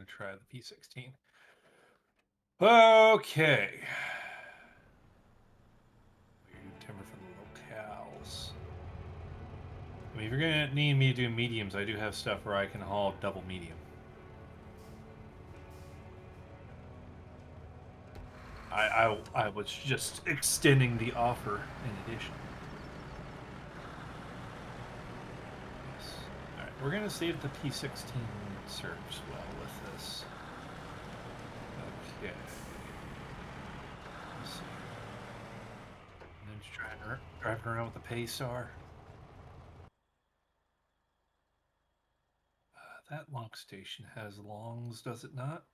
to try the P16. Okay. Timber for the locales. I mean, if you're going to need me to do mediums, I do have stuff where I can haul double medium. I was just extending the offer in addition. Yes. All right, we're going to see if the P16 serves well with this. Okay. Let's see. And then just driving around with the Paystar. That long station has longs, does it not?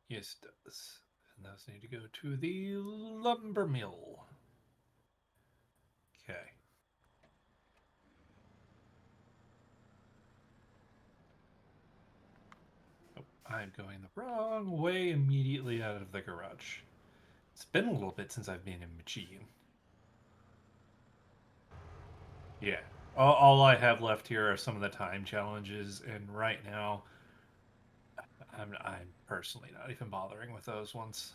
Yes, it does. And those need to go to the lumber mill. Okay. Oh, I'm going the wrong way immediately out of the garage. It's been a little bit since I've been in Michigan. Yeah. All I have left here are some of the time challenges, and right now, I'm personally not even bothering with those ones.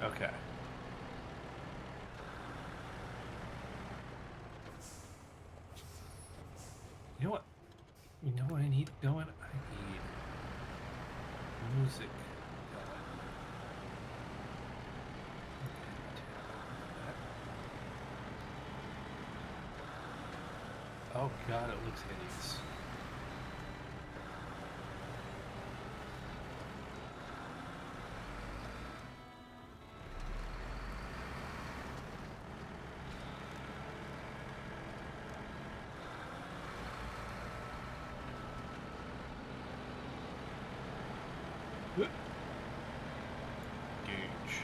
Okay. You know what? You know what I need going? I need music. Oh god, it looks hideous. Gauge.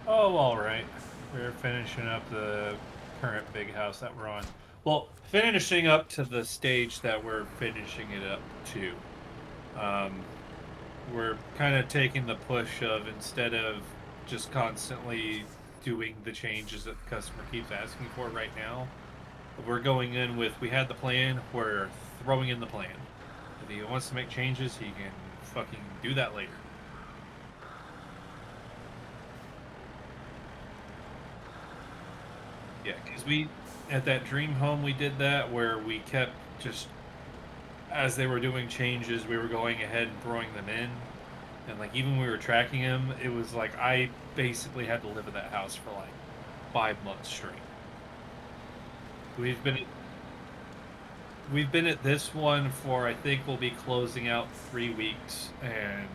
Oh, all right. We're finishing up the current big house that we're on. Well, finishing up to the stage that we're finishing it up to. We're kind of taking the push of, instead of just constantly doing the changes that the customer keeps asking for right now, we're going in with, we had the plan, we're throwing in the plan. If he wants to make changes, he can fucking do that later. Yeah, because we, at that dream home, we did that where we kept just, as they were doing changes, we were going ahead and throwing them in. And like, even when we were tracking them, it was like I basically had to live in that house for like 5 months straight. We've been we've been at this one for, I think we'll be closing out 3 weeks, and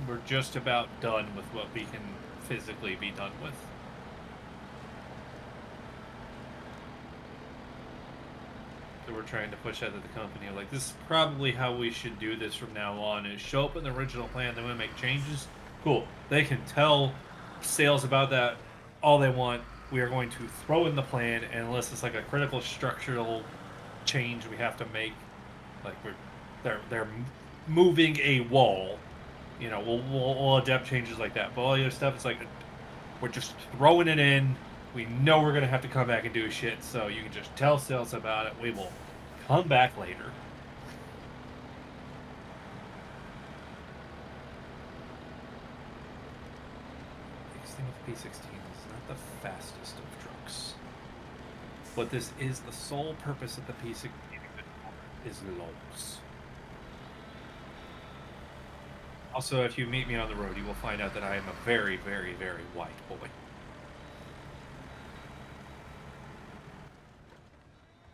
we're just about done with what we can physically be done with. So we're trying to push that to the company. Like, this is probably how we should do this from now on: is show up in the original plan, then we make changes. Cool. They can tell sales about that all they want. We are going to throw in the plan, and unless it's like a critical structural change we have to make, like they're moving a wall, we'll adapt changes like that. But all the other stuff, it's like we're just throwing it in. We know we're gonna have to come back and do shit, so you can just tell sales about it. We will come back later. Biggest thing with P16 is not the fastest of trucks, but this is the sole purpose of the P16 is lows. Also, if you meet me on the road, you will find out that I am a very, very, very white boy.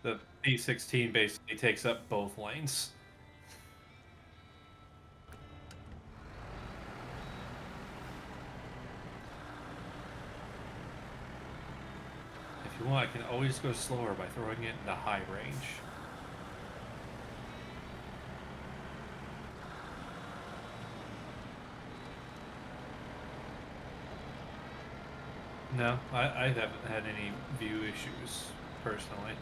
The P16 basically takes up both lanes. If you want, I can always go slower by throwing it into high range. No, I haven't had any view issues personally.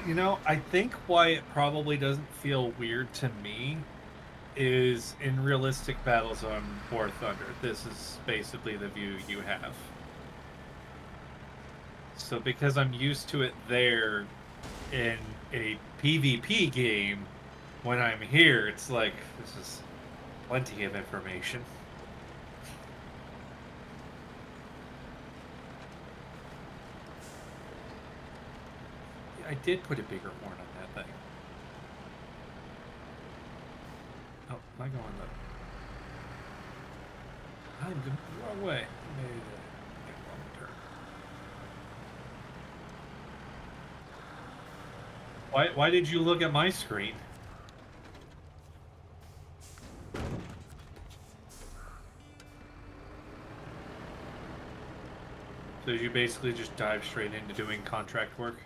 You know, I think why it probably doesn't feel weird to me is in realistic battles on War Thunder. This is basically the view you have. So because I'm used to it there in a PvP game, when I'm here, it's like this is plenty of information. I did put a bigger horn on that thing. Oh, am I going I'm going the wrong way. Maybe the wrong turn. Why did you look at my screen? So you basically just dive straight into doing contract work?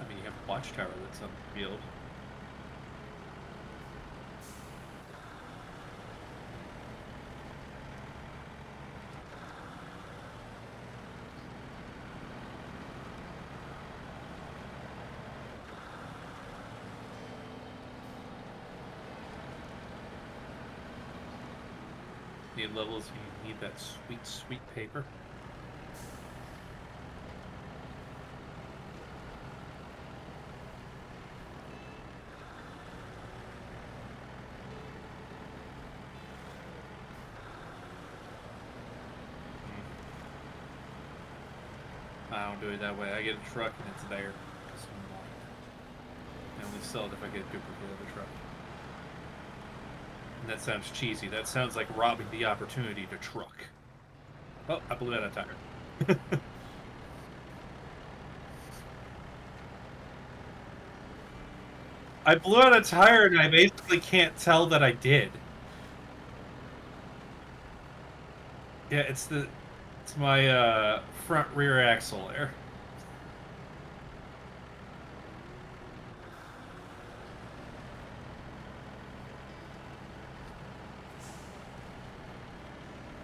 I mean, you have a watchtower that's on the field. Need levels, you need that sweet, sweet paper. I don't do it that way. I get a truck and it's there. I only sell it if I get a duplicate of the truck. And that sounds cheesy. That sounds like robbing the opportunity to truck. Oh, I blew out a tire. I blew out a tire and I basically can't tell that I did. Yeah, it's my front rear axle there.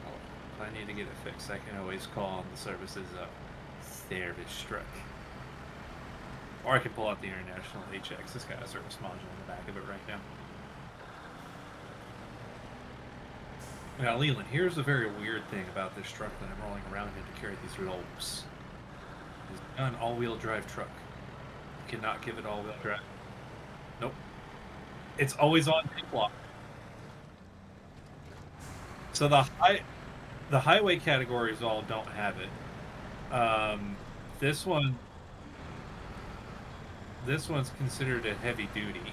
Oh, if I need to get it fixed, I can always call on the services service truck. Or I can pull out the International HX. This got a service module in the back of it right now. Now, Leland, here's a very weird thing about this truck that I'm rolling around in to carry these ropes. It's an all-wheel drive truck. You cannot give it all-wheel drive. Nope. It's always on diff lock. So the highway categories all don't have it. This one's considered a heavy duty,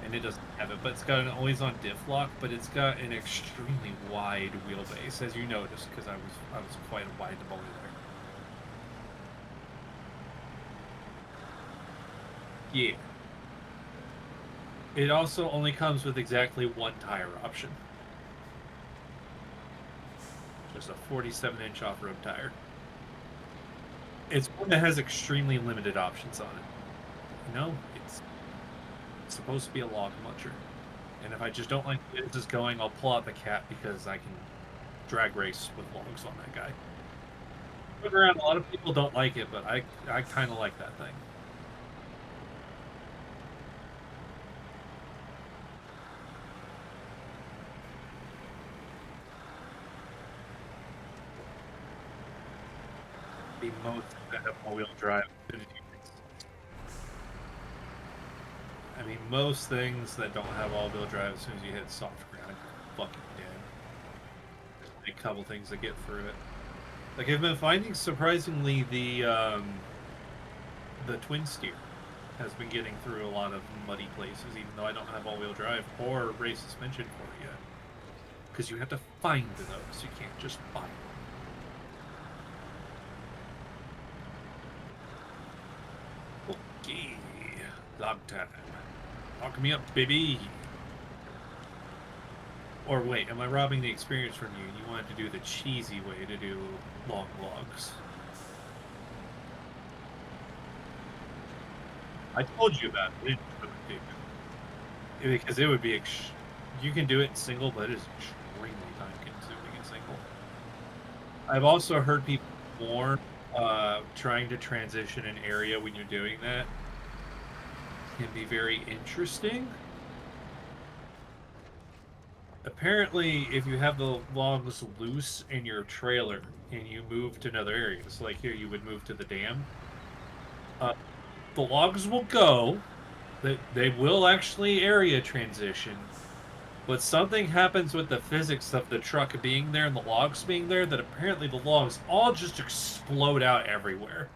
and it doesn't have it, but it's got an always on diff lock, but it's got an extremely wide wheelbase, as you noticed, because I was quite a wide bully there. Yeah. It also only comes with exactly one tire option. Just a 47-inch off-road tire. It's one that has extremely limited options on it. You know, it's supposed to be a log muncher. And if I just don't like the way this is going, I'll pull out the cat because I can drag race with logs on that guy. Look around, a lot of people don't like it, but I kind of like that thing. The most that have all-wheel drive. I mean, most things that don't have all-wheel drive, as soon as you hit soft ground, you're fucking dead. There's a couple things that get through it. Like I've been finding surprisingly the twin steer has been getting through a lot of muddy places, even though I don't have all-wheel drive or race suspension for it yet. Because you have to find those, you can't just buy them. Okay, log time. Lock me up, baby. Or wait, am I robbing the experience from you? You wanted to do the cheesy way to do long logs. I told you about it. Because it would be, you can do it in single, but it is extremely time consuming in single. I've also heard people warn trying to transition an area when you're doing that can be very interesting. Apparently, if you have the logs loose in your trailer and you move to another area, so like here you would move to the dam, the logs will go. They will actually area transition, but something happens with the physics of the truck being there and the logs being there that apparently the logs all just explode out everywhere.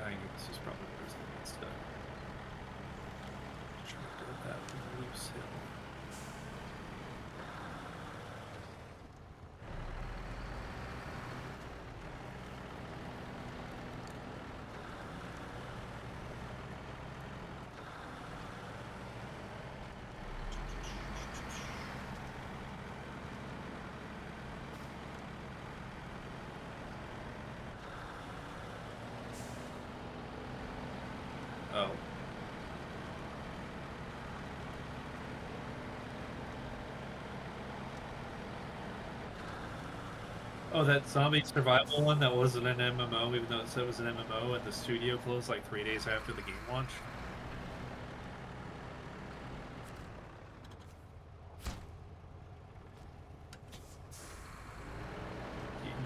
I think this is probably where's the good stuff. Trying to build that loose hill. Oh. Oh, that zombie survival one that wasn't an MMO, even though it said it was an MMO, and the studio closed like 3 days after the game launch.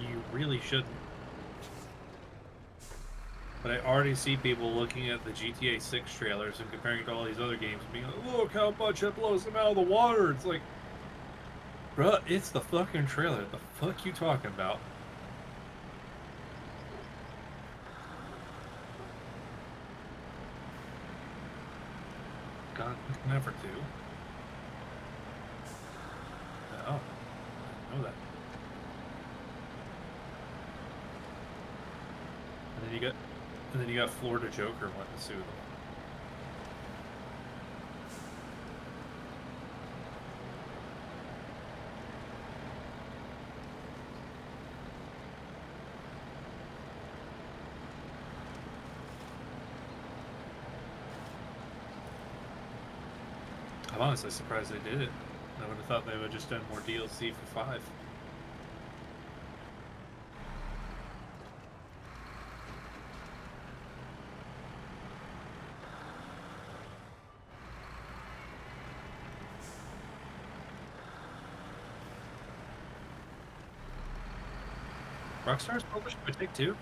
You really shouldn't. But I already see people looking at the GTA 6 trailers and comparing it to all these other games and being like, look how much it blows them out of the water. It's like, bruh, it's the fucking trailer. The fuck you talking about? God, never do. Oh, I know that. And then you got Florida Joker wanting to sue them. I'm honestly surprised they did it. I would have thought they would have just done more DLC for 5. Rockstar's published by Take-Two?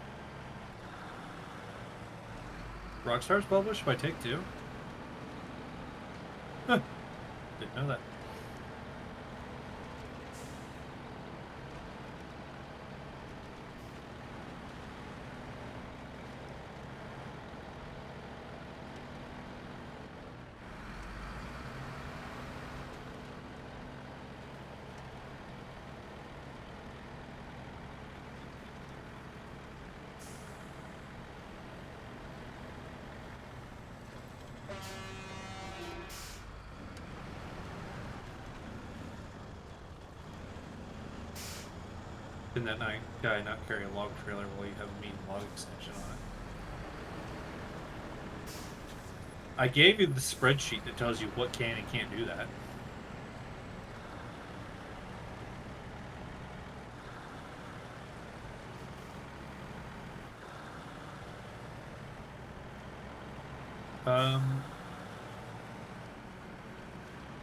Rockstar's published by Take-Two? Huh. Didn't know that. Can that guy not carry a log trailer while you have a mean log extension on it? I gave you the spreadsheet that tells you what can and can't do that.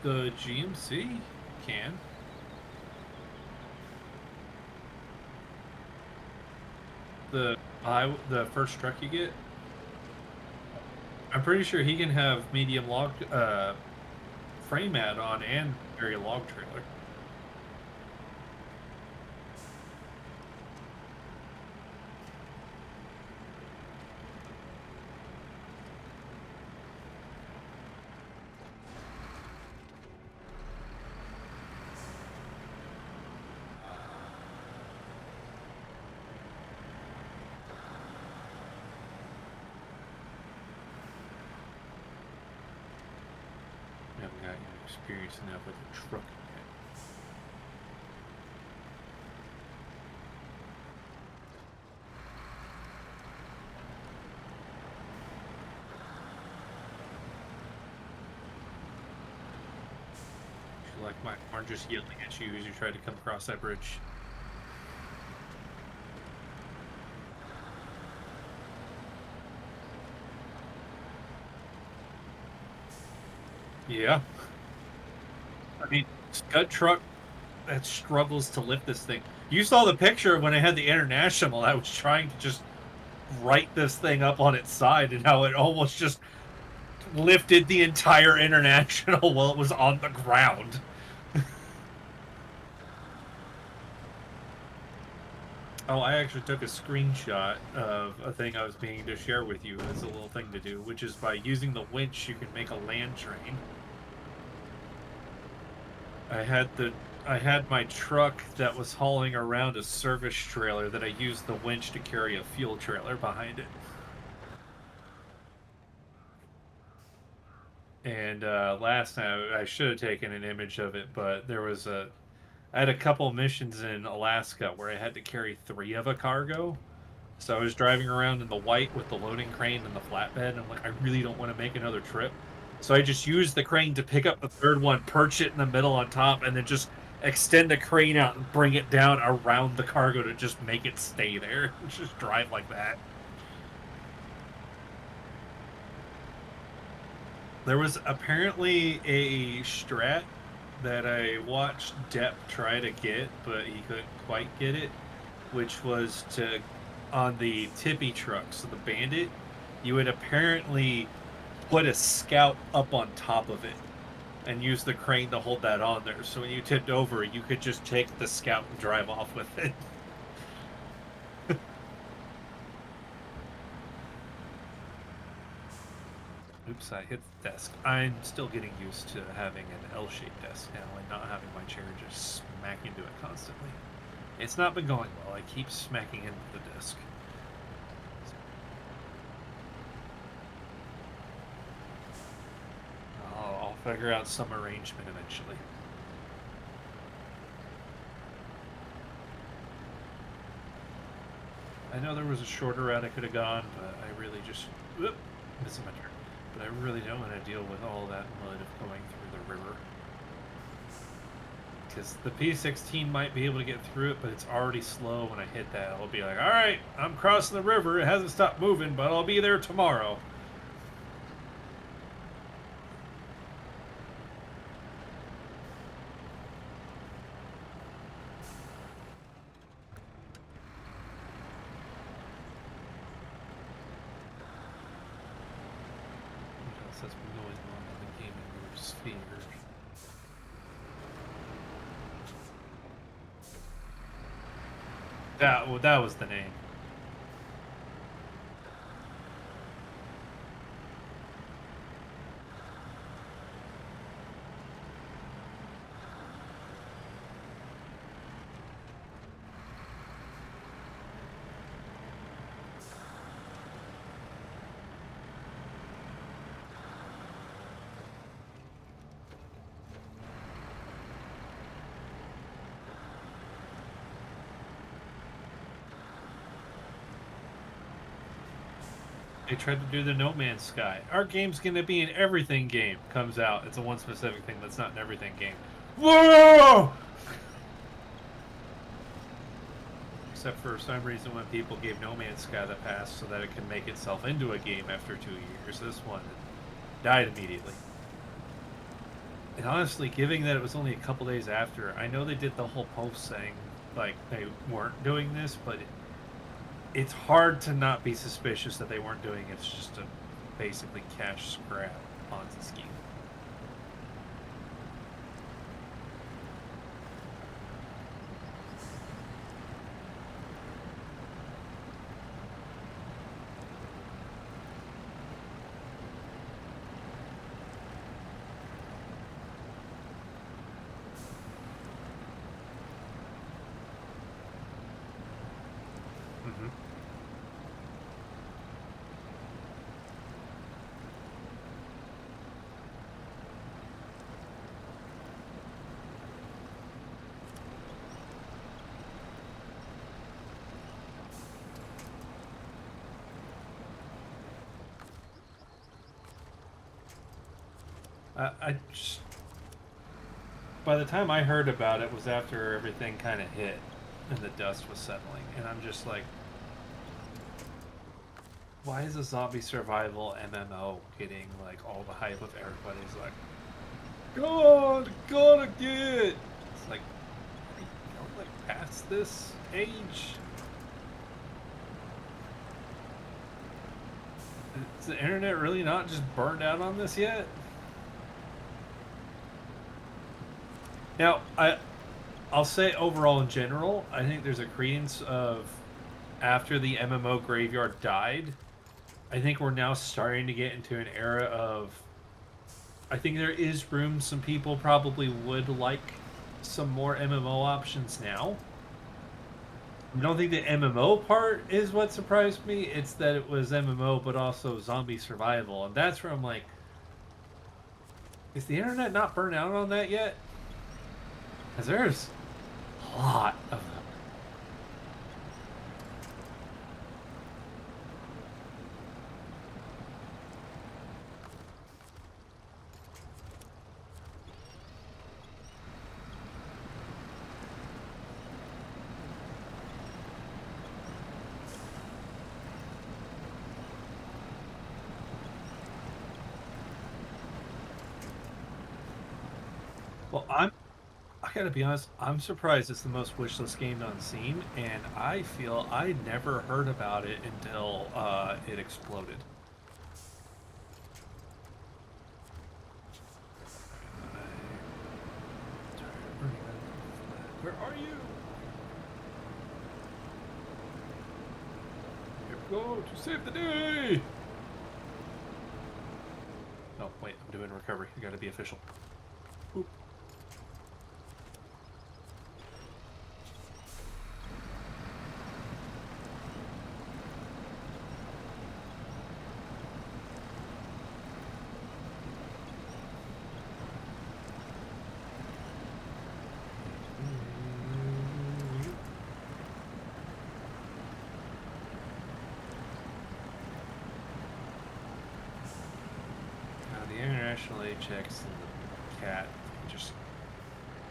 The GMC can. The first truck you get. I'm pretty sure he can have medium log frame add-on and carry a log trailer. I haven't got any experience enough with the truck yet. I feel like my are just yelling at you as you try to come across that bridge. Yeah. I mean, Scud truck that struggles to lift this thing. You saw the picture when I had the International. I was trying to just right this thing up on its side and how it almost just lifted the entire International while it was on the ground. Oh, I actually took a screenshot of a thing I was meaning to share with you as a little thing to do, which is by using the winch, you can make a land train. I had the I had my truck that was hauling around a service trailer that I used the winch to carry a fuel trailer behind it. And last time I should have taken an image of it, but I had a couple missions in Alaska where I had to carry three of a cargo. So I was driving around in the white with the loading crane and the flatbed. And I'm like, I really don't want to make another trip. So I just used the crane to pick up the third one, perch it in the middle on top, and then just extend the crane out and bring it down around the cargo to just make it stay there. Just drive like that. There was apparently a strat that I watched Depp try to get, but he couldn't quite get it, which was to on the tippy truck, so the Bandit, you would apparently put a scout up on top of it and use the crane to hold that on there. So when you tipped over, you could just take the scout and drive off with it. Oops, I hit the desk. I'm still getting used to having an L-shaped desk now and not having my chair just smack into it constantly. It's not been going well. I keep smacking into the desk. I'll figure out some arrangement eventually. I know there was a shorter route I could have gone, but I really just missing my turn. But I really don't want to deal with all that mud of going through the river. Because the P16 might be able to get through it, but it's already slow when I hit that. I'll be like, all right, I'm crossing the river. It hasn't stopped moving, but I'll be there tomorrow. What else has been going on in the gaming sphere? That was the name. They tried to do the No Man's Sky. Our game's gonna be an everything game. Comes out. It's a one specific thing that's not an everything game. Whoa! Except for some reason when people gave No Man's Sky the pass so that it can make itself into a game after 2 years. This one died immediately. And honestly, given that it was only a couple days after, I know they did the whole post saying like they weren't doing this, but it's hard to not be suspicious that they weren't doing it. It's just a basically cash scrap Ponzi scheme. Mm-hmm. I just, by the time I heard about it was after everything kind of hit and the dust was settling, and I'm just like, why is a zombie survival MMO getting like all the hype of everybody's like, God, gotta get? It's like, you know, like past this age. Is the internet really not just burned out on this yet? Now, I'll say overall in general, I think there's a credence of after the MMO graveyard died, I think we're now starting to get into an era of. I think there is room. Some people probably would like some more MMO options now. I don't think the MMO part is what surprised me. It's that it was MMO, but also zombie survival, and that's where I'm like, is the internet not burnt out on that yet? Because there's a lot of them. Well, I gotta be honest, I'm surprised it's the most wishlist game on Steam, and I feel I never heard about it until it exploded. Where are you? Here we go to save the day! Oh, wait, I'm doing recovery. I gotta be official. Oop. Now, the international aid checks and the cat, just,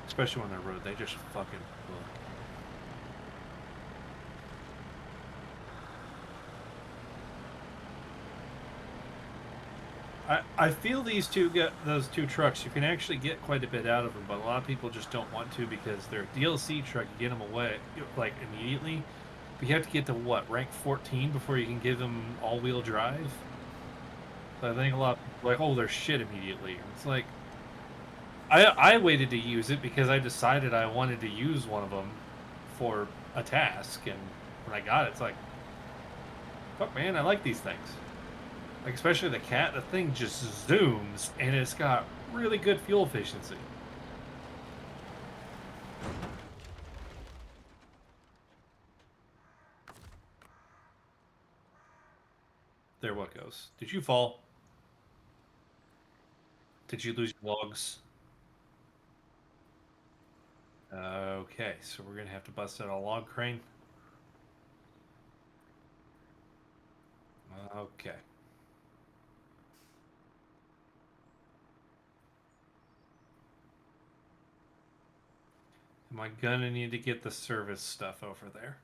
especially on the road, they just fucking look. I feel those two trucks. You can actually get quite a bit out of them, but a lot of people just don't want to because they're a DLC truck. You get them away like immediately, but you have to get to what rank 14 before you can give them all-wheel drive. So I think a lot of people are like, oh, they're shit immediately. And it's like I waited to use it because I decided I wanted to use one of them for a task, and when I got it, it's like, fuck, man, I like these things. Like, especially the cat, the thing just zooms and it's got really good fuel efficiency. There, what goes? Did you fall? Did you lose your logs? Okay, so we're gonna have to bust out a log crane. Okay. Am I gonna need to get the service stuff over there?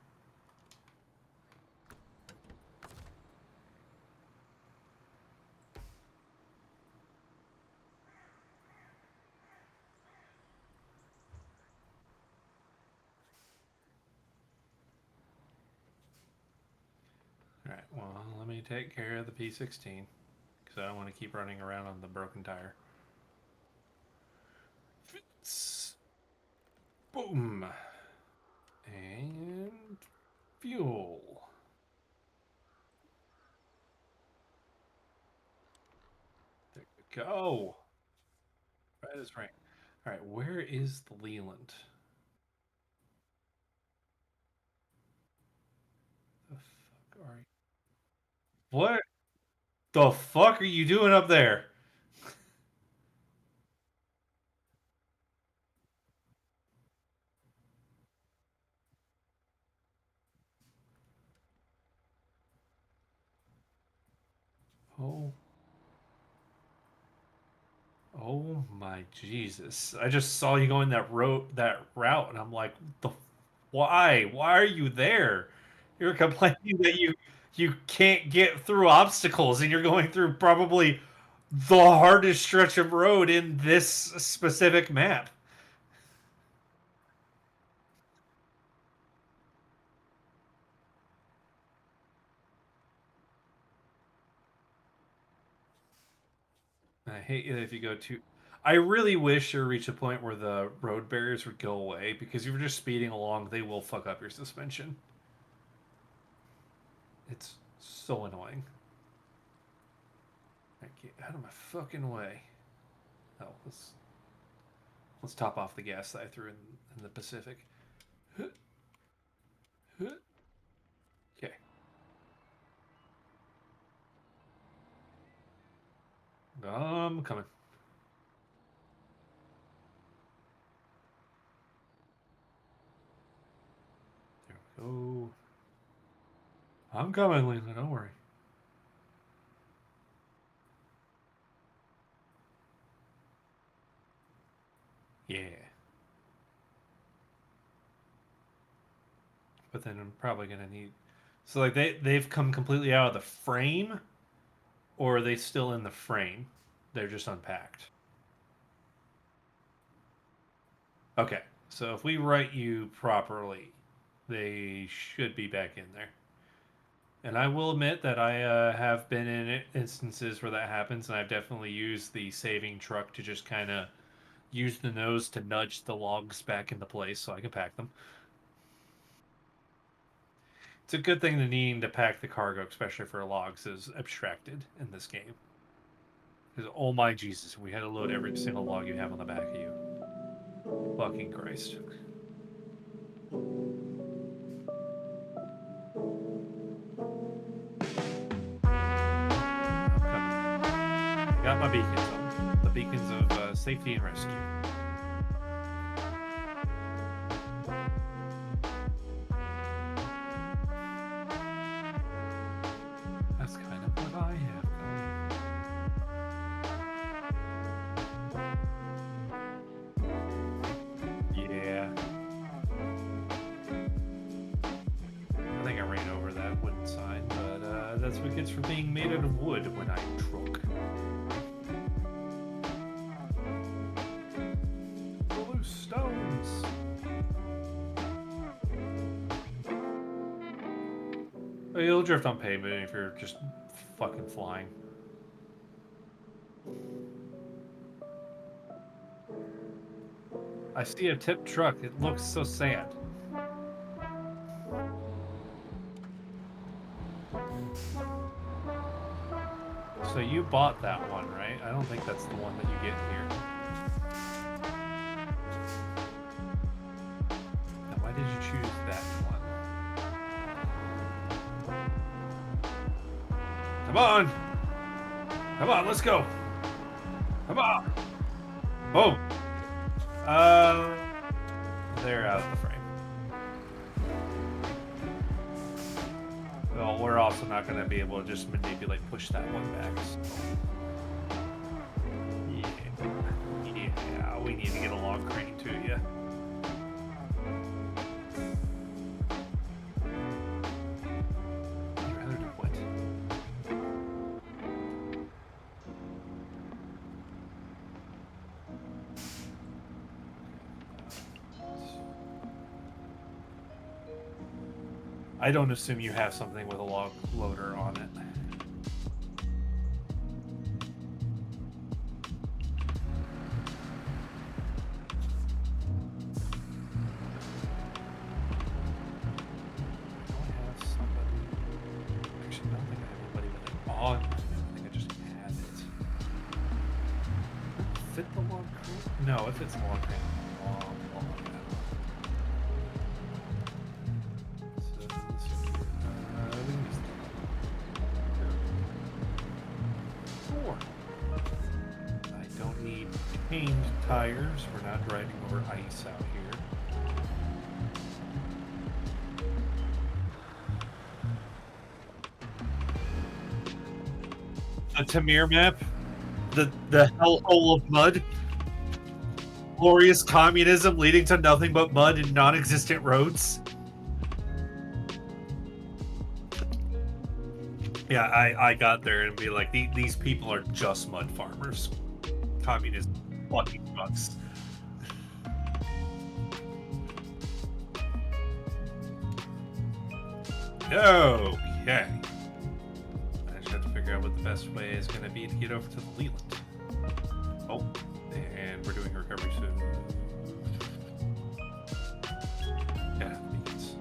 Alright, well, let me take care of the P16. because I don't want to keep running around on the broken tire. Boom. And fuel. There you go. That is right. All right, where is the Leland? The fuck are you? What the fuck are you doing up there? Oh, oh my Jesus! I just saw you going that route, and I'm like, the why? Why are you there? You're complaining that you can't get through obstacles, and you're going through probably the hardest stretch of road in this specific map. I hate it if you go too. I really wish there reached a point where the road barriers would go away because if you're just speeding along, they will fuck up your suspension. It's so annoying. I get out of my fucking way. Oh, let's top off the gas that I threw in the Pacific. Okay, I'm coming. There we go. I'm coming, Lena. Don't worry. Yeah, but then I'm probably gonna need. So like they've come completely out of the frame, or are they still in the frame? They're just unpacked. Okay, so if we write you properly, they should be back in there. And I will admit that I have been in instances where that happens, and I've definitely used the saving truck to just kind of use the nose to nudge the logs back into place so I can pack them. It's a good thing the needing to pack the cargo, especially for logs, is abstracted in this game. Because, oh my Jesus, we had to load every single log you have on the back of you. Fucking Christ. I'm coming. I got my beacons on. The beacons of safety and rescue. That's kind of what I have going. Yeah. I think I ran over that wooden sign, but that's what gets for being made out of wood when I truck. Loose stones. Oh, you'll drift on pavement if you're just fucking flying. I see a tipped truck. It looks so sad. So you bought that one, right? I don't think that's the one that you get here. Now, why did you choose that one? Come on! Come on, let's go! Come on! Oh! Uh, they're out of the frame. Well, we're also not going to be able to just manipulate, push that one back. So. Yeah, we need to get a log crane to you. I'd rather do what? I don't assume you have something with a log loader on it. log. I think I just had it. Fit the log crane? No, it fits the log crane. Long. So, we can use the 4. I don't need painted tires. We're not riding over ice out here. The Tamir map, the hellhole of mud, glorious communism leading to nothing but mud and non-existent roads. Yeah, I got there and be like, these people are just mud farmers. Communism fucking sucks. Okay. Out what the best way is going to be to get over to the Leland. Oh, and we're doing recovery soon. Yeah, beacons.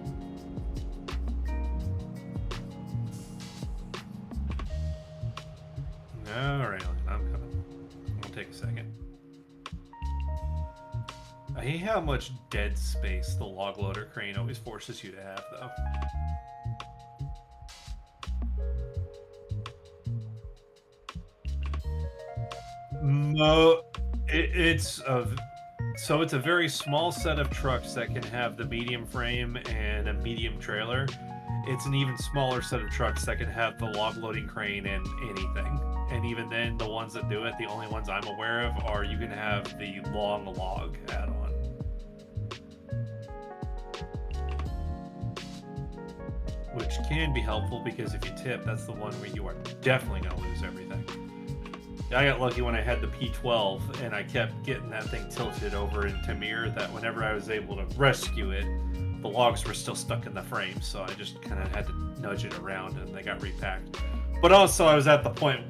Alright, I'm coming. It'll take a second. I hate how much dead space the log loader crane always forces you to have, though. No, it's a very small set of trucks that can have the medium frame and a medium trailer. It's an even smaller set of trucks that can have the log loading crane and anything. And even then, the ones that do it, the only ones I'm aware of, are you can have the long log add-on. Which can be helpful because if you tip, that's the one where you are definitely going to lose everything. I got lucky when I had the P12 and I kept getting that thing tilted over in Tamir that whenever I was able to rescue it, the logs were still stuck in the frame, so I just kind of had to nudge it around and they got repacked. But also I was at the point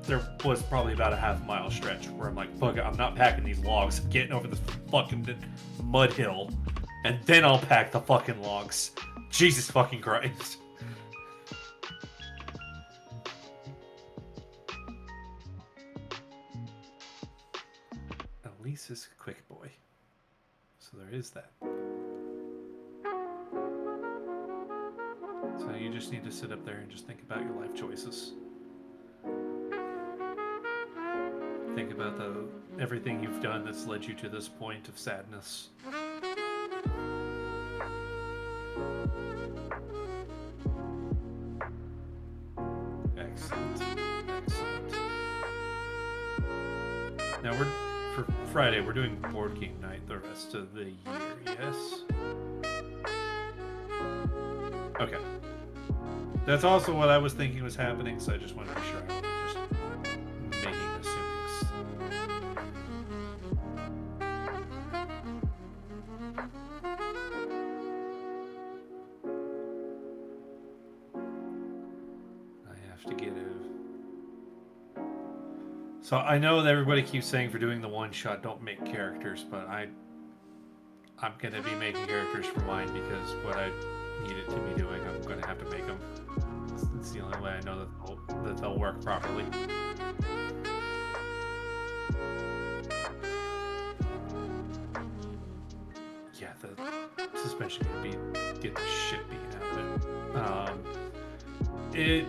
there was probably about a half-mile stretch where I'm like, fuck it, I'm not packing these logs, I'm getting over this fucking mud hill, and then I'll pack the fucking logs. Jesus fucking Christ. Elise is a quick boy. So there is that. So you just need to sit up there and just think about your life choices. Think about everything you've done that's led you to this point of sadness. Excellent. Now for Friday, we're doing board game night the rest of the year, yes? Okay. That's also what I was thinking was happening, so I just wanted to be sure I wasn't just making assumings. I have to get a... So I know that everybody keeps saying for doing the one-shot, don't make characters, but I'm going to be making characters for mine because what I need it to be doing, I'm going to have to make them. It's the only way I know that they'll work properly. Yeah, the suspension can get the shit beaten out of it.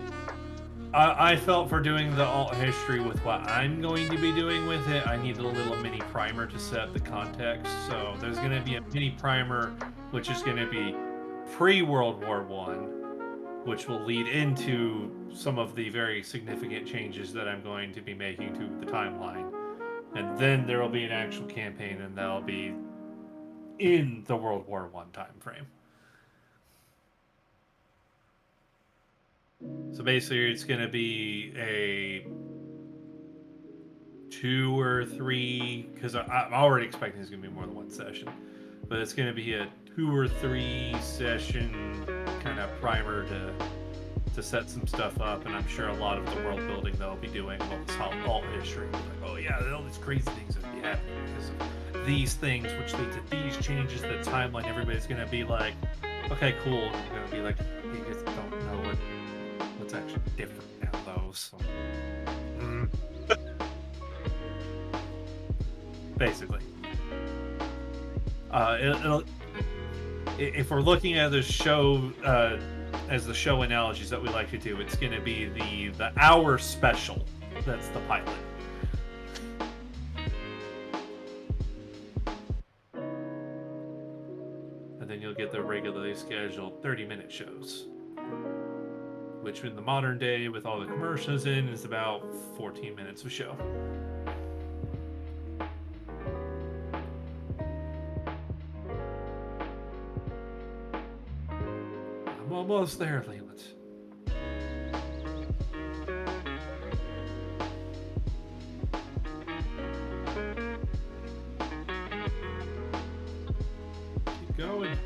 I felt for doing the alt history with what I'm going to be doing with it, I need a little mini primer to set the context. So there's going to be a mini primer, which is going to be pre-World War I, which will lead into some of the very significant changes that I'm going to be making to the timeline. And then there will be an actual campaign, and that'll be in the World War I time frame. So basically, it's going to be a 2 or 3, because I'm already expecting it's going to be more than one session, but it's going to be a 2 or 3 session kind of primer to set some stuff up, and I'm sure a lot of the world building they'll be doing will alt history. Like, oh yeah, all these crazy things that be happening because of these things, which lead to these changes to the timeline. Everybody's going to be like, okay, cool. I'm going to be like, you guys don't know what's actually different now, though. So, mm, basically, it'll, if we're looking at the show as the show analogies that we like to do, it's going to be the hour special. That's the pilot. And then you'll get the regularly scheduled 30-minute shows, which in the modern day, with all the commercials in, is about 14 minutes of show. I'm almost there, Leland. Keep going.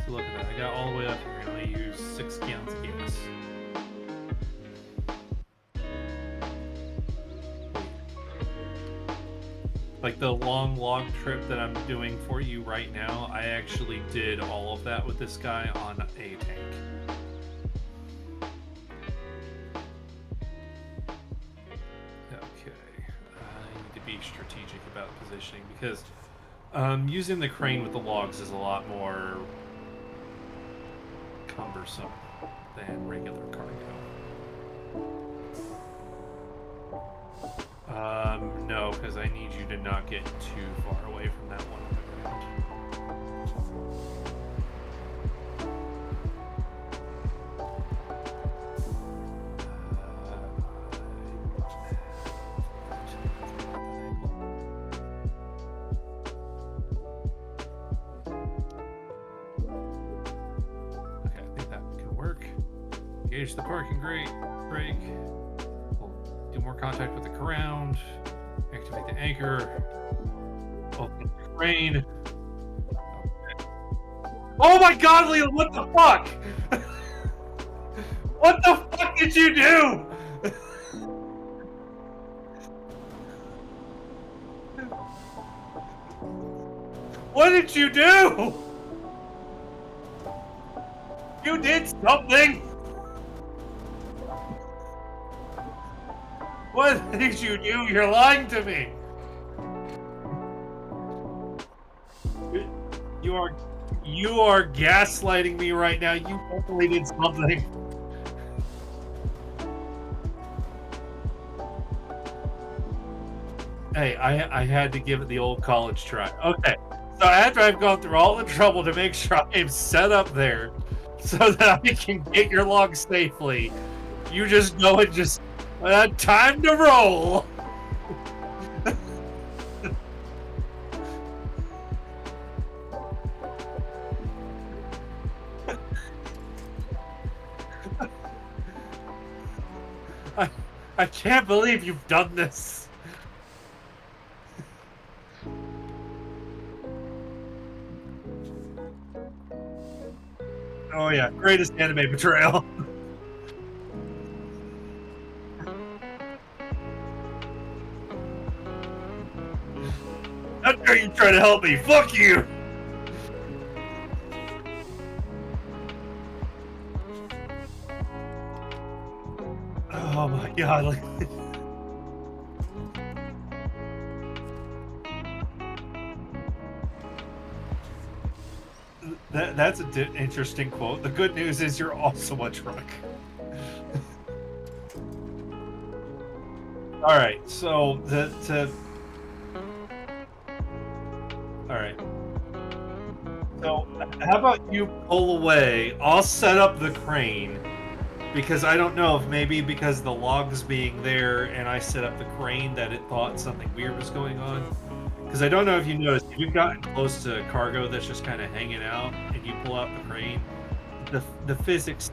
So look at that. I got all the way up here and I use 6 gallons of gas. Like the long log trip that I'm doing for you right now, I actually did all of that with this guy on a tank. Okay, I need to be strategic about positioning because using the crane with the logs is a lot more cumbersome than regular cargo. No, because I need you to not get too far away from that one on the ground. Okay, I think that can work. Engage the parking brake. We'll do more contact with the ground. Activate the anchor. Open the crane. Okay. Oh my god, Leland, what the fuck? What the fuck did you do? What did you do? You did something! What did you do? You're lying to me! You are gaslighting me right now. You definitely did something. Hey, I had to give it the old college try. Okay, so after I've gone through all the trouble to make sure I'm set up there so that I can get your log safely, you just go and just time to roll. I can't believe you've done this. Oh yeah, greatest anime betrayal. How dare you try to help me? Fuck you! Oh my god. Like, that's an interesting quote. The good news is you're also a truck. All right, so all right. So how about you pull away? I'll set up the crane because I don't know if maybe because the logs being there and I set up the crane that it thought something weird was going on. Because I don't know if you noticed, if you've gotten close to cargo that's just kind of hanging out and you pull out the crane, the physics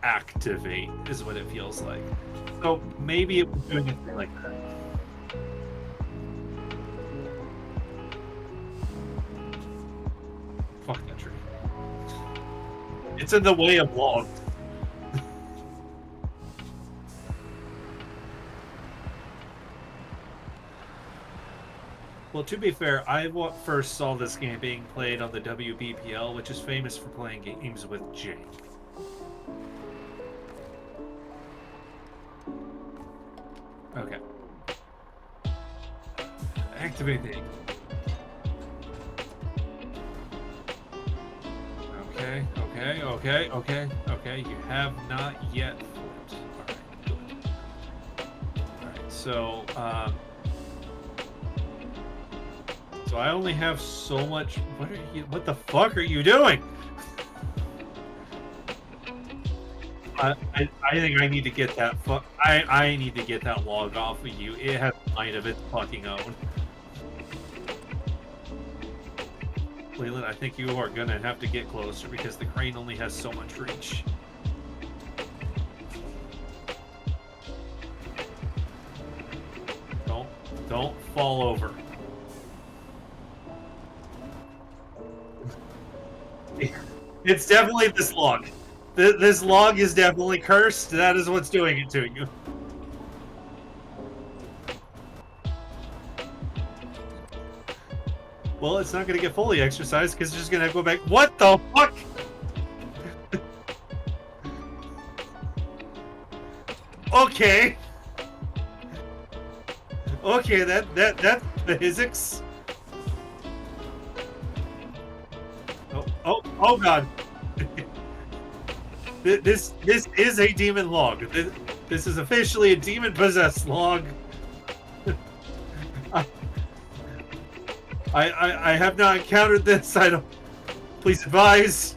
activate is what it feels like. So maybe it was doing a thing like that. Fuck that tree. It's in the way of logs. Well, to be fair, first saw this game being played on the WBPL, which is famous for playing games with jank. Okay. Activate the. Okay. You have not yet flipped. All right. So I only have so much. What the fuck are you doing? I think I need to get that. I need to get that log off of you. It has a mind of its fucking own. Leland, I think you are gonna have to get closer because the crane only has so much reach. Don't fall over. It's definitely this log. This log is definitely cursed. That is what's doing it to you. Well, it's not going to get fully exercised because it's just going to go back. What the fuck? Okay. Okay, that's physics. Oh god. This is a demon log. This is officially a demon possessed log. I have not encountered this. I don't. Please advise.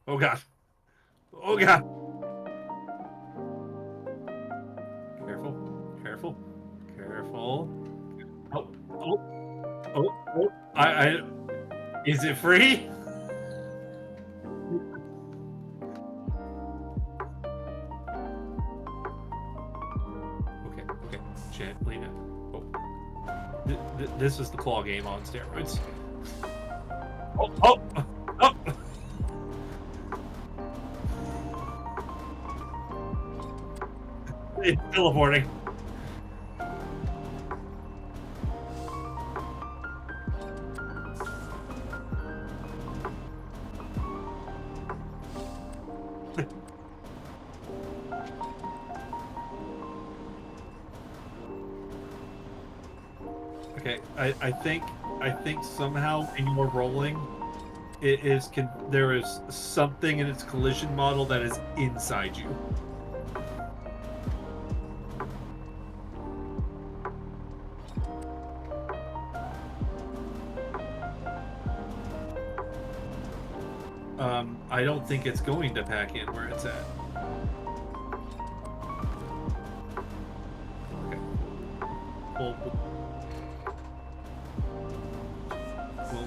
Oh god. Oh god. Careful. Oh. I is it free? Okay. Gently now. Oh. This is the claw game on steroids. Oh. It's teleporting. Okay, I think somehow when you're rolling, there is something in its collision model that is inside you. I don't think it's going to pack in where it's at. Okay.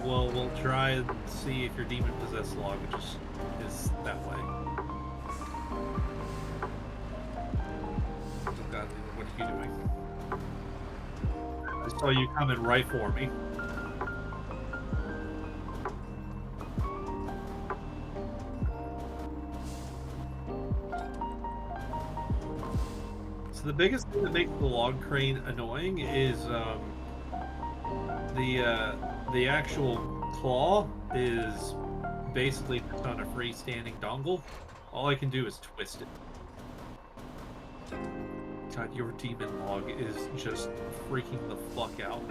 We'll try and see if your demon possessed log just is that way. Oh god, what are you doing? I saw you coming right for me. So the biggest thing that makes the log crane annoying is the actual claw is basically just on a freestanding dongle. All I can do is twist it. God, your demon log is just freaking the fuck out.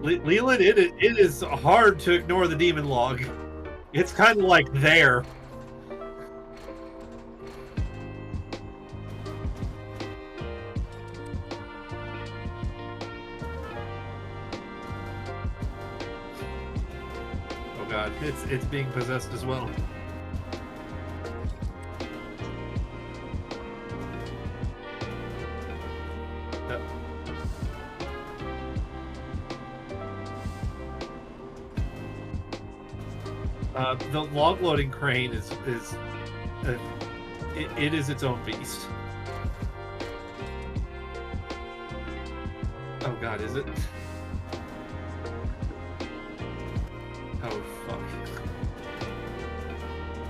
Leland, it is hard to ignore the demon log. It's kind of like there. Oh god, it's being possessed as well. The log loading crane is it is its own beast. Oh god, is it? Oh fuck.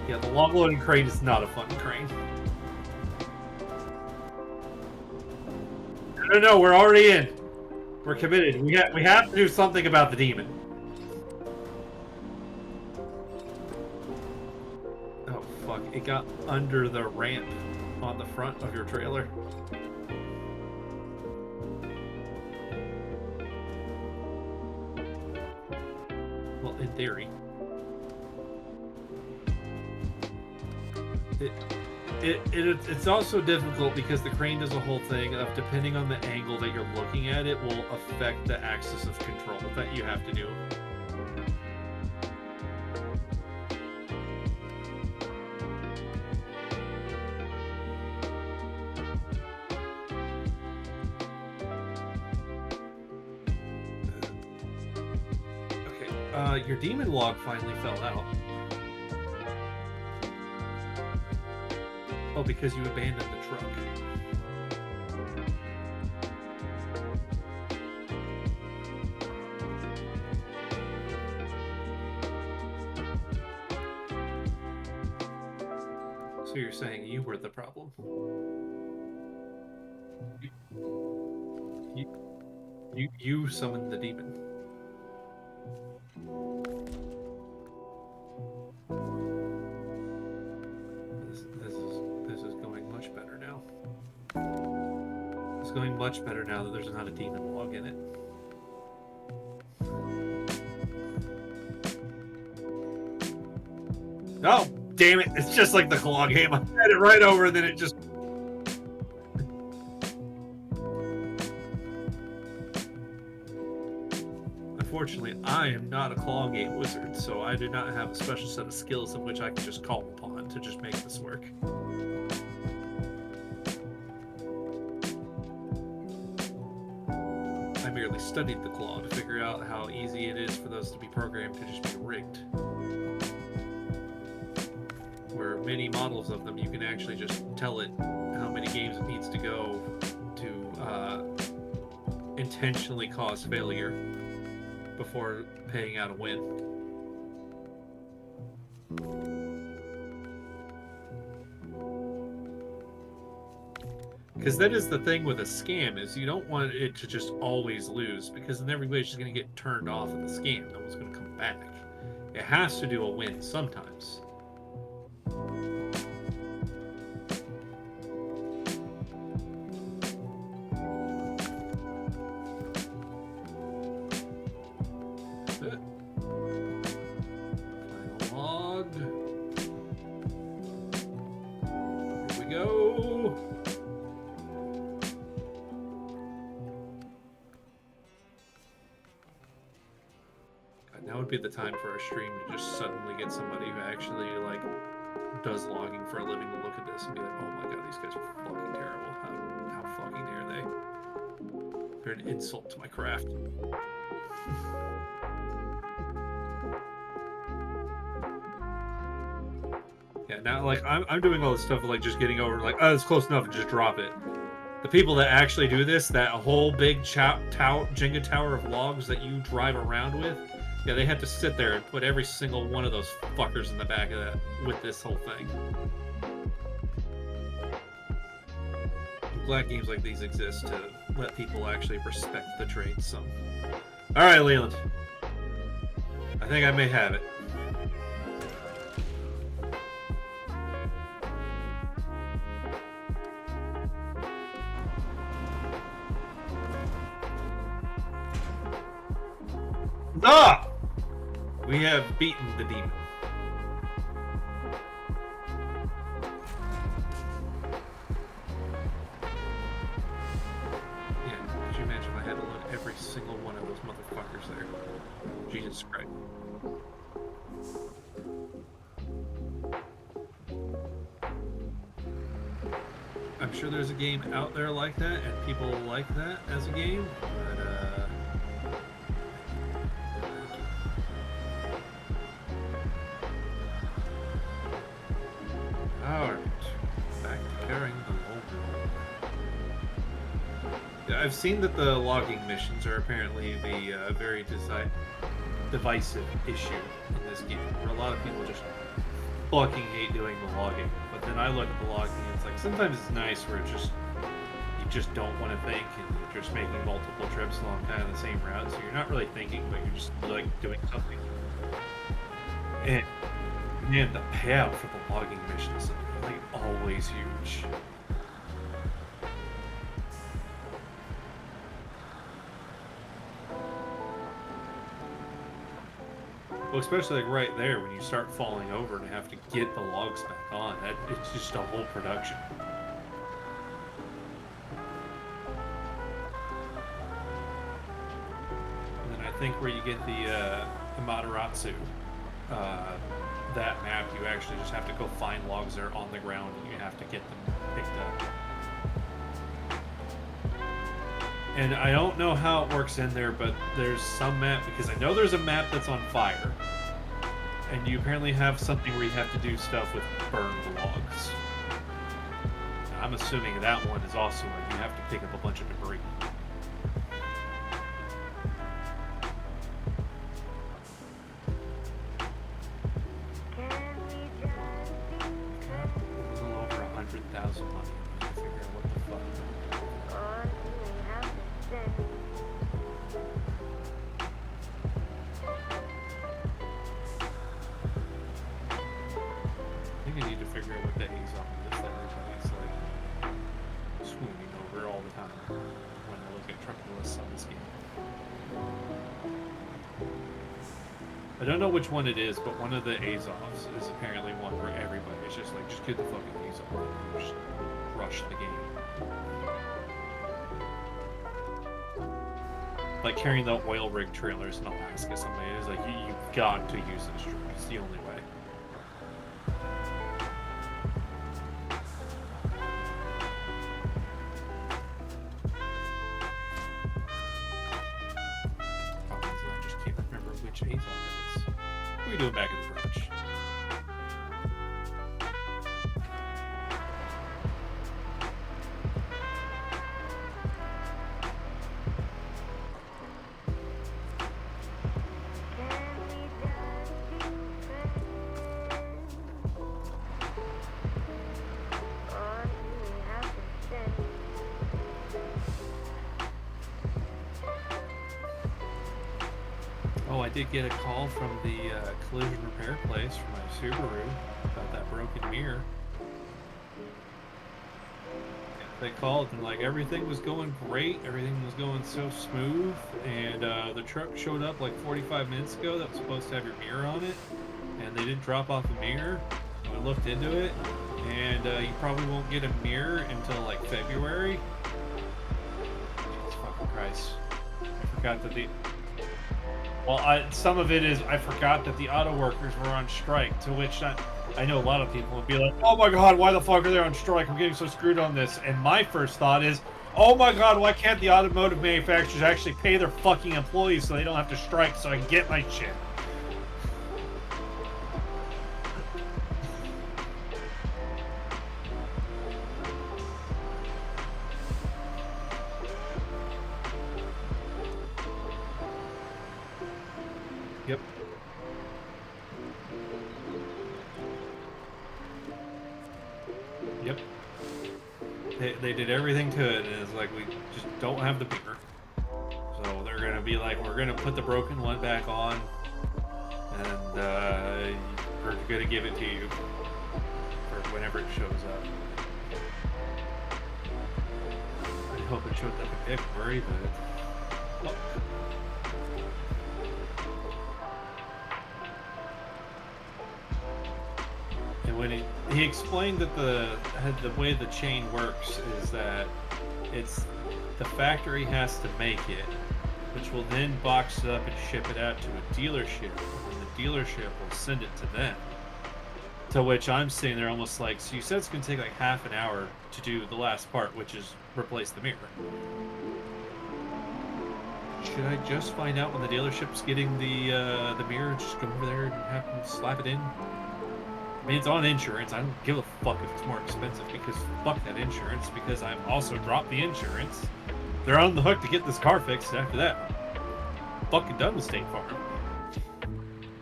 Yeah, the long loading crane is not a fun crane. No, we're already in. We're committed. We have to do something about the demon. Oh fuck! It got under the ramp on the front of your trailer. Well, in theory. It's also difficult because the crane does a whole thing of, depending on the angle that you're looking at, it will affect the axis of control that you have to do. Okay, your demon log finally fell out. Oh, because you abandoned the truck. So you're saying you were the problem? You summoned the demon. This is going much better now. It's going much better now that there's not a demon log in it. Oh, damn it! It's just like the claw game. I had it right over, and then it just. Unfortunately, I am not a claw game wizard, so I do not have a special set of skills of which I can just call upon to just make this work. I merely studied the claw to figure out how easy it is for those to be programmed to just be rigged. Where many models of them, you can actually just tell it how many games it needs to go to intentionally cause failure before paying out a win. Because that is the thing with a scam, is you don't want it to just always lose, because then everybody's just going to get turned off of the scam. No one's going to come back. It has to do a win sometimes. Be the time for our stream to just suddenly get somebody who actually like does logging for a living to look at this and be like, oh my god, these guys are fucking terrible. How fucking dare they? They're an insult to my craft. Yeah, now like I'm doing all this stuff of like just getting over like, oh, it's close enough and just drop it. The people that actually do this, that whole big Jenga tower of logs that you drive around with, yeah, they had to sit there and put every single one of those fuckers in the back of that with this whole thing. I'm glad games like these exist to let people actually respect the trade some. Alright, Leland. I think I may have it. Ah! We have beaten the demon. Yeah, could you imagine if I had to load every single one of those motherfuckers there? Jesus Christ. I'm sure there's a game out there like that, and people like that as a game, but I've seen that the logging missions are apparently the very divisive issue in this game, where a lot of people just fucking hate doing the logging. But then I look at the logging and it's like sometimes it's nice where it's just you just don't want to think and you're just making multiple trips along kind of the same route, so you're not really thinking, but you're just like doing something. And man, the payout for the logging missions is like always huge. Well, especially like right there when you start falling over and have to get the logs back on. That it's just a whole production. And then I think where you get the Amaterasu, that map, you actually just have to go find logs that are on the ground and you have to get them picked up. And I don't know how it works in there, but there's some map, because I know there's a map that's on fire. And you apparently have something where you have to do stuff with burned logs. I'm assuming that one is also like you have to pick up a bunch of debris. A little over 100,000 money. I figure out what the fuck. I need to figure out what that is on this that everybody's like swooning over all the time when I look at trucking lists on this game. I don't know which one it is, but one of the Azovs is apparently one where everybody's just like, just get the fucking Azov and just rush the game. Like carrying the oil rig trailers in Alaska, somebody is like, you've got to use this truck. It's the only way. What are we doing back in the garage? Oh, I did get a call from the collision repair place for my Subaru about that broken mirror. They called and like everything was going great, everything was going so smooth, and the truck showed up like 45 minutes ago that was supposed to have your mirror on it, and they didn't drop off a mirror. So I looked into it, and you probably won't get a mirror until like February. Jesus fucking Christ. I forgot that well, some of it is I forgot that the auto workers were on strike, to which I know a lot of people would be like, oh my god, why the fuck are they on strike? I'm getting so screwed on this. And my first thought is, oh my god, why can't the automotive manufacturers actually pay their fucking employees so they don't have to strike so I can get my shit? Yep. Yep. They did everything to it, and it's like, we just don't have the beamer. So they're going to be like, we're going to put the broken one back on, and we're going to give it to you for whenever it shows up. I hope it shows up in February, but... Oh. And when he explained that the way the chain works is that it's the factory has to make it, which will then box it up and ship it out to a dealership, and the dealership will send it to them. To which I'm sitting there almost like, so you said it's going to take like half an hour to do the last part, which is replace the mirror. Should I just find out when the dealership's getting the mirror, just go over there and have them slap it in? I mean, it's on insurance. I don't give a fuck if it's more expensive, because fuck that insurance, because I've also dropped the insurance they're on the hook to get this car fixed. And after that, I'm fucking done with State Farm.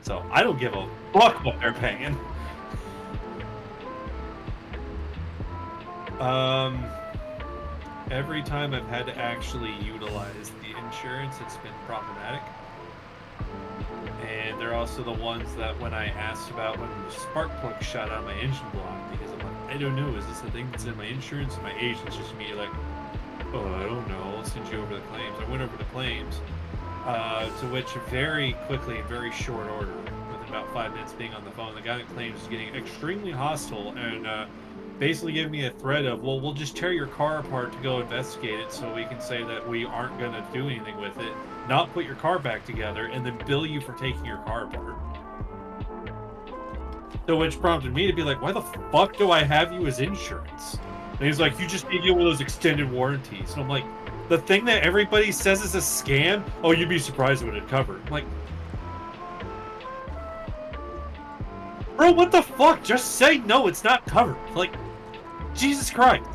So I don't give a fuck what they're paying. Every time I've had to actually utilize the insurance, it's been problematic. And they're also the ones that when I asked about when the spark plug shot out of my engine block, because I'm like, I don't know, is this a thing that's in my insurance? And my agent's just immediately like, oh, I don't know, I'll send you over the claims. I went over the claims, to which very quickly, in very short order, within about 5 minutes being on the phone, the guy that claims is getting extremely hostile and basically giving me a threat of, well, we'll just tear your car apart to go investigate it so we can say that we aren't going to do anything with it, not put your car back together, and then bill you for taking your car apart. So which prompted me to be like, why the fuck do I have you as insurance? And he's like, you just need to get one of those extended warranties. And I'm like, the thing that everybody says is a scam? Oh, you'd be surprised what it covered. I'm like, bro, what the fuck? Just say no, it's not covered. Like, Jesus Christ.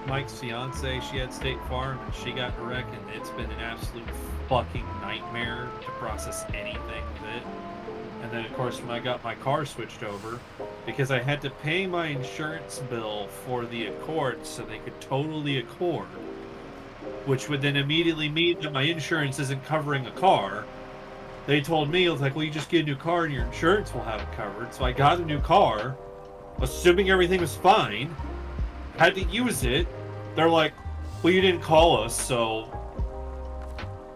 Mike's fiance, she had State Farm and she got in a wreck, and it's been an absolute fucking nightmare to process anything with it. And then, of course, when I got my car switched over, because I had to pay my insurance bill for the Accord so they could total the Accord, which would then immediately mean that my insurance isn't covering a car. They told me, it was like, well, you just get a new car and your insurance will have it covered. So I got a new car, assuming everything was fine, had to use it. They're like, well, you didn't call us, so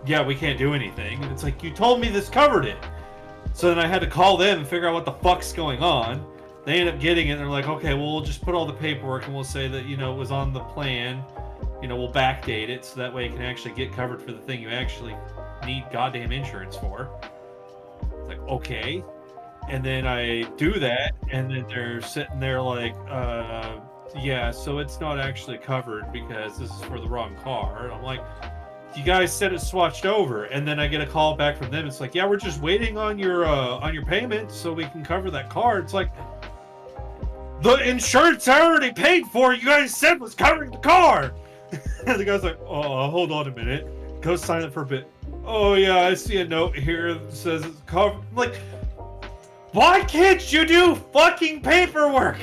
yeah, we can't do anything. And it's like, you told me this covered it. So then I had to call them and figure out what the fuck's going on. They end up getting it, and they're like, okay, well, we'll just put all the paperwork and we'll say that, you know, it was on the plan. You know, we'll backdate it so that way it can actually get covered for the thing you actually need goddamn insurance for. It's like, okay. And then I do that, and then they're sitting there like, yeah, so it's not actually covered because this is for the wrong car. And I'm like, you guys said it swatched over. And then I get a call back from them. It's like, yeah, we're just waiting on your payment so we can cover that car. It's like, the insurance I already paid for, you guys said was covering the car. And the guy's like, oh, hold on a minute. Go silent for a bit. Oh, yeah, I see a note here that says it's covered. I'm like, why can't you do fucking paperwork?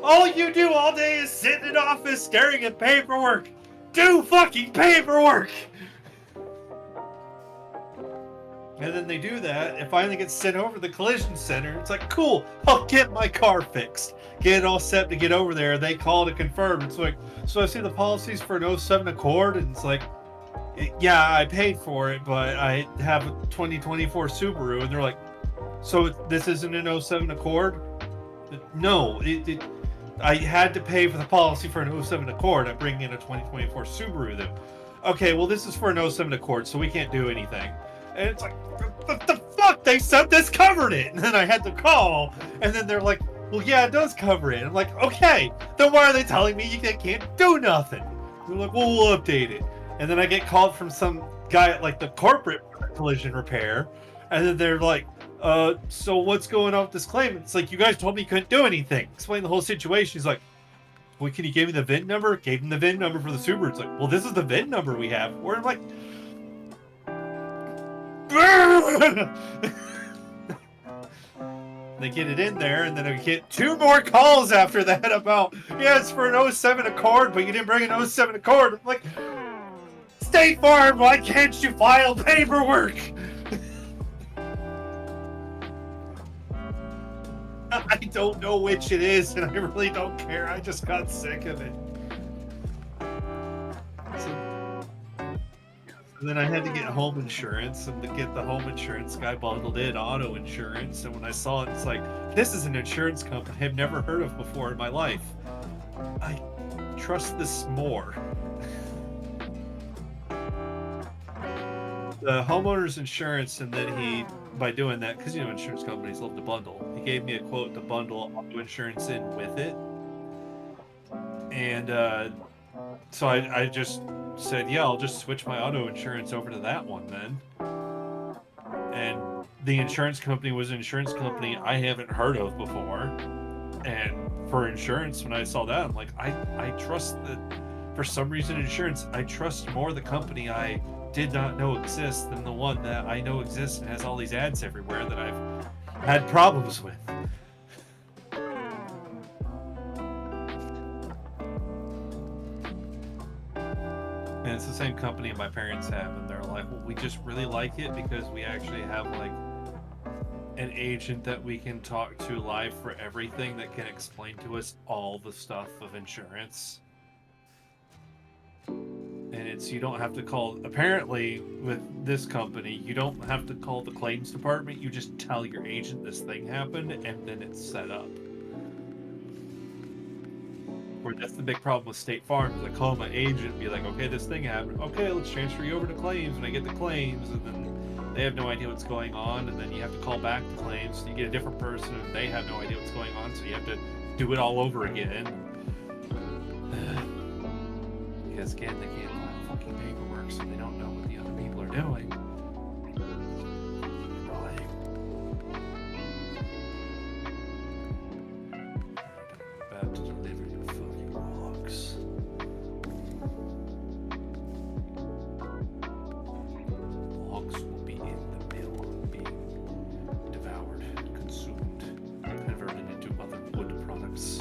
All you do all day is sit in an office staring at paperwork. Do fucking paperwork! And then they do that, it finally gets sent over to the collision center. It's like, cool, I'll get my car fixed. Get it all set to get over there. They call to confirm. It's like, so I see the policies for an 07 Accord, and it's like, yeah, I paid for it, but I have a 2024 Subaru. And they're like, so this isn't an 07 Accord? No, I had to pay for the policy for an 07 Accord. I'm bringing in a 2024 Subaru then. Okay, well, this is for an 07 Accord, so we can't do anything. And it's like, what the fuck? They said this covered it. And then I had to call, and then they're like, well, yeah, it does cover it. I'm like, okay, then why are they telling me you can't do nothing? They're like, well, we'll update it. And then I get called from some guy at like the corporate collision repair, and then they're like, so what's going on with this claim? It's like, you guys told me you couldn't do anything. Explain the whole situation. He's like, well, can you give me the VIN number? Gave him the VIN number for the Subaru. It's like, well, this is the VIN number we have. We're like, they get it in there, and then I get 2 more calls after that about, yeah, it's for an 07 Accord, but you didn't bring an 07 Accord. I'm like, State Farm, why can't you file paperwork? I don't know which it is, and I really don't care. I just got sick of it. So then I had to get home insurance, and to get the home insurance guy bundled in auto insurance. And when I saw it, it's like, this is an insurance company I've never heard of before in my life. I trust this more. The homeowner's insurance, and then he, by doing that, because, you know, insurance companies love to bundle, he gave me a quote to bundle auto insurance in with it. And so I just said, yeah, I'll just switch my auto insurance over to that one then. And the insurance company was an insurance company I haven't heard of before. And for insurance, when I saw that, I'm like, I trust that. For some reason, insurance, I trust more the company I did not know exists than the one that I know exists and has all these ads everywhere that I've had problems with. And it's the same company my parents have, and they're like, well, we just really like it because we actually have like an agent that we can talk to live for everything that can explain to us all the stuff of insurance. And it's, you don't have to call, apparently with this company, you don't have to call the claims department, you just tell your agent this thing happened and then it's set up. Where that's the big problem with State Farm, is I call my agent and be like, okay, this thing happened, okay, let's transfer you over to claims, and I get the claims, and then they have no idea what's going on, and then you have to call back to claims, so you get a different person, and they have no idea what's going on, so you have to do it all over again. Because again, they can't file fucking paperwork, so they don't know what the other people are doing. About to deliver your fucking logs. Logs will be in the mill, being devoured, consumed, converted into other wood products.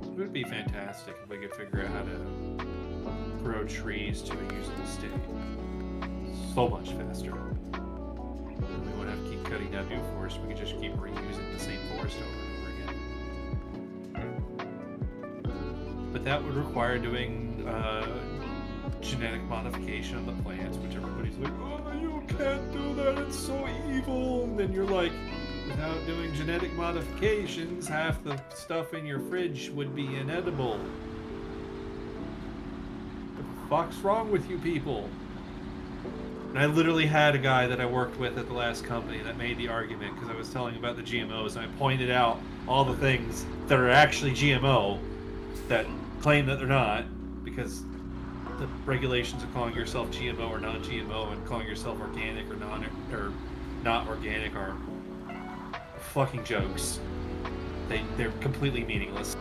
It would be fantastic if we could figure out how to grow trees to a usable state so much faster. We wouldn't have to keep cutting down new forest, we could just keep reusing the same forest over and over again. But that would require doing genetic modification of the plants, which everybody's like, oh, you can't do that, it's so evil. And then you're like, without doing genetic modifications, half the stuff in your fridge would be inedible. What the fuck's wrong with you people? And I literally had a guy that I worked with at the last company that made the argument, because I was telling him about the GMOs, and I pointed out all the things that are actually GMO that claim that they're not, because the regulations of calling yourself GMO or non-GMO and calling yourself organic or not organic are fucking jokes. They're completely meaningless.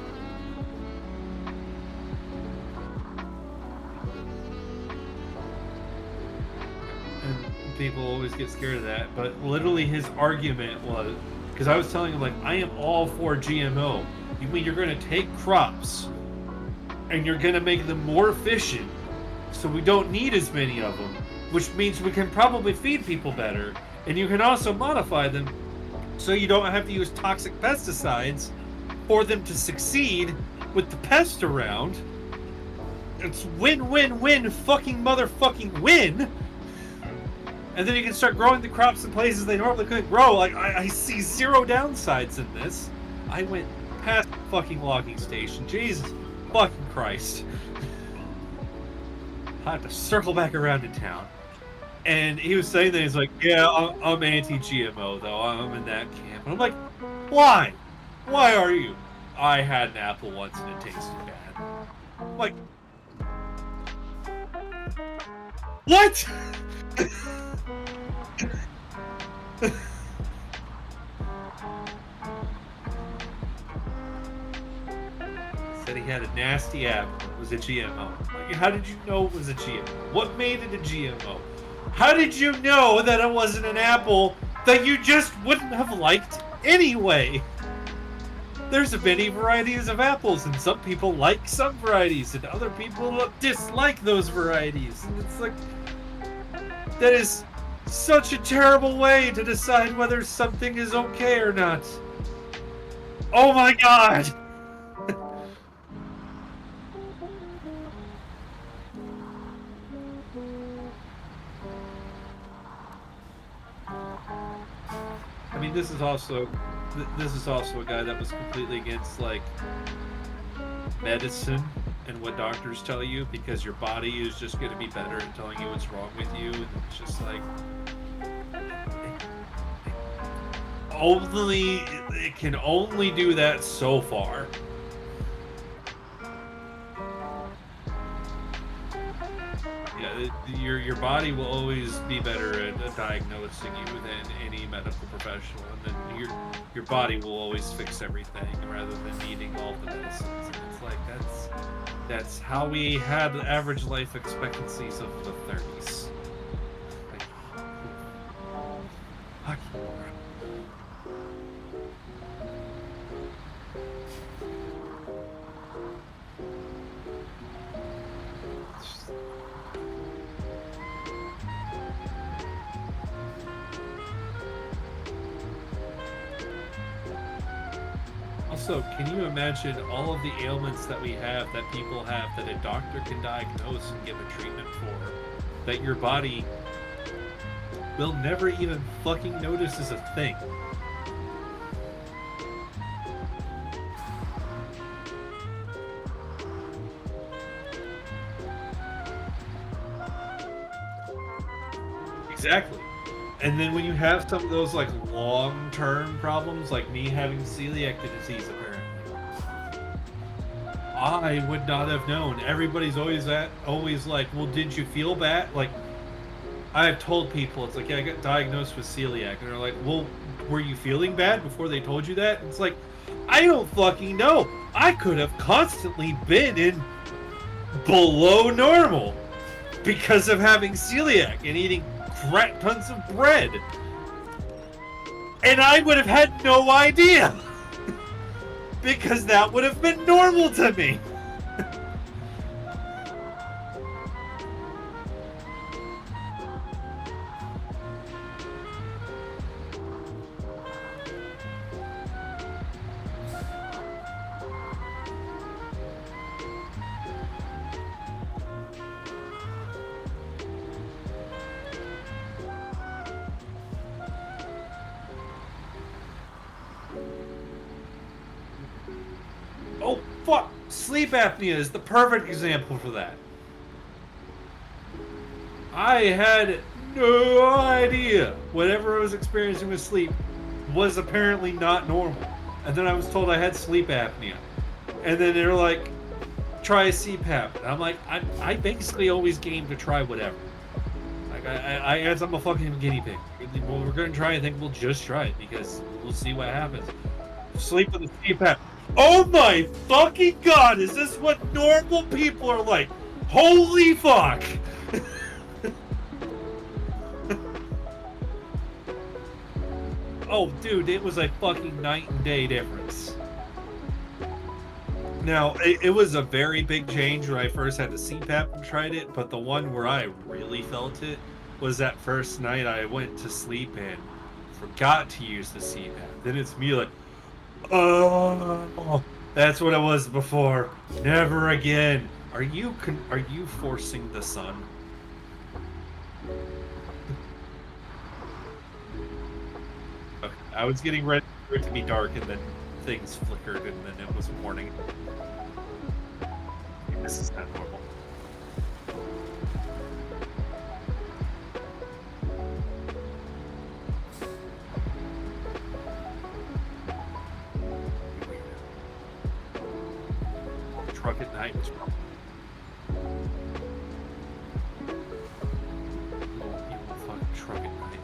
And people always get scared of that, but literally his argument was, because I was telling him, like, I am all for GMO. You mean you're going to take crops and you're going to make them more efficient so we don't need as many of them, which means we can probably feed people better, and you can also modify them so you don't have to use toxic pesticides for them to succeed with the pest around. It's win-win-win fucking motherfucking win. And then you can start growing the crops in places they normally couldn't grow. Like, I see zero downsides in this. I went past the fucking logging station. Jesus fucking Christ. I have to circle back around in town. And he was saying that, he's like, yeah, I'm anti-GMO, though. I'm in that camp. And I'm like, why? Why are you? I had an apple once and it tasted bad. I'm like, what? Said he had a nasty apple. It was a GMO. Like, how did you know it was a GMO? What made it a GMO? How did you know that it wasn't an apple that you just wouldn't have liked anyway? There's many varieties of apples, and some people like some varieties, and other people dislike those varieties. And it's like, that is such a terrible way to decide whether something is okay or not. Oh my god! I mean, this is also a guy that was completely against, like, medicine and what doctors tell you, because your body is just going to be better at telling you what's wrong with you, and it's just like, it can only do that so far. Yeah, your body will always be better at diagnosing you than any medical professional, and then your body will always fix everything rather than needing all the medicines. And it's like that's how we had average life expectancies of the 30s. Like, fuck you. Also, can you imagine all of the ailments that we have that people have that a doctor can diagnose and give a treatment for that your body will never even fucking notice as a thing? Exactly. And then when you have some of those like long-term problems, like me having celiac disease, apparently, I would not have known. Everybody's always like, well, did you feel bad? Like, I've told people, it's like, yeah, I got diagnosed with celiac, and they're like, well, were you feeling bad before they told you that? And it's like, I don't fucking know. I could have constantly been in below normal because of having celiac and eating crap tons of bread. And I would have had no idea because that would have been normal to me. Oh, fuck! Sleep apnea is the perfect example for that. I had no idea whatever I was experiencing with sleep was apparently not normal. And then I was told I had sleep apnea. And then they're like, try a CPAP. And I'm like, I basically always game to try whatever. Like, as I'm a fucking guinea pig. Well, we're going to try anything, we'll just try it because we'll see what happens. Sleep with a CPAP. Oh my fucking god, is this what normal people are like? Holy fuck! Oh, dude, it was a fucking night and day difference. Now, it was a very big change when I first had the CPAP and tried it, but the one where I really felt it was that first night I went to sleep and forgot to use the CPAP. Then it's me like, oh, that's what it was before. Never again. Are you forcing the sun? Okay, I was getting ready for it to be dark, and then things flickered, and then it was morning. This is not normal. Truck at night was probably. You will fucking truck at night.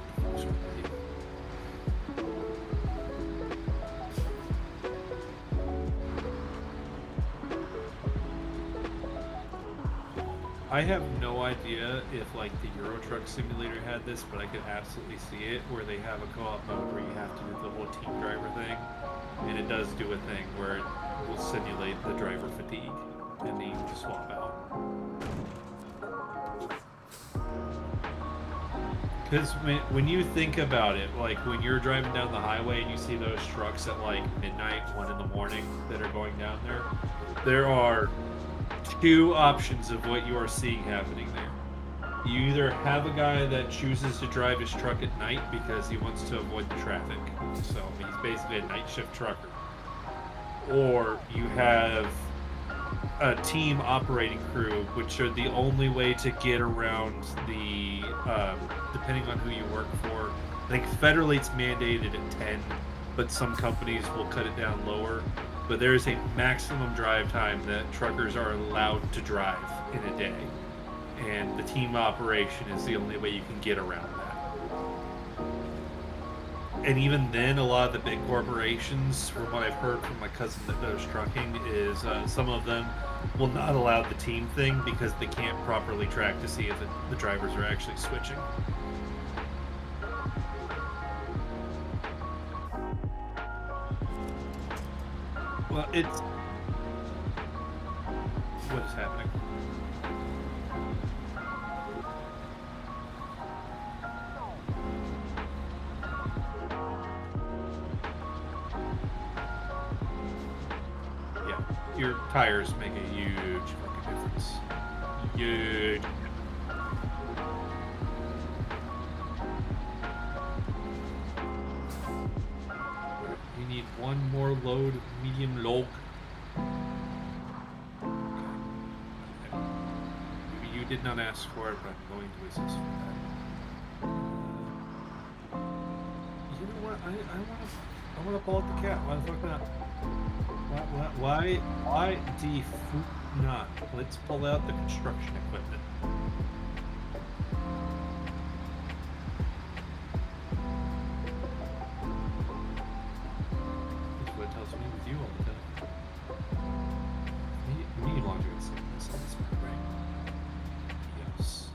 I have no idea if like the Euro Truck Simulator had this, but I could absolutely see it where they have a co-op mode where you have to do the whole team driver thing, and it does do a thing where it will simulate the driver fatigue, and then you just swap out. Because when you think about it, like when you're driving down the highway and you see those trucks at like midnight, 1 in the morning that are going down there are two options of what you are seeing happening there. You either have a guy that chooses to drive his truck at night because he wants to avoid the traffic, so he's basically a night shift trucker, or you have a team operating crew, which are the only way to get around the depending on who you work for. I think federally it's mandated at 10, but some companies will cut it down lower. But there is a maximum drive time that truckers are allowed to drive in a day, and the team operation is the only way you can get around that. And even then, a lot of the big corporations, from what I've heard from my cousin that does trucking, is some of them will not allow the team thing because they can't properly track to see if the drivers are actually switching. Well, it's what is happening. Yeah, your tires make a huge fucking difference. Huge. You need one more load of medium log. Okay. You did not ask for it, but I'm going to assist for that. You know what? I want to ball the cat. Why the fuck not? Why the fuck not? Let's pull out the construction equipment. That's what it tells me with you all the time. Medium logs are the same, right? Yes.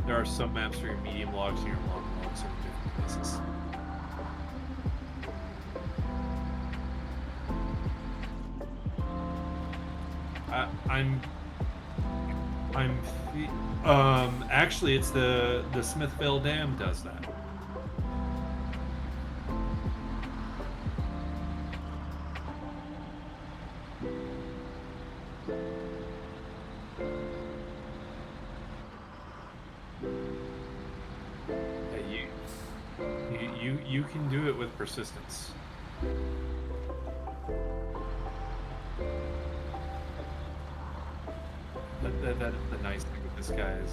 There are some maps for your medium logs and your long logs are in different places. Actually, it's the Smithville Dam does that. Hey, you can do it with persistence. That the nice thing with this guy is.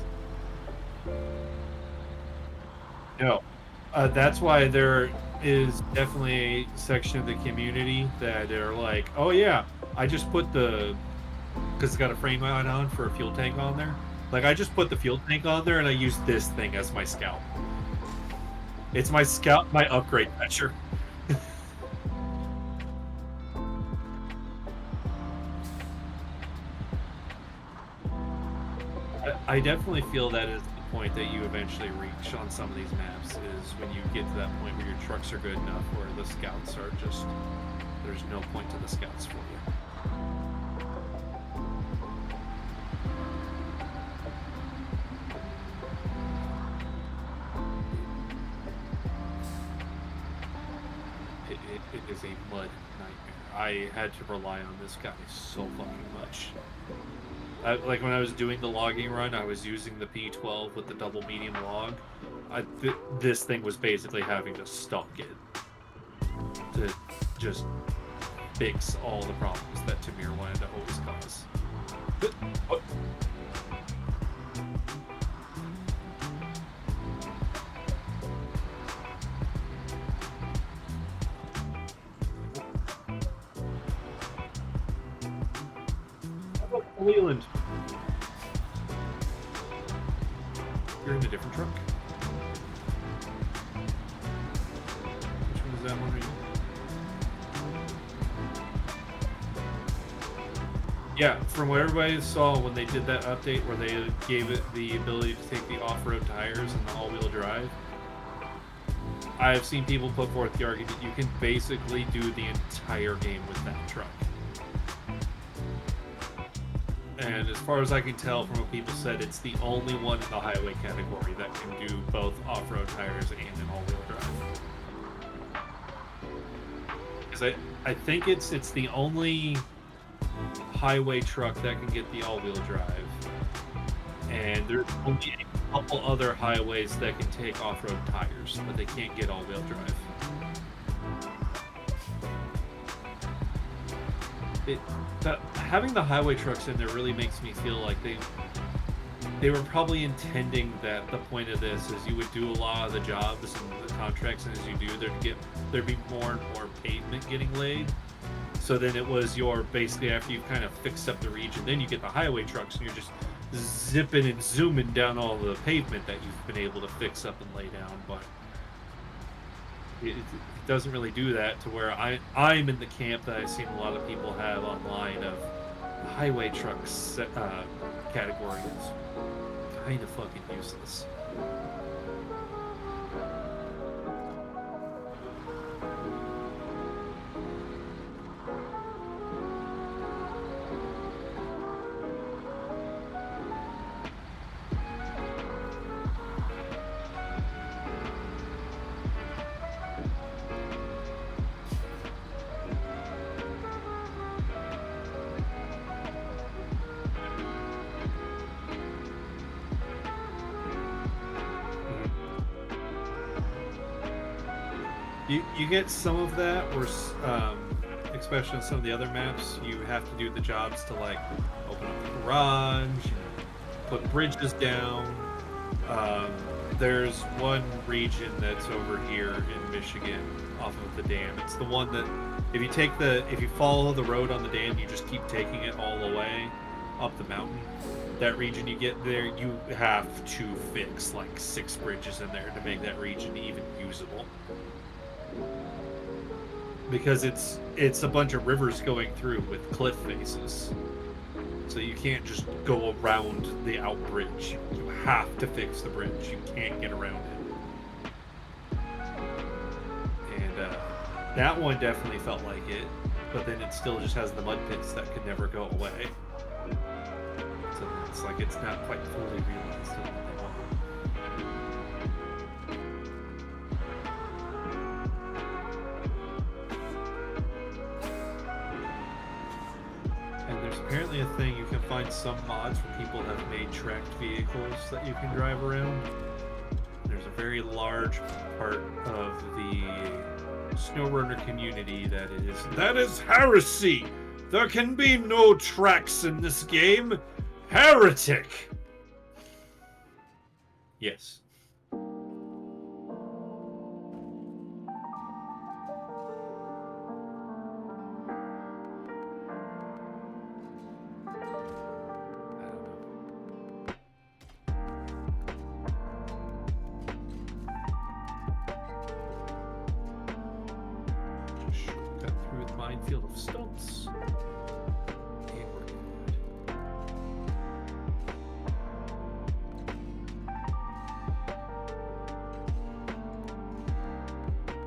No, that's why there is definitely a section of the community that are like, oh yeah, I just put because it's got a frame on for a fuel tank on there. Like I just put the fuel tank on there and I use this thing as my scout. It's my scout, my upgrade fetcher. I definitely feel that is the point that you eventually reach on some of these maps is when you get to that point where your trucks are good enough where the scouts are just, there's no point to the scouts for you. It is a mud nightmare. I had to rely on this guy so fucking much. Like when I was doing the logging run, I was using the P12 with the double medium log. This thing was basically having to stalk it to just fix all the problems that Tamir wanted to always cause. What? Leland. You're in a different truck. Which one is that one? Yeah, from what everybody saw when they did that update where they gave it the ability to take the off-road tires and the all-wheel drive, I've seen people put forth the argument you can basically do the entire game with that truck. And as far as I can tell from what people said, it's the only one in the highway category that can do both off-road tires and an all-wheel drive. Because I think it's the only highway truck that can get the all-wheel drive. And there's only a couple other highways that can take off-road tires, but they can't get all-wheel drive. Having the highway trucks in there really makes me feel like they were probably intending that the point of this is you would do a lot of the jobs and the contracts, and as you do, there'd be more and more pavement getting laid. So then it was your basically after you've kind of fixed up the region, then you get the highway trucks and you're just zipping and zooming down all the pavement that you've been able to fix up and lay down. But it doesn't really do that to where I'm in the camp that I've seen a lot of people have online of highway trucks category is kind of fucking useless. You get some of that, or especially on some of the other maps, you have to do the jobs to like open up the garage, put bridges down. There's one region that's over here in Michigan off of the dam. It's the one that if you follow the road on the dam, you just keep taking it all the way up the mountain. That region you get there, you have to fix like 6 bridges in there to make that region even usable. Because it's a bunch of rivers going through with cliff faces. So you can't just go around the out bridge. You have to fix the bridge. You can't get around it. And that one definitely felt like it, but then it still just has the mud pits that could never go away. So it's like it's not quite fully realized what they want. Apparently a thing, you can find some mods where people have made tracked vehicles that you can drive around. There's a very large part of the Snowrunner community that is heresy! There can be no tracks in this game! Heretic! Yes. Field of stumps. And we're good.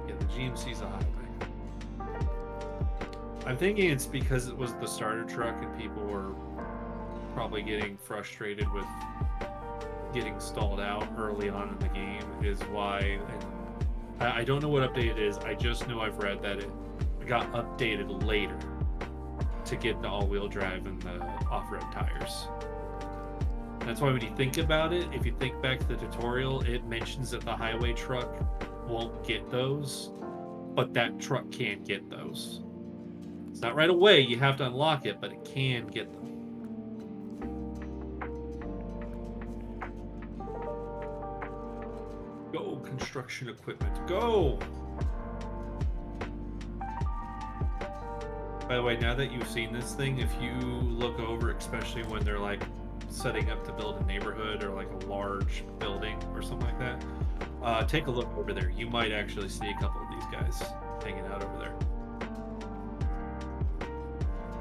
Yeah, the GMC's a highway. I'm thinking it's because it was the starter truck and people were probably getting frustrated with getting stalled out early on in the game is why. And I don't know what update it is. I just know I've read that it got updated later to get the all-wheel drive and the off-road tires. That's why when you think about it, if you think back to the tutorial, it mentions that the highway truck won't get those, but that truck can get those. It's not right away, you have to unlock it, but it can get them. Go, construction equipment, go! By the way, now that you've seen this thing, if you look over, especially when they're like setting up to build a neighborhood or like a large building or something like that, take a look over there. You might actually see a couple of these guys hanging out over there.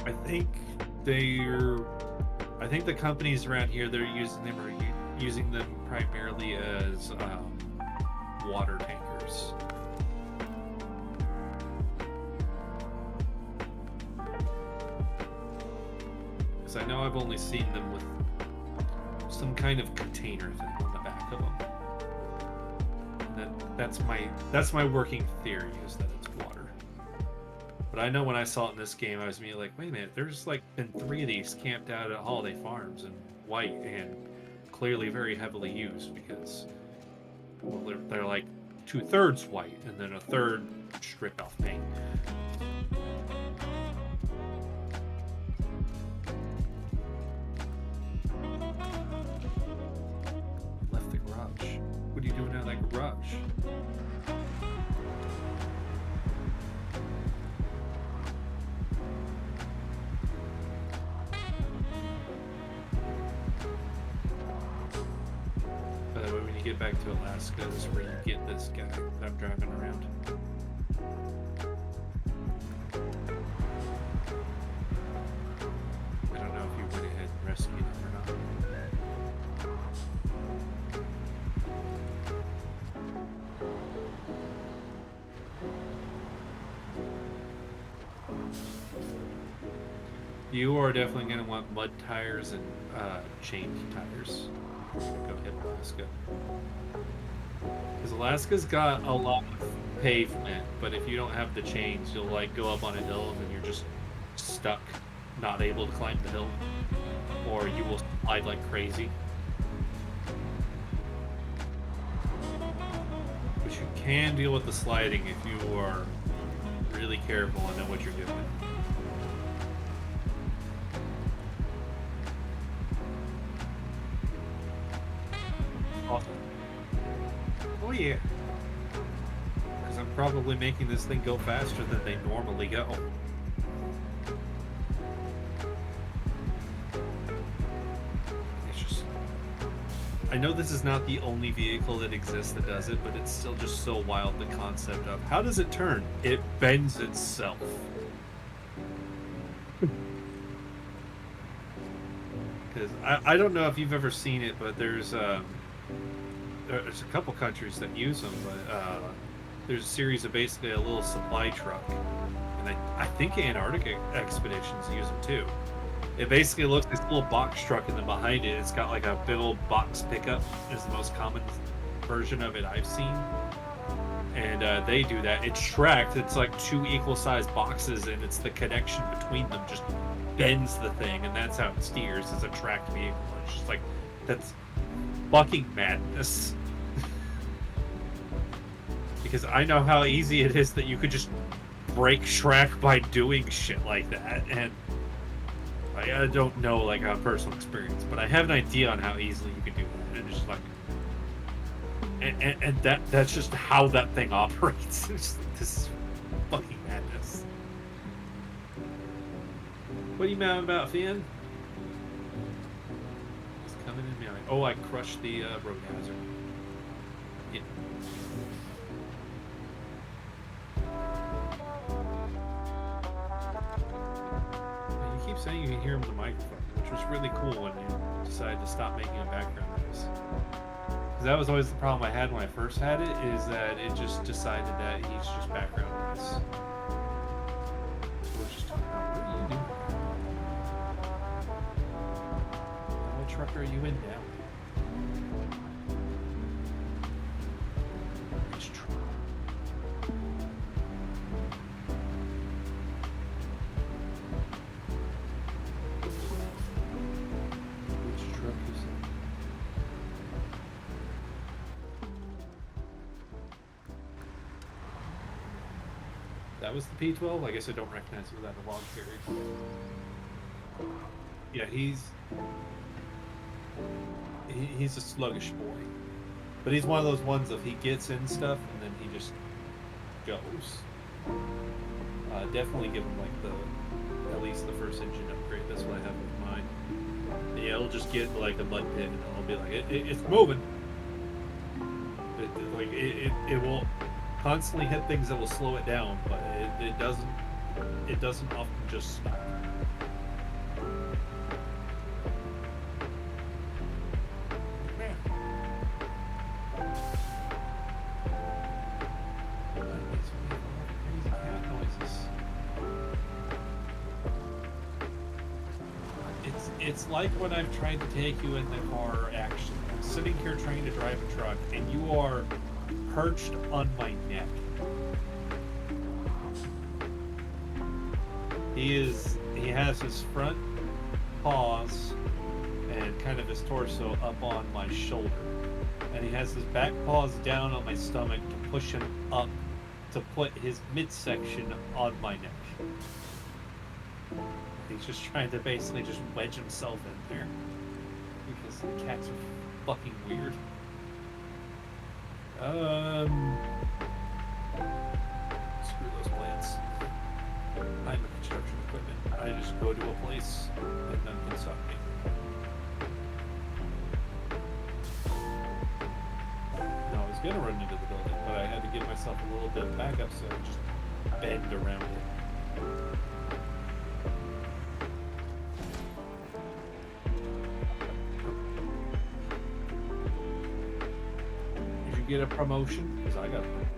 I think the companies around here they're using them primarily as water tankers. I know I've only seen them with some kind of container thing on the back of them. And that's my working theory is that it's water. But I know when I saw it in this game, I was immediately like, wait a minute, there's like been 3 of these camped out at Holiday Farms in white and clearly very heavily used because well, they're like 2/3 white and then a third stripped off paint. garage? What are you doing out of that garage? By the way, when you get back to Alaska, this is where you get this guy that I'm driving around. I don't know if you went ahead and rescued him or not. You are definitely going to want mud tires and chained tires if you're going to go hit Alaska. Because Alaska's got a lot of pavement, but if you don't have the chains, you'll like go up on a hill and then you're just stuck, not able to climb the hill. Or you will slide like crazy. But you can deal with the sliding if you are really careful and know what you're doing. Awesome. Oh yeah. Because I'm probably making this thing go faster than they normally go. It's just... I know this is not the only vehicle that exists that does it, but it's still just so wild, the concept of how does it turn? It bends itself. Because I don't know if you've ever seen it, but there's a couple countries that use them, but there's a series of basically a little supply truck, and I think Antarctic expeditions use them too. It basically looks like this little box truck, and then behind it, it's got like a big old box pickup. Is the most common version of it I've seen, and they do that. It's tracked. It's like two equal-sized boxes, and it's the connection between them just bends the thing, and that's how it steers. It's a tracked vehicle. It's just like that's fucking madness. Because I know how easy it is that you could just break track by doing shit like that, and I don't know like a personal experience, but I have an idea on how easily you could do that, and it's just like, and that's just how that thing operates. It's like, this is fucking madness. What are you mad about, Finn? He's coming in now. Oh, I crushed the road hazard. Yeah. You keep saying you can hear him in the microphone, which was really cool when you decided to stop making a background noise. Because that was always the problem I had when I first had it, is that it just decided that he's just background noise. So we're just talking about, what are you doing? What truck are you in now? Which truck? Which truck is it? That was the P12? I guess I don't recognize it without a log carrier. Yeah, he's a sluggish boy. But he's one of those ones of he gets in stuff and then he just goes. Definitely give him like at least the first engine upgrade. That's what I have in mind. And yeah, it'll just get like a mud pit and it'll be like, it's moving. It will constantly hit things that will slow it down, but it doesn't often just stop. It's like when I've tried to take you in the car, actually. I'm sitting here trying to drive a truck, and you are perched on my neck. He has his front paws and kind of his torso up on my shoulder. And he has his back paws down on my stomach to push him up to put his midsection on my neck. He's just trying to basically just wedge himself in there. Because the cats are fucking weird. place that none can stop me. Now, I was gonna run into the building, but I had to give myself a little bit of backup, so I just bend around it. Did you get a promotion? Because I got a promotion.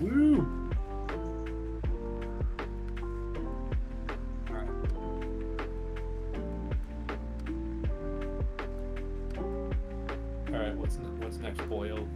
Woo! Alright, what's next, boyo?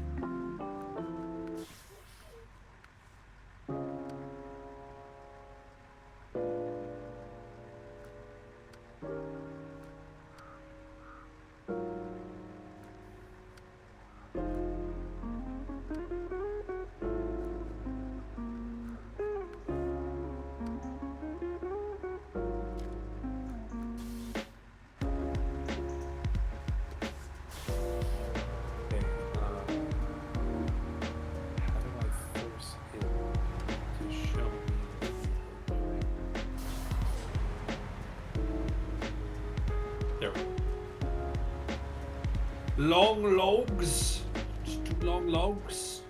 Long logs. Just 2 long logs.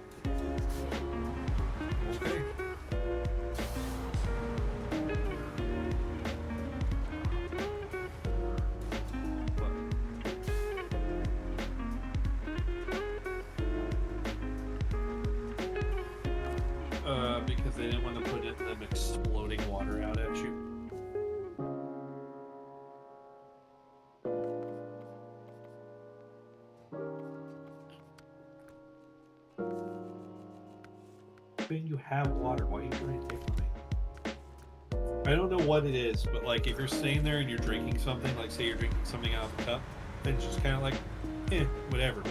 Okay. Because they didn't want to put in them exploding water out at you. You have water. Why are you trying to take from me? I don't know what it is, but like if you're sitting there and you're drinking something, like say you're drinking something out of the cup, then it's just kind of like, whatever.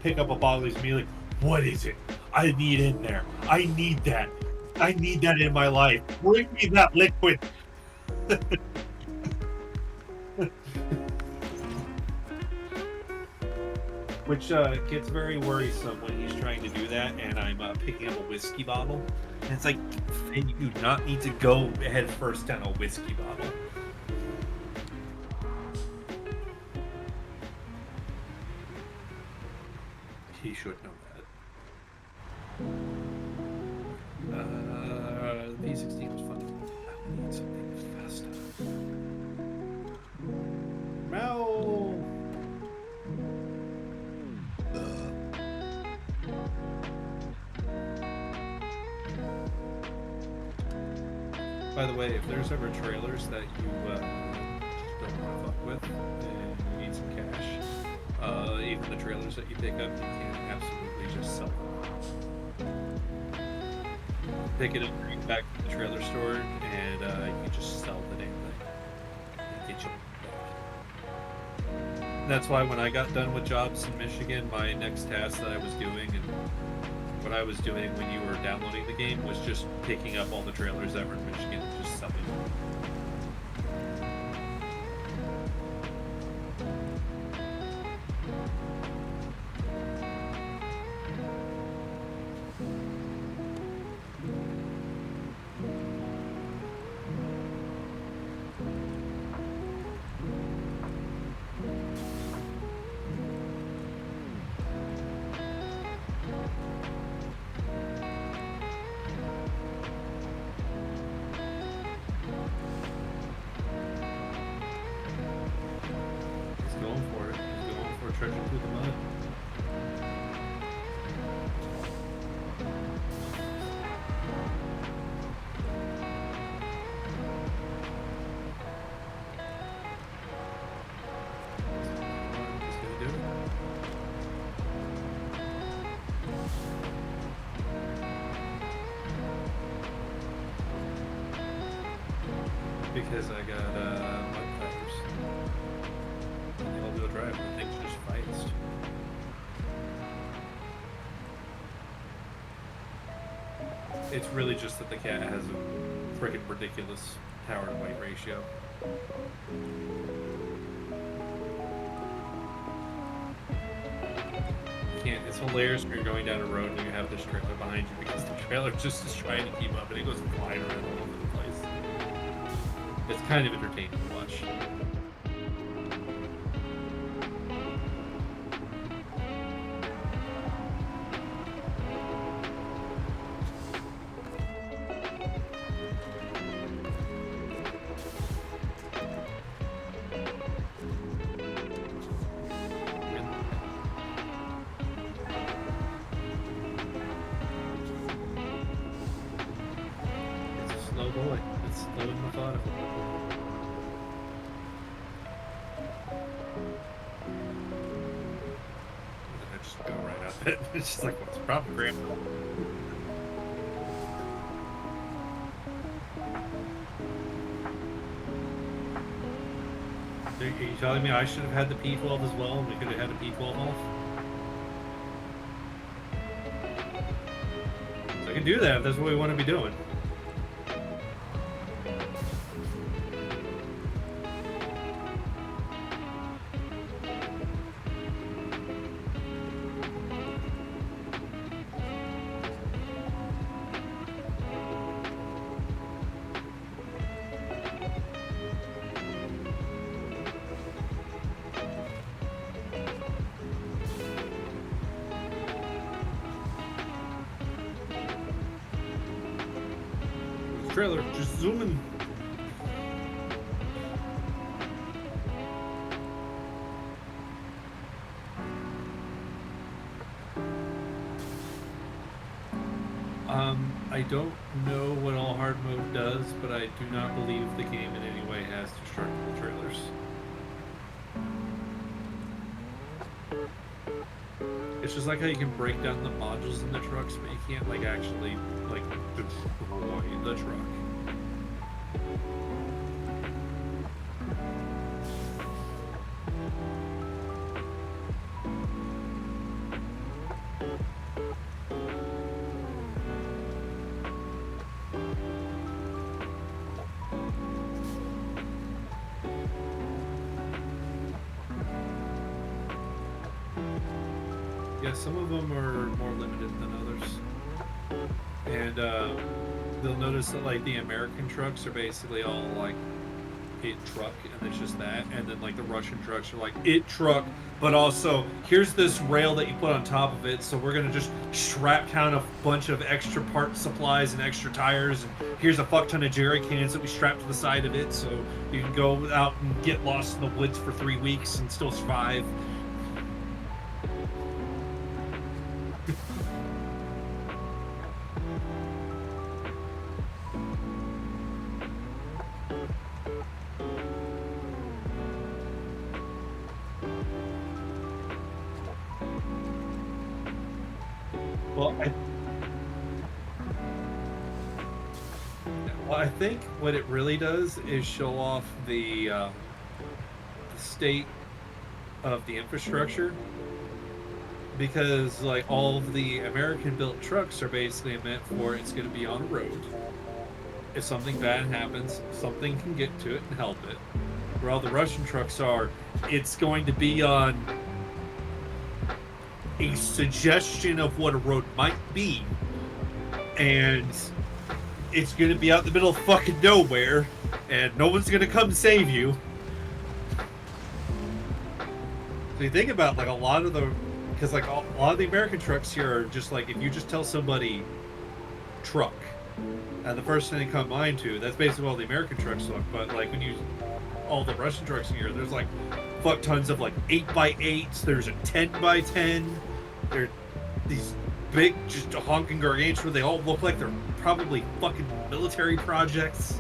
Pick up a bottle of immediately. What is it? I need in there. I need that. I need that in my life. Bring me that liquid. Which gets very worrisome when he's trying to do that, and I'm picking up a whiskey bottle. And it's like, and you do not need to go head first down a whiskey bottle. He should know that. V16 was fun. I need something faster. Meow! By the way, if there's ever trailers that you don't want to fuck with and you need some cash, even the trailers that you pick up, you can absolutely just sell them. Pick it up, bring it back to the trailer store, and you can just sell the damn thing. And get you back. That's why when I got done with jobs in Michigan, my next task that I was doing and what I was doing when you were downloading the game was just picking up all the trailers that were in Michigan and just selling them. Trudging through the mud. He's gonna do it. Because I got mud tires. The all-wheel drive, the thing's just fast. It's really just that the cat has a friggin' ridiculous power to weight ratio. Can't. It's hilarious when you're going down a road and you have this trailer behind you because the trailer just is trying to keep up and it goes flying around all over the place. It's kind of entertaining to watch. It's a slow boy. It's slow and methodical. I just go right up it. It's just like, what's the problem, Grandpa? Are you telling me I should have had the P12 as well, and we could have had a P12 off? So I can do that if that's what we want to be doing. Trailer, just zooming. I don't know what all hard mode does, but I do not believe the game in any way has destructible trailers. It's just like how you can break down the modules in the trucks, but you can't like actually like destroy the truck. Yeah, some of them are more limited than others. And they'll notice that like the American trucks are basically all like it truck, and it's just that. And then like the Russian trucks are like it truck, but also here's this rail that you put on top of it, so we're gonna just strap down a bunch of extra part supplies and extra tires, and here's a fuck ton of jerry cans that we strap to the side of it, so you can go out and get lost in the woods for 3 weeks and still survive. Well, I think what it really does is show off the state of the infrastructure, because like all of the American-built trucks are basically meant for it's going to be on a road. If something bad happens, something can get to it and help it. Where all the Russian trucks are, it's going to be on a suggestion of what a road might be, and it's gonna be out in the middle of fucking nowhere, and no one's gonna come save you. So you think about like a lot of the, because like a lot of the American trucks here are just like, if you just tell somebody truck, and the first thing they come mind to, that's basically all the American trucks look. But like when you, all the Russian trucks here, there's like fuck tons of like 8x8s. There's a 10x10. They're these big, just honking gargantuan where they all look like they're probably fucking military projects.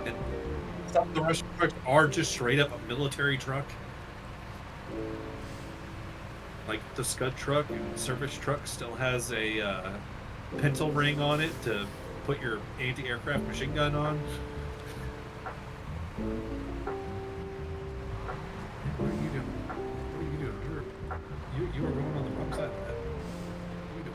And some of the Russian trucks are just straight up a military truck. Like the Scud truck and service truck still has a pencil ring on it to put your anti-aircraft machine gun on. What are you doing? What are you doing? You are going on the wrong side of that. What are you doing?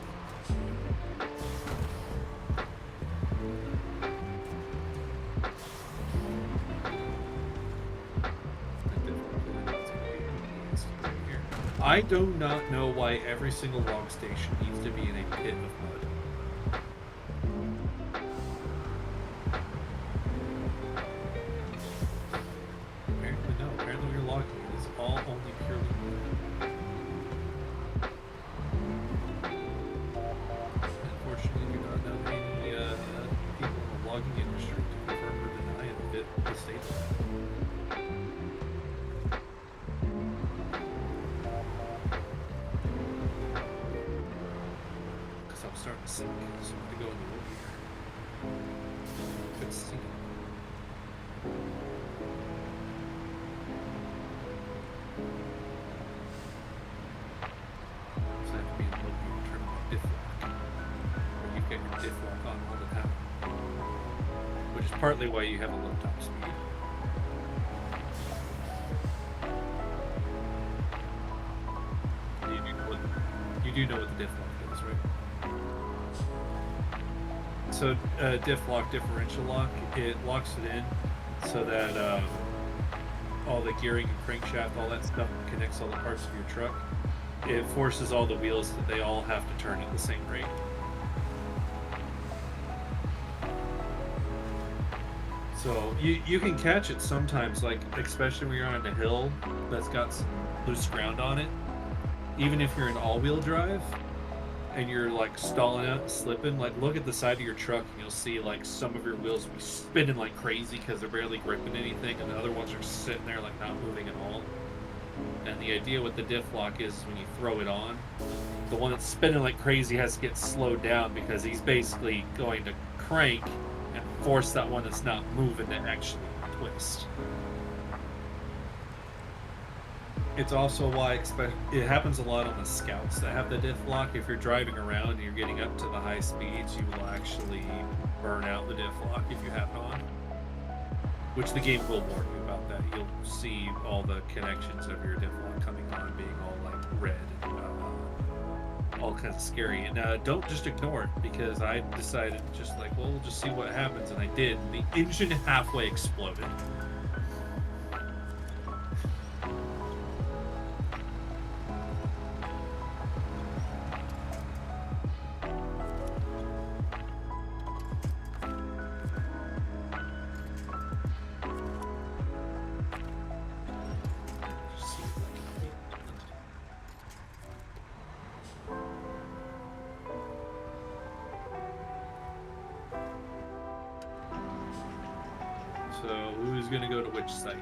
I do not know why every single log station needs to be in a pit of mud. sick. So I'm gonna go in the wood here. Good to see it. So I have to be in the wood here and turn on my diff lock. Or you get your diff lock on all the time. Which is partly why you have a low top speed. You do know what the diff lock is, right? So diff lock, differential lock, it locks it in so that all the gearing and crankshaft, all that stuff connects all the parts of your truck. It forces all the wheels that they all have to turn at the same rate. So you can catch it sometimes, like especially when you're on a hill that's got some loose ground on it. Even if you're in all-wheel drive and you're like stalling out and slipping, like look at the side of your truck and you'll see like some of your wheels will be spinning like crazy because they're barely gripping anything, and the other ones are sitting there like not moving at all. And the idea with the diff lock is when you throw it on, the one that's spinning like crazy has to get slowed down because he's basically going to crank and force that one that's not moving to actually twist. It's also why it happens a lot on the scouts that have the diff lock. If you're driving around and you're getting up to the high speeds, you will actually burn out the diff lock if you have it on. Which the game will warn you about that. You'll see all the connections of your diff lock coming on being all like red and all kinds of scary. And don't just ignore it, because I decided just like, well, we'll just see what happens, and I did. The engine halfway exploded. So who's going to go to which site?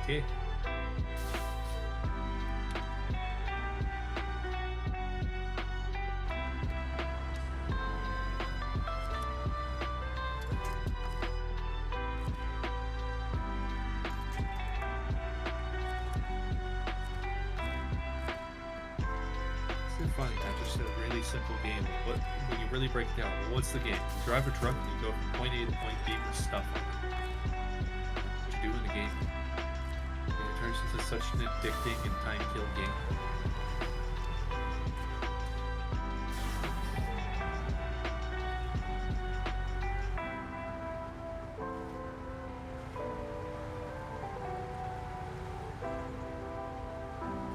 Okay. Funny, I just said a really simple game. But when you really break it down, what's the game? You drive a truck and you go from point A to point B with stuff on it. What you do in the game. And it turns into such an addicting and time-kill game.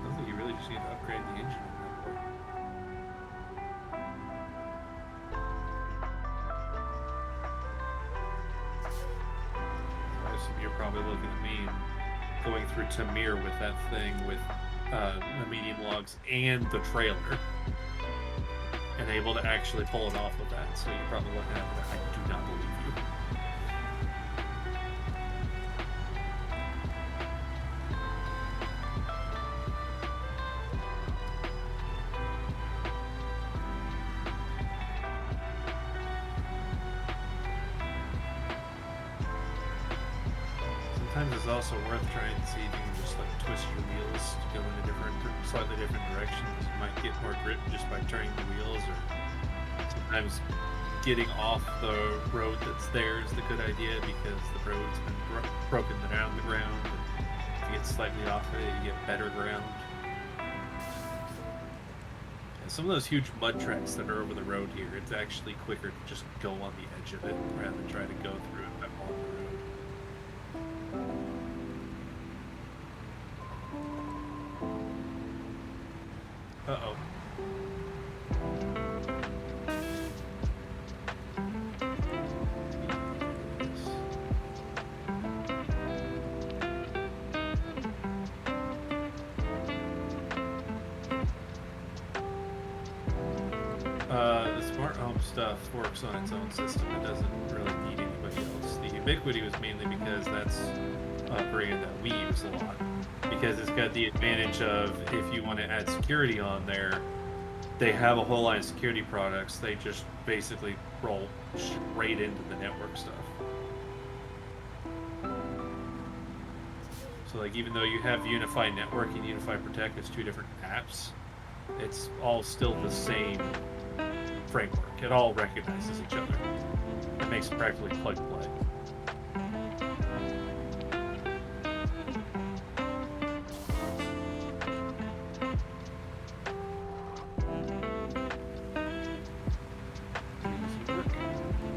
I think you really just need to upgrade the engine. You're probably looking at me going through Tamir with that thing with the medium logs and the trailer, and able to actually pull it off with that. So you're probably looking at it. I do not believe you. Sometimes it's also worth trying to see if you can just like twist your wheels to go in a slightly different directions. You might get more grip just by turning the wheels, or sometimes getting off the road that's there is the good idea, because the road's been broken down the ground. And if you get slightly off of it, you get better ground. And some of those huge mud tracks that are over the road here, it's actually quicker to just go on the edge of it rather than try to go through it by on the road. Uh-oh. The smart home stuff works on its own system. It doesn't really need anybody else. The Ubiquity was mainly because that's brand that we use a lot because it's got the advantage of if you want to add security on there, they have a whole line of security products. They just basically roll straight into the network stuff. So like even though you have Unified Network and Unified Protect as two different apps, it's all still the same framework. It all recognizes each other. It makes it practically plug and play.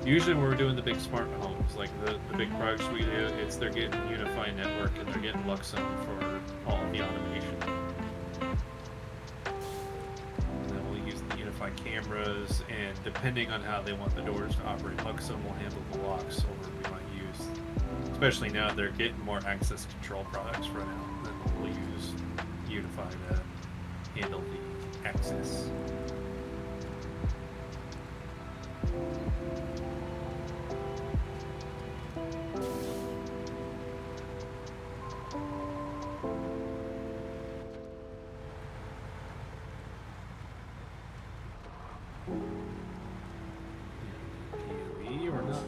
Usually when we're doing the big smart homes, like the big projects we do, they're getting Unified Network and they're getting Luxem for all of the automation. And then we'll use the Unified cameras, and depending on how they want the doors to operate, Luxem will handle the locks, or we might use, especially now they're getting more access control products right now, then we'll use Unified to handle the access. PoE or not PoE?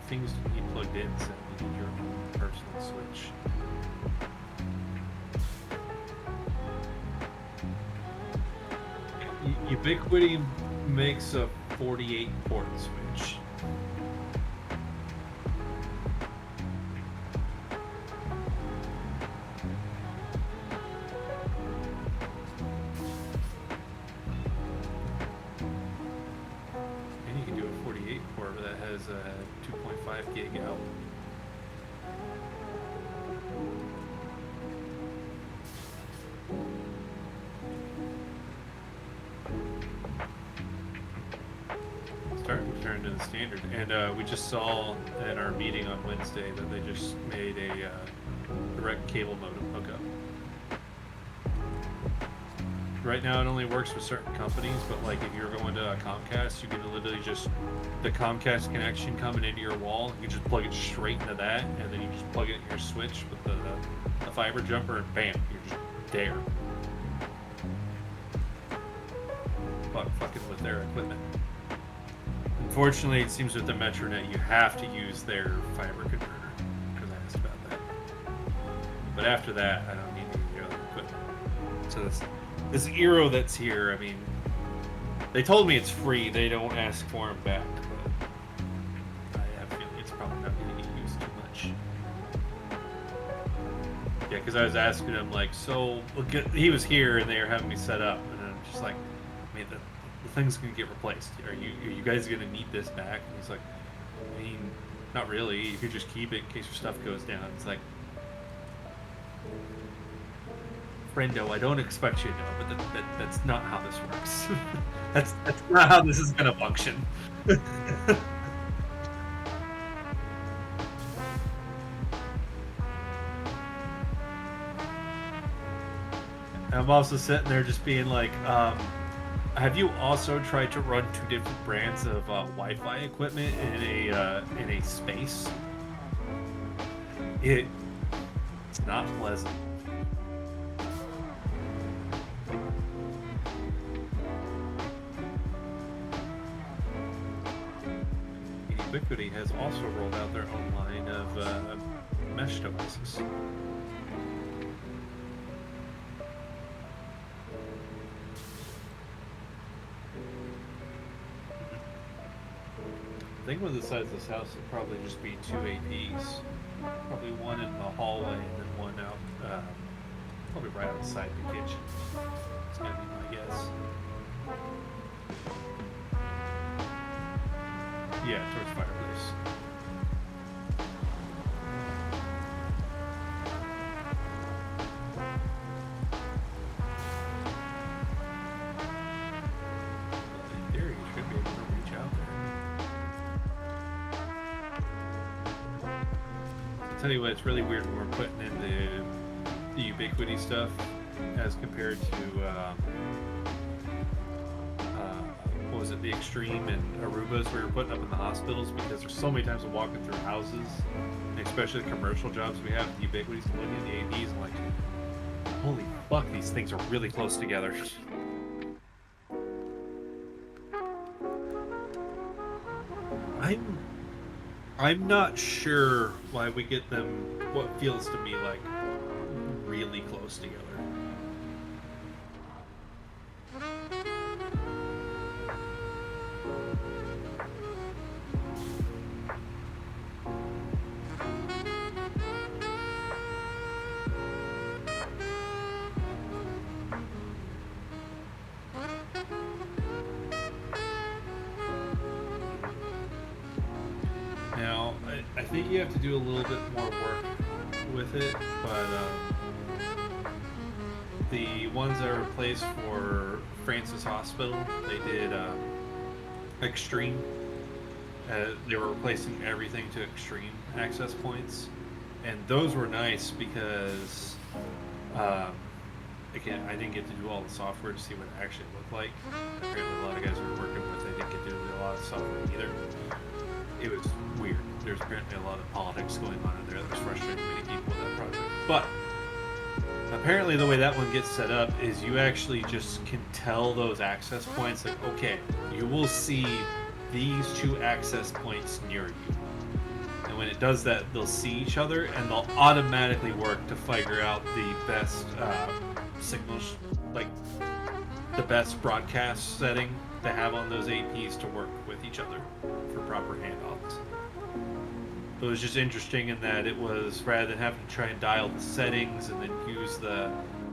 Things to be plugged in so you need your own personal switch. Ubiquity makes a 48 port switch. And you can do a 48 port that has a 2.5 gig out. Starting to turn to the standard, and we just saw at our meeting on Wednesday that they just made a direct cable modem hookup. Right now it only works with certain companies, but like if you're going to a Comcast, you can literally just, the Comcast connection coming into your wall, you just plug it straight into that, and then you just plug it in your switch with the fiber jumper, and bam, you're just there. Fucking with their equipment. Unfortunately, it seems with the Metronet, you have to use their fiber converter, because I asked about that. But after that, I don't need any other equipment. So this Eero that's here, I mean, they told me it's free. They don't ask for them back, but I have a feeling it's probably not going to get used too much. Yeah, because I was asking him, like, so he was here and they were having me set up, and I'm just like, I mean, the thing's going to get replaced. Are you guys going to need this back? And he's like, I mean, not really. You could just keep it in case your stuff goes down. It's like, friendo, I don't expect you to know, but that's not how this works. that's not how this is going to function. I'm also sitting there just being like, have you also tried to run two different brands of Wi-Fi equipment in a space? It's not pleasant. Ubiquity has also rolled out their own line of mesh devices. I think with the size of this house, it'll probably just be two APs. Probably one in the hallway and then one out, probably right outside the kitchen. It's gonna be my guess. Yeah, towards fireplace. tell you what, it's really weird when we're putting in the ubiquity stuff as compared to what was it, the extreme and Arubas we were putting up in the hospitals, because there's so many times I'm walking through houses, and especially the commercial jobs we have, the ubiquities, and looking at the APs, I'm like, holy fuck, these things are really close together. I'm I'm not sure why we get them what feels to me like really close together. Now, I think you have to do a little bit more work with it, but the ones that were placed for Francis Hospital, they did extreme. They were replacing everything to extreme access points, and those were nice because, um, again, I didn't get to do all the software to see what it actually looked like. Apparently, a lot of guys we were working with, they didn't get to do a lot of software either. It was weird. There's apparently a lot of politics going on in there that was frustrating many people with that project. But apparently the way that one gets set up is you actually just can tell those access points, like, okay, you will see these two access points near you. And when it does that, they'll see each other and they'll automatically work to figure out the best signals, like the best broadcast setting to have on those APs to work with each other for proper handoffs. It was just interesting in that it was, rather than having to try and dial the settings and then use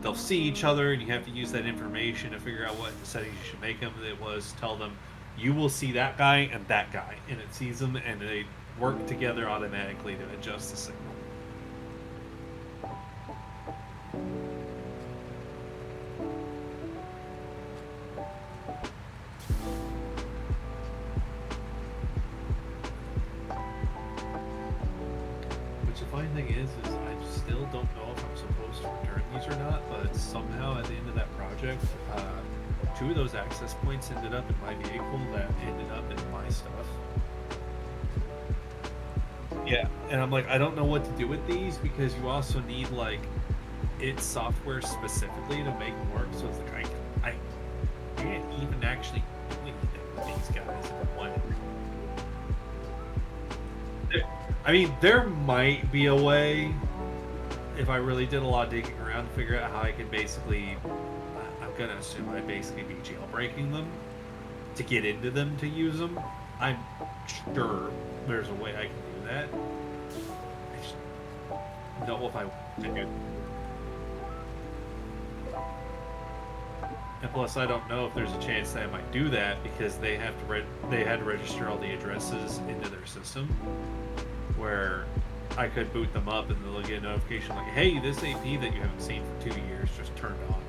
they'll see each other and you have to use that information to figure out what settings you should make them. It was tell them, you will see that guy, and it sees them, and they work together automatically to adjust the signal. Which the funny thing is I still don't know if I'm supposed to return these or not, but somehow at the end of that project, two of those access points ended up in my vehicle that ended up in my stuff. Yeah, and I'm like, I don't know what to do with these, because you also need like its software specifically to make them work. So it's like I can't even actually do anything with these guys if I wanted. I mean, there might be a way if I really did a lot of digging around to figure out how I could basically, I'm gonna assume I'd basically be jailbreaking them to get into them to use them. I'm sure there's a way I can do that. I just don't know if I want to do. And plus, I don't know if there's a chance that I might do that, because they have to they had to register all the addresses into their system, where I could boot them up and they'll get a notification like, hey, this AP that you haven't seen for 2 years just turned on.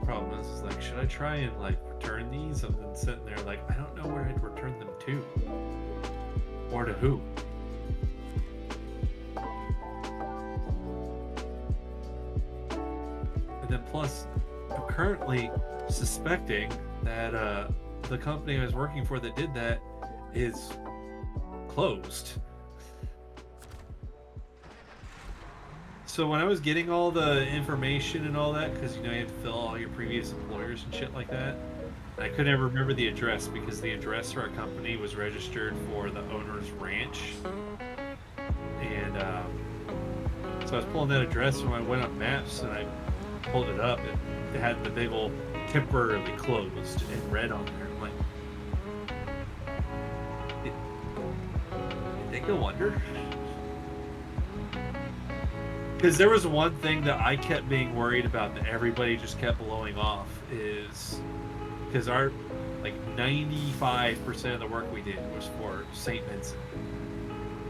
The problem is like, should I try and like return these? And then sitting there like, I don't know where I'd return them to. Or to who. And then plus, I'm currently suspecting that the company I was working for that did that is closed. So when I was getting all the information and all that, because you know you have to fill all your previous employers and shit like that, I couldn't ever remember the address, because the address for our company was registered for the owner's ranch. And so I was pulling that address when I went on maps and I pulled it up, and it had the big old temporarily closed in red on there. I'm like, did they go under? Because there was one thing that I kept being worried about that everybody just kept blowing off, is because our, like, 95% of the work we did was for St. Vincent,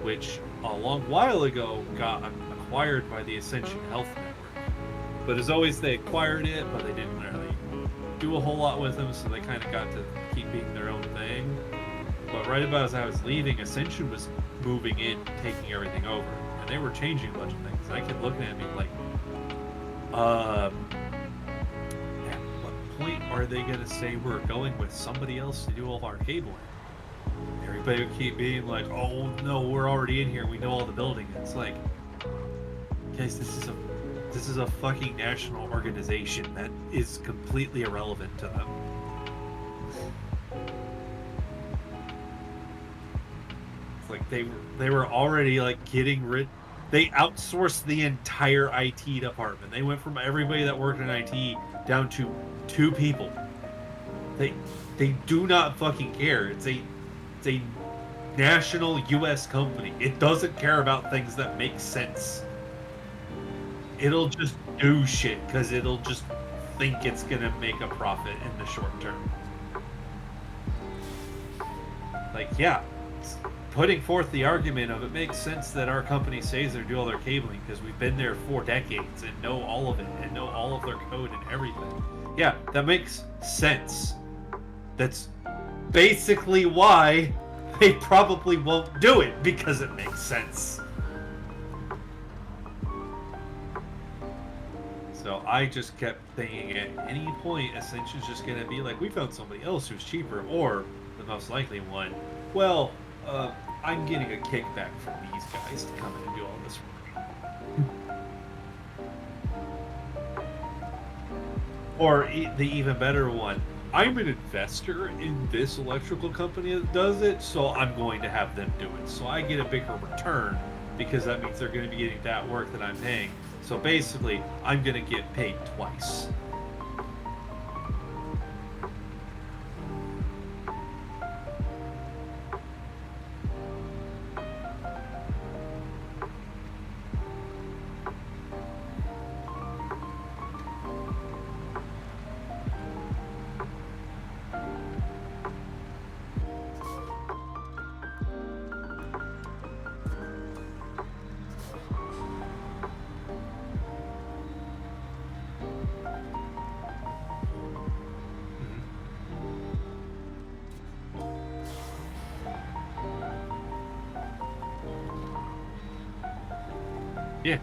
which a long while ago got acquired by the Ascension Health Network. But as always, they acquired it, but they didn't really do a whole lot with them, so they kind of got to keep being their own thing. But right about as I was leaving, Ascension was moving in, taking everything over, and they were changing a bunch of things. And I kept looking at me like, at what point are they gonna say we're going with somebody else to do all of our cabling? Everybody would keep being like, "Oh no, we're already in here. We know all the building." It's like, guys, this is a fucking national organization that is completely irrelevant to them. It's like they were already like getting rid. They outsourced the entire IT department. They went from everybody that worked in IT down to 2 people. They do not fucking care. It's a national U.S. company. It doesn't care about things that make sense. It'll just do shit because it'll just think it's gonna make a profit in the short term. Like, yeah, putting forth the argument of it makes sense that our company says they do all their cabling because we've been there for decades and know all of it and know all of their code and everything. Yeah, that makes sense. That's basically why they probably won't do it, because it makes sense. So I just kept thinking at any point, Ascension's just going to be like, we found somebody else who's cheaper, or the most likely one, well, I'm getting a kickback from these guys to come in and do all this work. Or the even better one, I'm an investor in this electrical company that does it, so I'm going to have them do it. So I get a bigger return because that means they're going to be getting that work that I'm paying. So basically, I'm going to get paid twice. Yeah.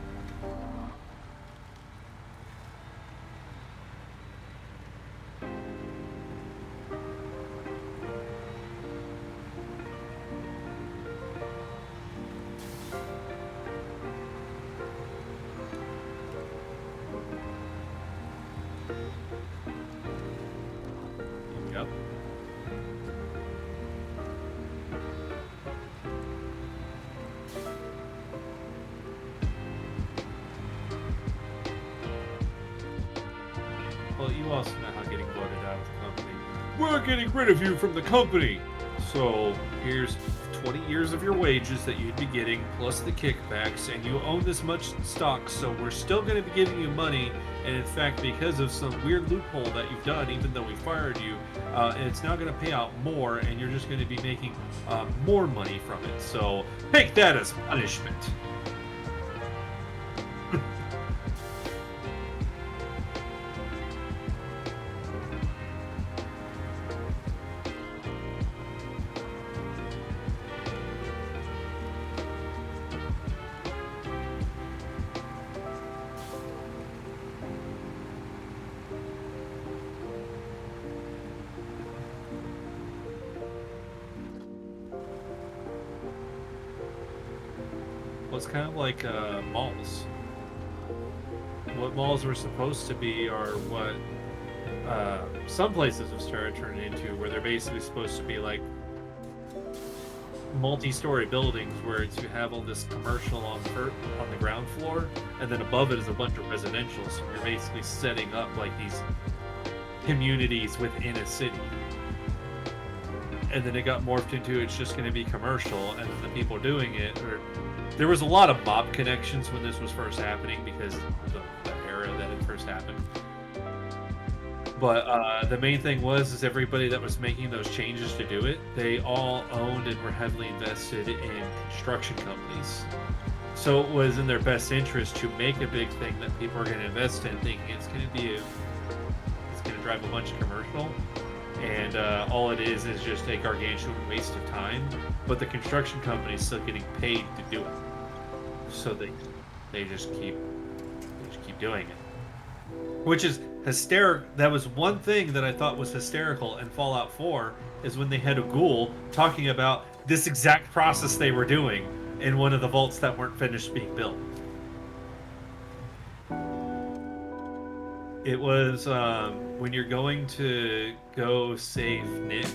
Yep. Well, you also know how getting voted out of the company. We're getting rid of you from the company! So, here's 20 years of your wages that you'd be getting, plus the kickbacks, and you own this much stock, so we're still going to be giving you money, and in fact, because of some weird loophole that you've done, even though we fired you, it's now going to pay out more, and you're just going to be making more money from it. So, take that as punishment. Well, it's kind of like malls. What malls were supposed to be are what some places have started turning into, where they're basically supposed to be like multi-story buildings where you have all this commercial on the ground floor, and then above it is a bunch of residential. So you're basically setting up like these communities within a city. And then it got morphed into it's just going to be commercial, and then the people doing it there was a lot of mob connections when this was first happening because of the era that it first happened. But the main thing is everybody that was making those changes to do it, they all owned and were heavily invested in construction companies. So it was in their best interest to make a big thing that people are going to invest in, thinking it's going to drive a bunch of commercial, and all it is just a gargantuan waste of time. But the construction company is still getting paid to do it, so they just keep doing it, which is hysterical. That was one thing that I thought was hysterical in Fallout 4 is when they had a ghoul talking about this exact process they were doing in one of the vaults that weren't finished being built. It was when you're going to go save Nick,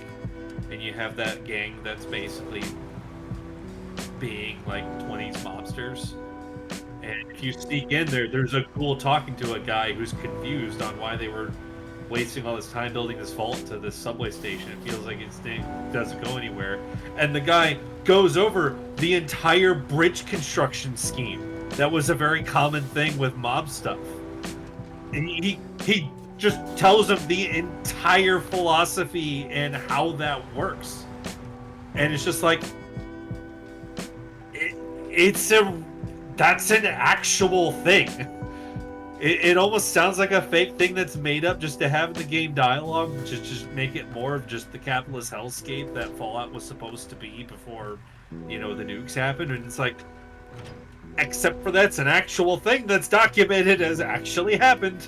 and you have that gang that's basically being like 20s mobsters. And if you sneak in there, there's a ghoul talking to a guy who's confused on why they were wasting all this time building this vault to this subway station. It feels like it doesn't go anywhere. And the guy goes over the entire bridge construction scheme. That was a very common thing with mob stuff. And he just tells him the entire philosophy and how that works. And it's just like that's an actual thing. It almost sounds like a fake thing that's made up just to have in the game dialogue, just make it more of just the capitalist hellscape that Fallout was supposed to be before, the nukes happened. And it's like, except for that's an actual thing that's documented as actually happened.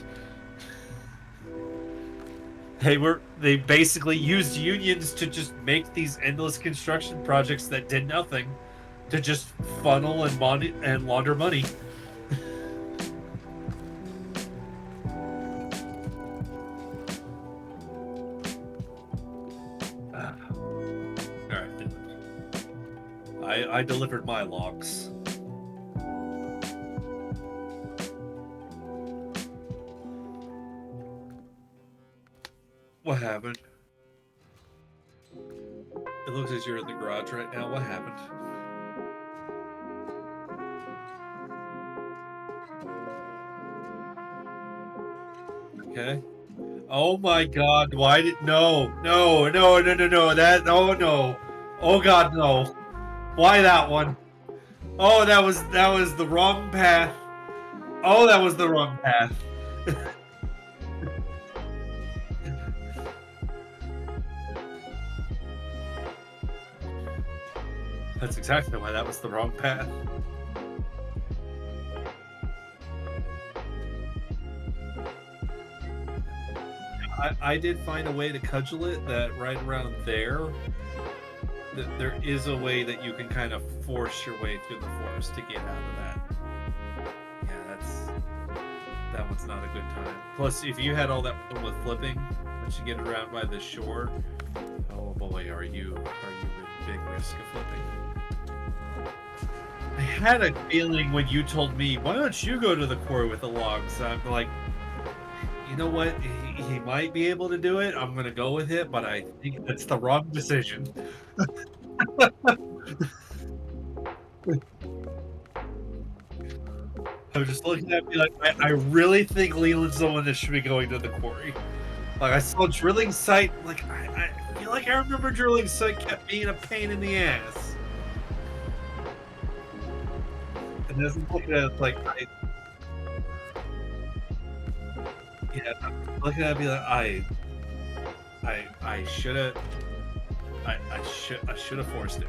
They basically used unions to just make these endless construction projects that did nothing, to just funnel and launder money. Alright. I delivered my logs. What happened? It looks as you're in the garage right now. What happened? Okay. Oh my God! Why did no that no. Oh God, no! Why that one? Oh, that was the wrong path. Oh, that was the wrong path. That's exactly why that was the wrong path. I did find a way to cudgel it that right around there, that there is a way that you can kind of force your way through the forest to get out of that. Yeah, that one's not a good time. Plus, if you had all that fun with flipping, once you get around by the shore, oh boy, are you in big risk of flipping. I had a feeling when you told me, why don't you go to the quarry with the logs? I'm like, you know what? He might be able to do it. I'm going to go with it, but I think that's the wrong decision. I'm just looking at me like, I really think Leland's the one that should be going to the quarry. Like, I saw drilling site, like, I feel like I remember drilling site kept being a pain in the ass. And as I'm looking at it, like, looking at me like, I should have, I should have forced it.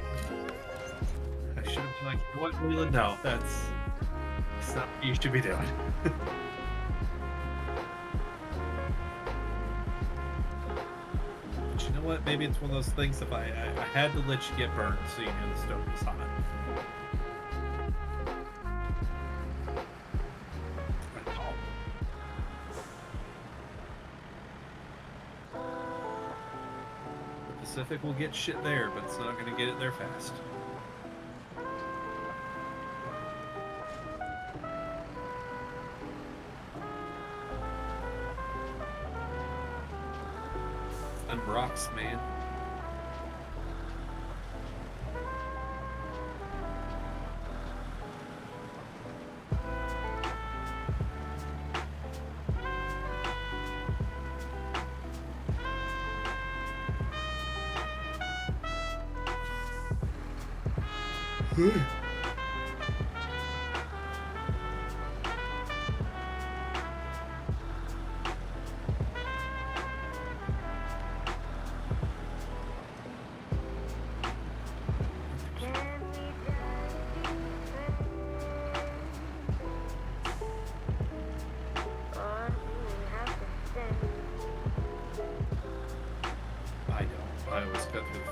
I should have been like, you know what, Leland? No, that's not what you should be doing. But you know what? Maybe it's one of those things. If I had to let you get burned, so you knew the stove was hot. Pacific will get shit there, but it's not going to get it there fast. Them rocks, man.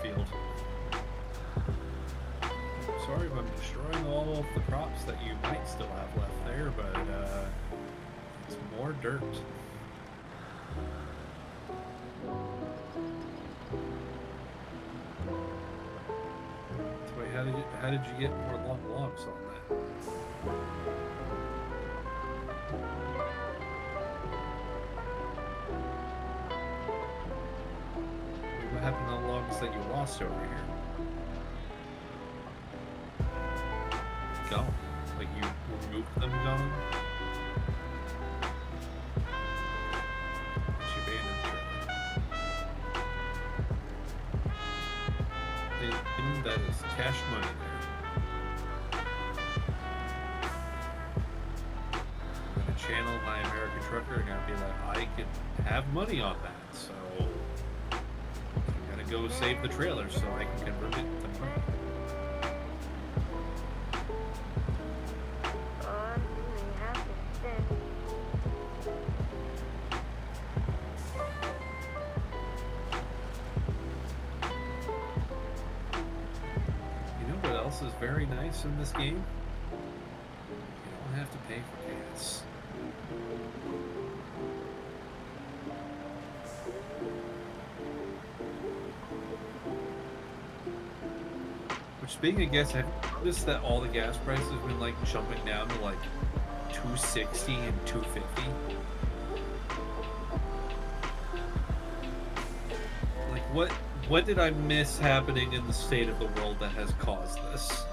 field. Sorry if I'm destroying all of the crops that you might still have left there, but it's more dirt. So wait, how did you get more long logs on that? What happened to the logs that you lost over here? Gone. Like you removed them gone? It's your abandoned trailer. That is cash money there. I'm gonna channel my American trucker and gonna be like, I can have money on that, so I'm gonna go save the trailer so I can convert it to money. Is very nice in this game. You don't have to pay for gas. Which, speaking of gas, have you noticed that all the gas prices have been like jumping down to like $2.60 and $2.50? Like what did I miss happening in the state of the world that has caused this?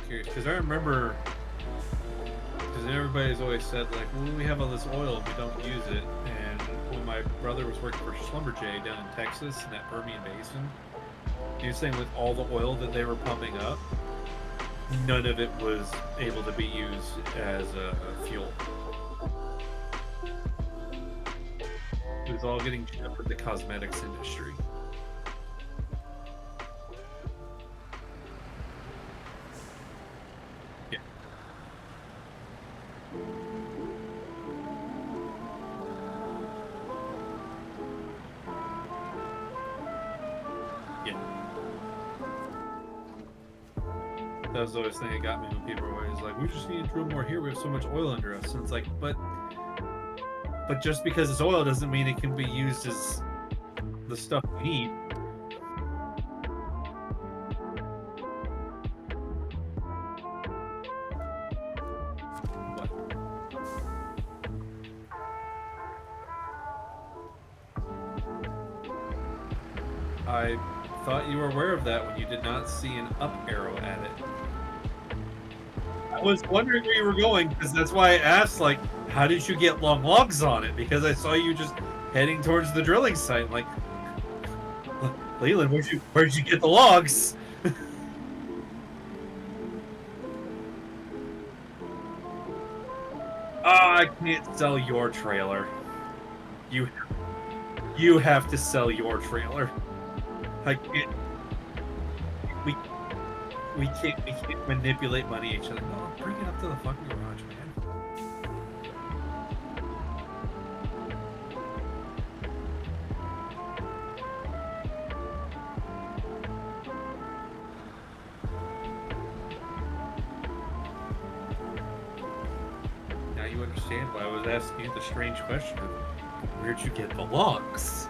Because I remember, because everybody's always said, like, well, we have all this oil, we don't use it. And when my brother was working for Schlumberger down in Texas, in that Permian Basin, he was saying with all the oil that they were pumping up, none of it was able to be used as a fuel. It was all getting shipped with the cosmetics industry. That was always the thing that got me when people were always like, we just need to drill more here, we have so much oil under us. And it's like, but just because it's oil doesn't mean it can be used as the stuff we need. What? I thought you were aware of that when you did not see an up arrow at it. I was wondering where you were going, because that's why I asked, like, how did you get long logs on it? Because I saw you just heading towards the drilling site. I'm like, Leland, where'd you get the logs? I can't sell your trailer. You have to sell your trailer. I can't. We can't manipulate money each other. No, bring it up to the fucking garage, man. Now you understand why I was asking you the strange question of where'd you get the logs?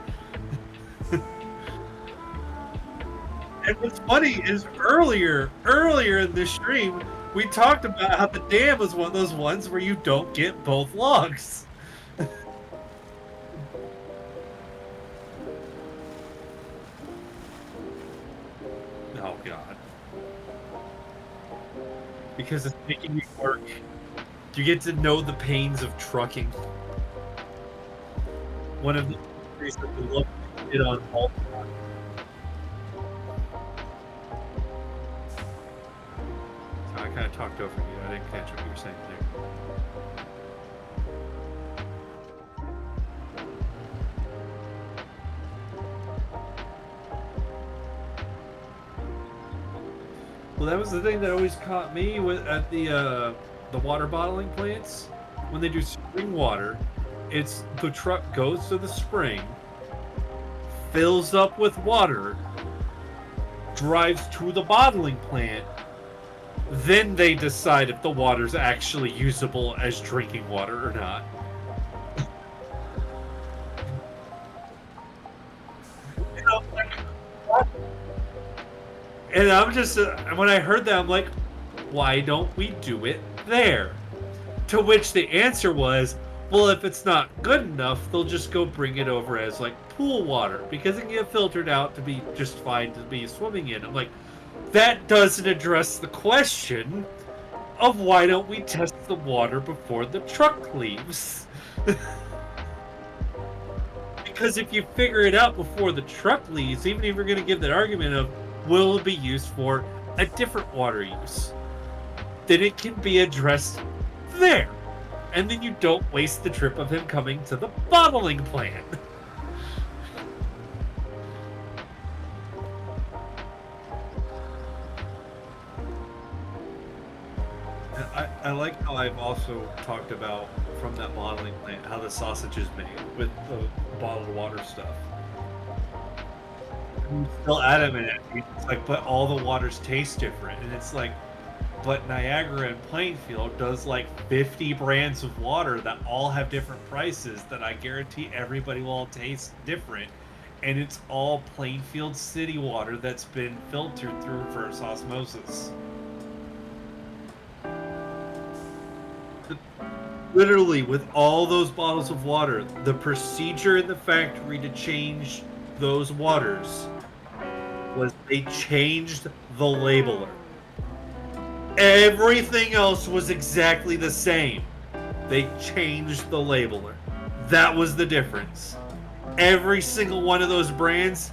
And what's funny is earlier in this stream, we talked about how the dam was one of those ones where you don't get both logs. Oh god. Because it's making me work. You get to know the pains of trucking. One of the industries that we love to hit on all. So I kinda talked over you. I didn't catch what you were saying there. Well, that was the thing that always caught me with at the water bottling plants. When they do spring water, it's the truck goes to the spring, fills up with water, drives to the bottling plant, then they decide if the water's actually usable as drinking water or not. And I'm like, "What?" And I'm just when I heard that, I'm like, why don't we do it there? To which the answer was, well, if it's not good enough, they'll just go bring it over as like pool water because it can get filtered out to be just fine to be swimming in. I'm like, that doesn't address the question of why don't we test the water before the truck leaves? Because if you figure it out before the truck leaves, even if you're going to give that argument of will it be used for a different water use, then it can be addressed there. And then you don't waste the trip of him coming to the bottling plant. I like how I've also talked about from that bottling plant how the sausage is made with the bottled water stuff. I'm still adamant. It's like, but all the waters taste different, and it's like, but Niagara and Plainfield does like 50 brands of water that all have different prices that I guarantee everybody will all taste different. And it's all Plainfield city water that's been filtered through reverse osmosis. Literally, with all those bottles of water, the procedure in the factory to change those waters was they changed the labeler. Everything else was exactly the same. They changed the labeler. That was the difference. Every single one of those brands,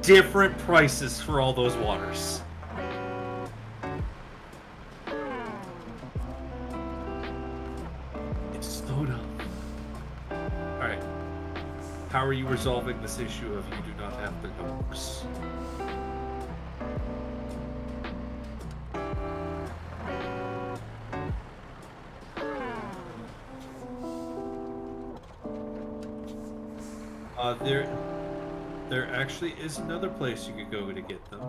different prices for all those waters. It's so dumb. Alright. How are you resolving this issue of you do not have the Cokes? There actually is another place you could go to get them.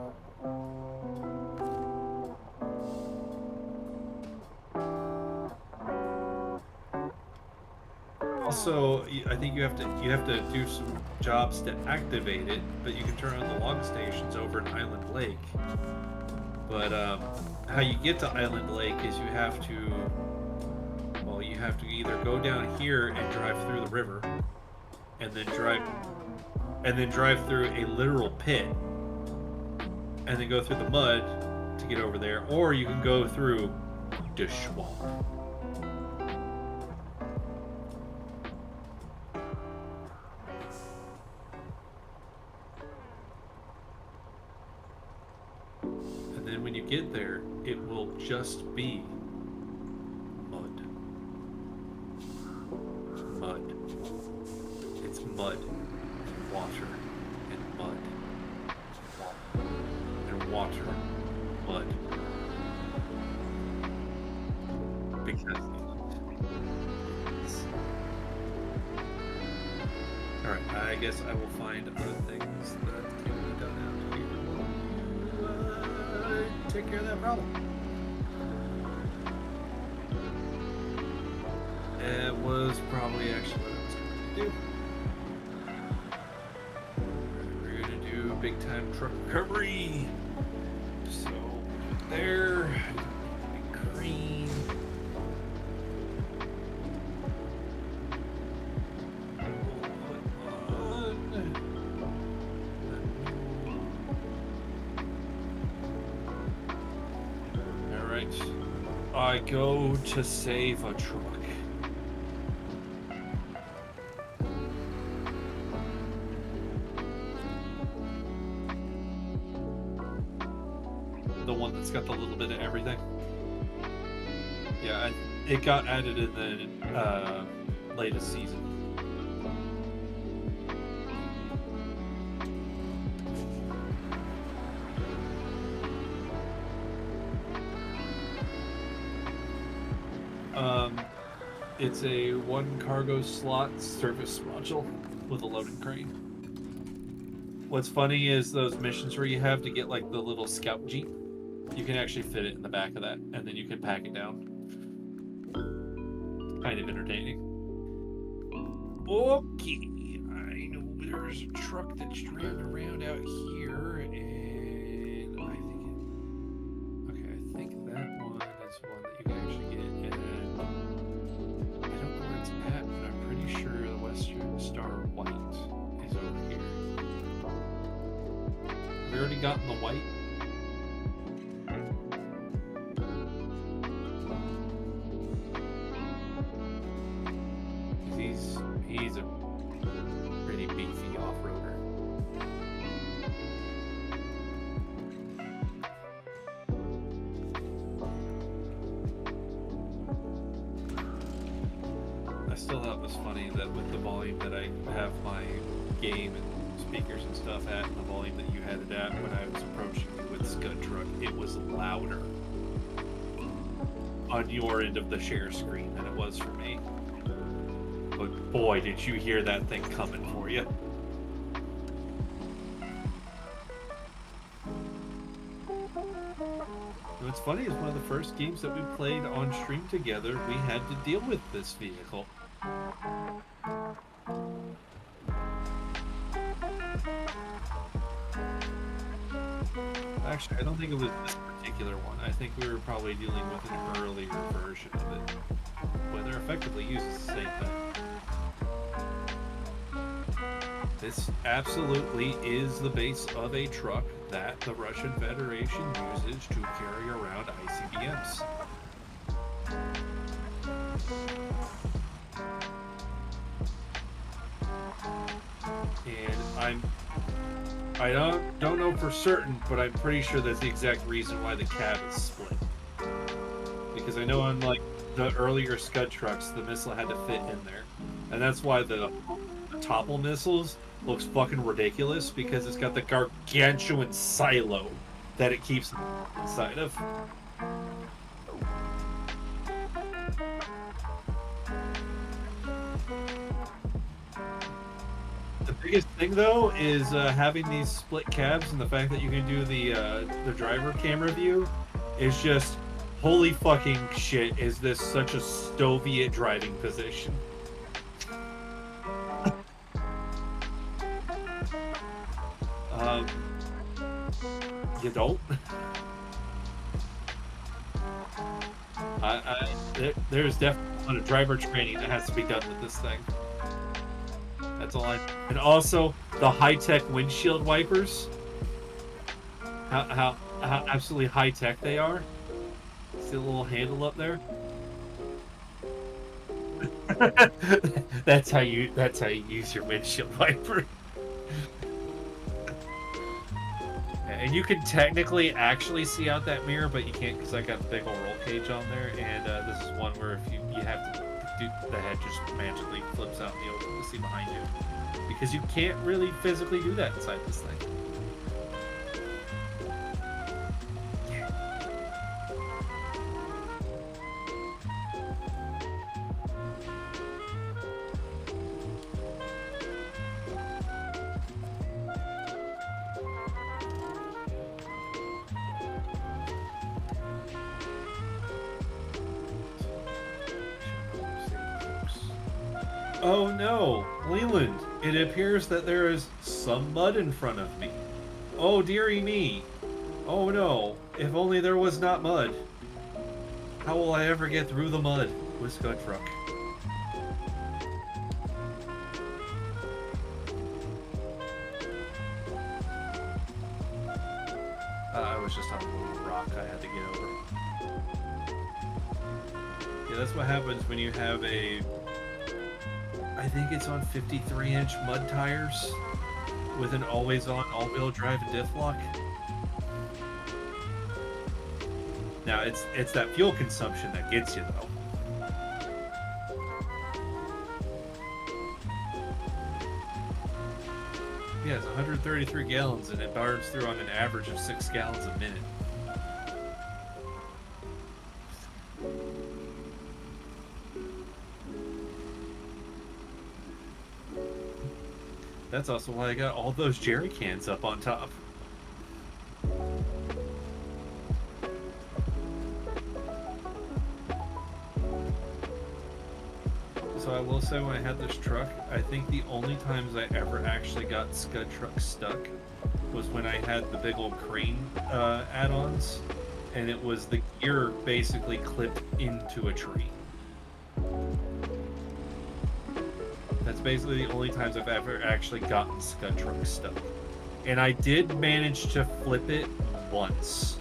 Also, I think you have to do some jobs to activate it, but you can turn on the log stations over at Island Lake. But how you get to Island Lake is you have to either go down here and drive through the river, and then drive through a literal pit, and then go through the mud to get over there, or you can go through the swamp. And then when you get there, it will just be mud. Mud. It's mud. Water. And mud. And water. Mud. Because alright, I guess I will find other things that can be done out here. Take care of that problem. It was probably actually what I was going to do. We're going to do big time truck recovery. So, there. Green. Alright. I go to save a truck. The one that's got the little bit of everything. Yeah, it got added in the latest season. It's a one cargo slot service module with a loading crane. What's funny is those missions where you have to get like the little scout jeep, you can actually fit it in the back of that, and then you can pack it down. Kind of entertaining. Okay, I know there's a truck that's driving around out here, and I think that one is one that you can actually get, and I don't know where it's at, but I'm pretty sure the Western Star White is over here. Have we already gotten the white? He's a pretty beefy off-roader. I still thought it was funny that with the volume that I have my game and speakers and stuff at, and the volume that you had it at when I was approaching you with Scud Truck, it was louder on your end of the share screen than it was for me. But boy, did you hear that thing coming for you. What's funny is one of the first games that we played on stream together, we had to deal with this vehicle. Actually, I don't think it was this particular one. I think we were probably dealing with an earlier version of it, where they're effectively uses the same thing. This absolutely is the base of a truck that the Russian Federation uses to carry around ICBMs. And I don't know for certain, but I'm pretty sure that's the exact reason why the cab is split. Because I know on like the earlier Scud trucks, the missile had to fit in there, and that's why the topple missiles looks fucking ridiculous, because it's got the gargantuan silo that it keeps inside of. The biggest thing though is having these split cabs, and the fact that you can do the driver camera view is just holy fucking shit. Is this such a Soviet driving position? You don't? There's definitely a lot of driver training that has to be done with this thing. That's all and also the high-tech windshield wipers. How absolutely high-tech they are. See the little handle up there? That's how you use your windshield wiper. And you can technically actually see out that mirror, but you can't because I got the big old roll cage on there. And this is one where if you have to do, the head just magically flips out in the open to see behind you, because you can't really physically do that inside this thing. Oh no, Leland, it appears that there is some mud in front of me. Oh dearie me. Oh no, if only there was not mud. How will I ever get through the mud with Scud Truck? I was just on a little rock I had to get over. Yeah, that's what happens when you have a, I think it's on 53-inch mud tires with an always-on all-wheel drive and diff lock. Now, it's that fuel consumption that gets you, though. Yeah, it's 133 gallons, and it burns through on an average of 6 gallons a minute. That's also why I got all those jerry cans up on top. So I will say, when I had this truck, I think the only times I ever actually got Scud Truck stuck was when I had the big old crane add-ons, and it was the gear basically clipped into a tree. That's basically the only times I've ever actually gotten Scud Truck stuck. And I did manage to flip it once.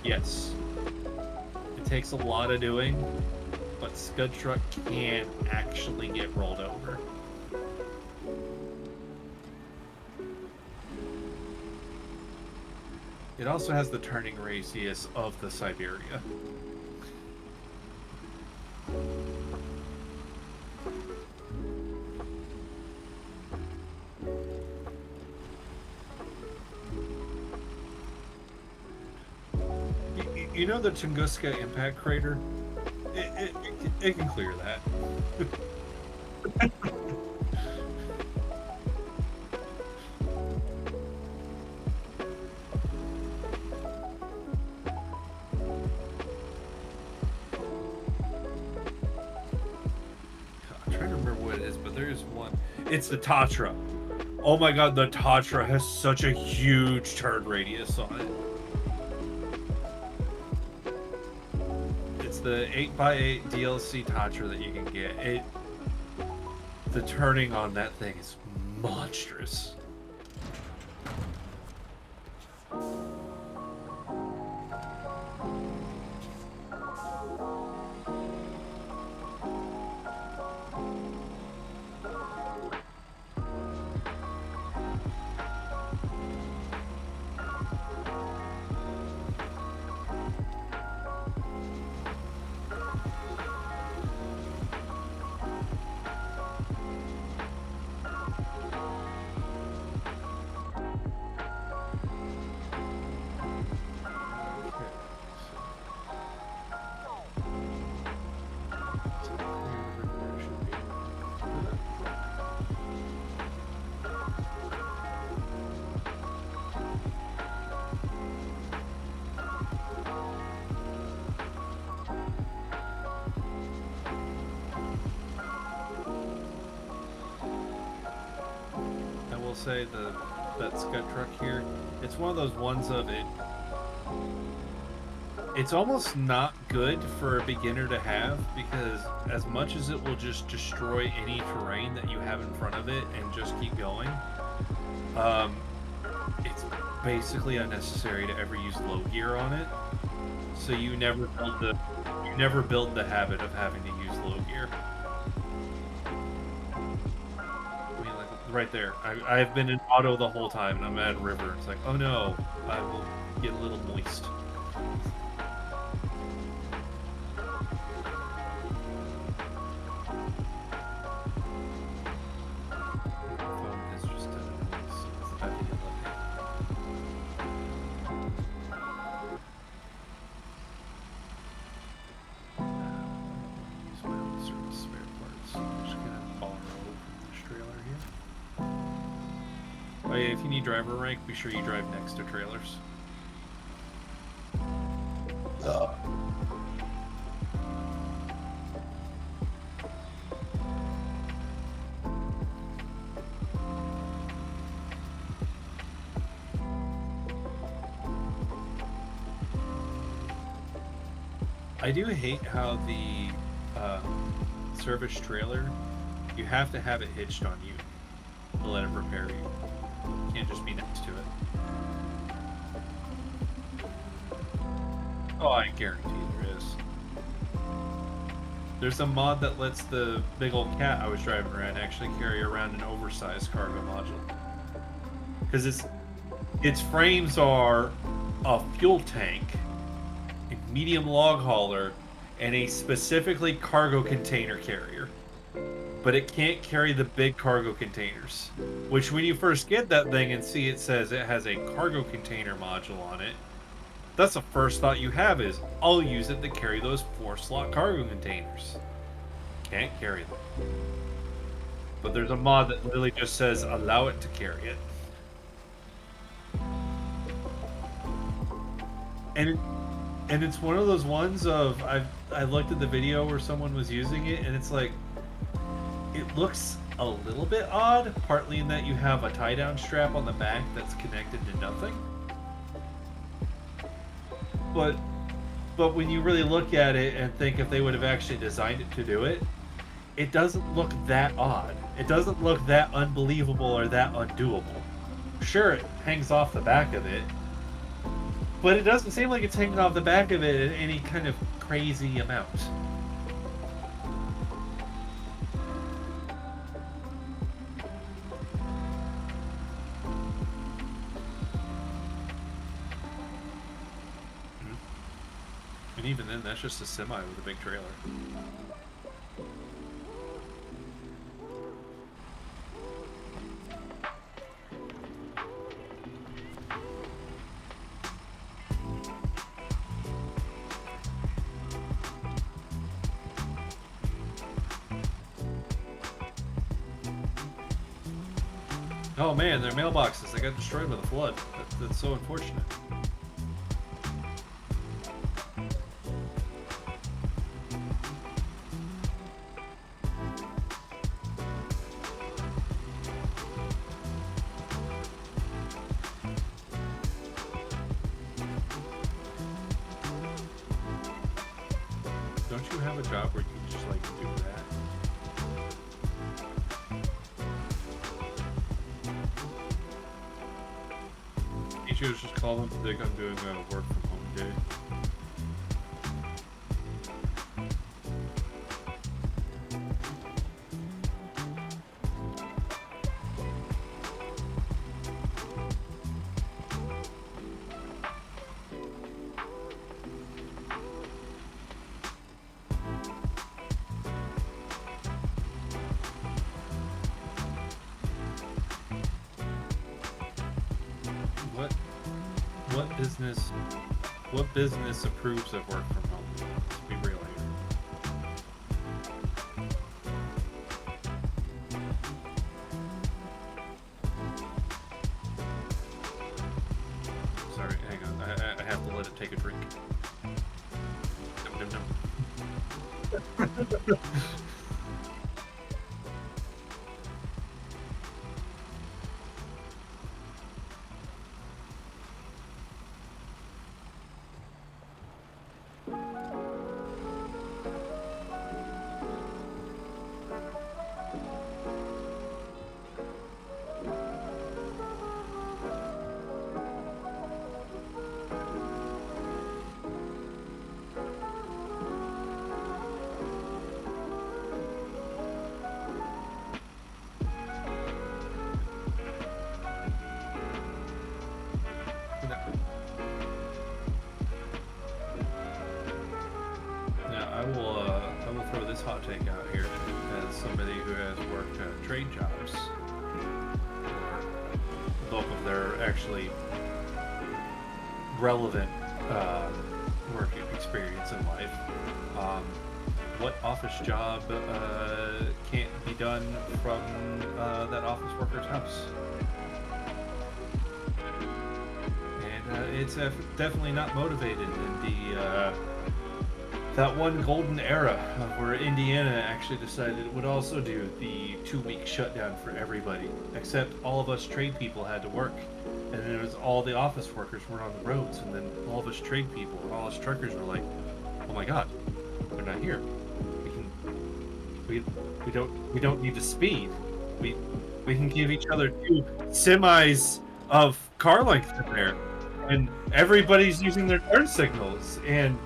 Yes. It takes a lot of doing, but Scud Truck can actually get rolled over. It also has the turning radius of the Siberia. You know the Tunguska impact crater? It can clear that. I'm trying to remember what it is, but there is one. It's the Tatra. Oh my god, the Tatra has such a huge turn radius on it. The 8x8 DLC Tatra that you can get, the turning on that thing is monstrous. Say that Scud Truck here, it's one of those ones of it's almost not good for a beginner to have, because as much as it will just destroy any terrain that you have in front of it and just keep going, it's basically unnecessary to ever use low gear on it, so you never build the habit of having to use low gear. Right there. I've been in auto the whole time, and I'm at river. It's like, oh no, I will get a little moist. If you need driver rank, be sure you drive next to trailers. I do hate how the service trailer, you have to have it hitched on you to let it repair you. You can't just be next to it. Oh, I guarantee there is. There's a mod that lets the big old cat I was driving around actually carry around an oversized cargo module. Because its frames are a fuel tank, a medium log hauler, and a specifically cargo container carrier. But it can't carry the big cargo containers. Which, when you first get that thing and see it says it has a cargo container module on it, that's the first thought you have is, I'll use it to carry those 4-slot cargo containers. Can't carry them. But there's a mod that literally just says, allow it to carry it. And it's one of those ones of, I looked at the video where someone was using it, and it's like, it looks a little bit odd, partly in that you have a tie-down strap on the back that's connected to nothing. But when you really look at it and think if they would have actually designed it to do it, it doesn't look that odd. It doesn't look that unbelievable or that undoable. Sure, it hangs off the back of it, but it doesn't seem like it's hanging off the back of it in any kind of crazy amount. And even then, that's just a semi with a big trailer. Oh man, their mailboxes, they got destroyed by the flood. That's so unfortunate. Don't you have a job where you can just like do that? You should just call them think I'm doing a work from home day. What business approves of work from home? Let's be real here. Sorry, hang on. I have to let it take a drink. Num, num, num. I will throw this hot take out here as somebody who has worked trade jobs, or the bulk of their actually relevant work experience in life. What office job can't be done from that office worker's house? And it's definitely not motivated in the that one golden era of where Indiana actually decided it would also do the 2-week shutdown for everybody, except all of us trade people had to work, and then it was all the office workers were on the roads, and then all of us trade people and all us truckers were like, oh my god, they're not here. We don't need to speed. We can give each other 2 semis of car length in there, and everybody's using their turn signals, and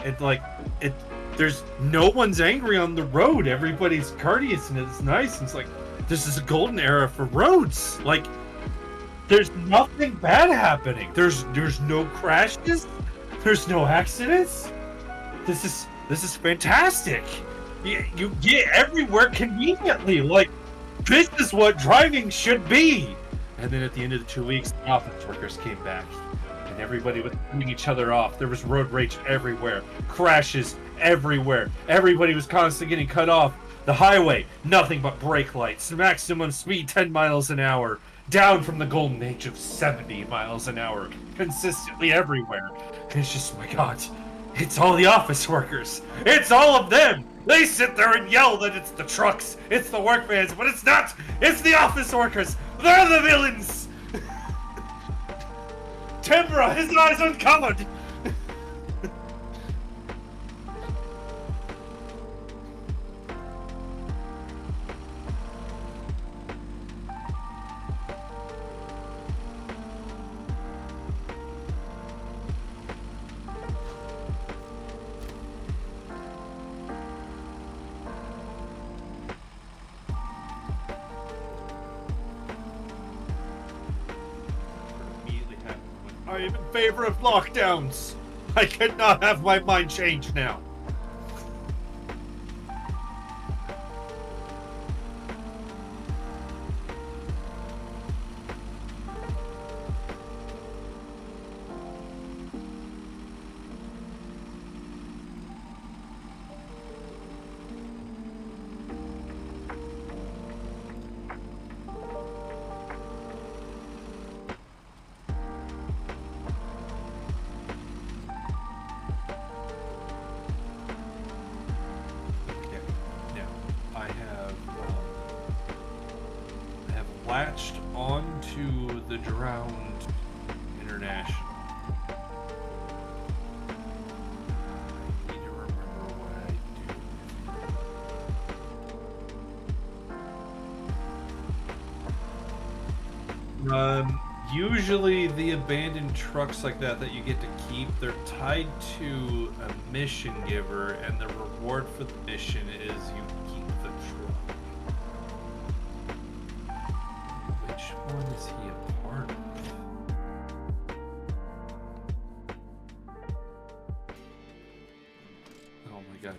it like it. There's no one's angry on the road. Everybody's courteous and it's nice. And it's like this is a golden era for roads. Like there's nothing bad happening. There's no crashes. There's no accidents. This is fantastic. You get everywhere conveniently. Like this is what driving should be. And then at the end of the 2 weeks, the office workers came back, and everybody was cutting each other off. There was road rage everywhere, crashes everywhere. Everybody was constantly getting cut off. The highway, nothing but brake lights. Maximum speed 10 miles an hour. Down from the golden age of 70 miles an hour, consistently everywhere. And it's just, my God, it's all the office workers. It's all of them. They sit there and yell that it's the trucks, it's the work vans, but it's not. It's the office workers. They're the villains. Timbra, his eyes uncovered. I am in favor of lockdowns. I cannot have my mind changed now. Latched onto the Drowned International. I need to remember what I do. Usually the abandoned trucks like that you get to keep, they're tied to a mission giver, and the reward for the mission is you keep the truck. Which one is he a part of? Oh my God.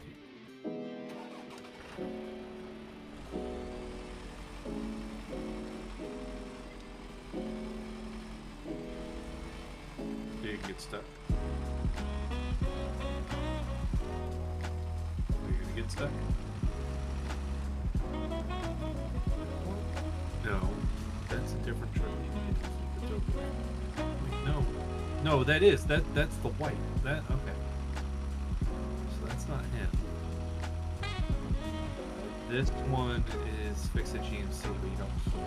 Did get stuck? Are you gonna get stuck? No. That's a different truck. You need to keep it over there. Wait, no. No, that's the white. That okay. So that's not him. This one is fix a GMC, but you don't keep it.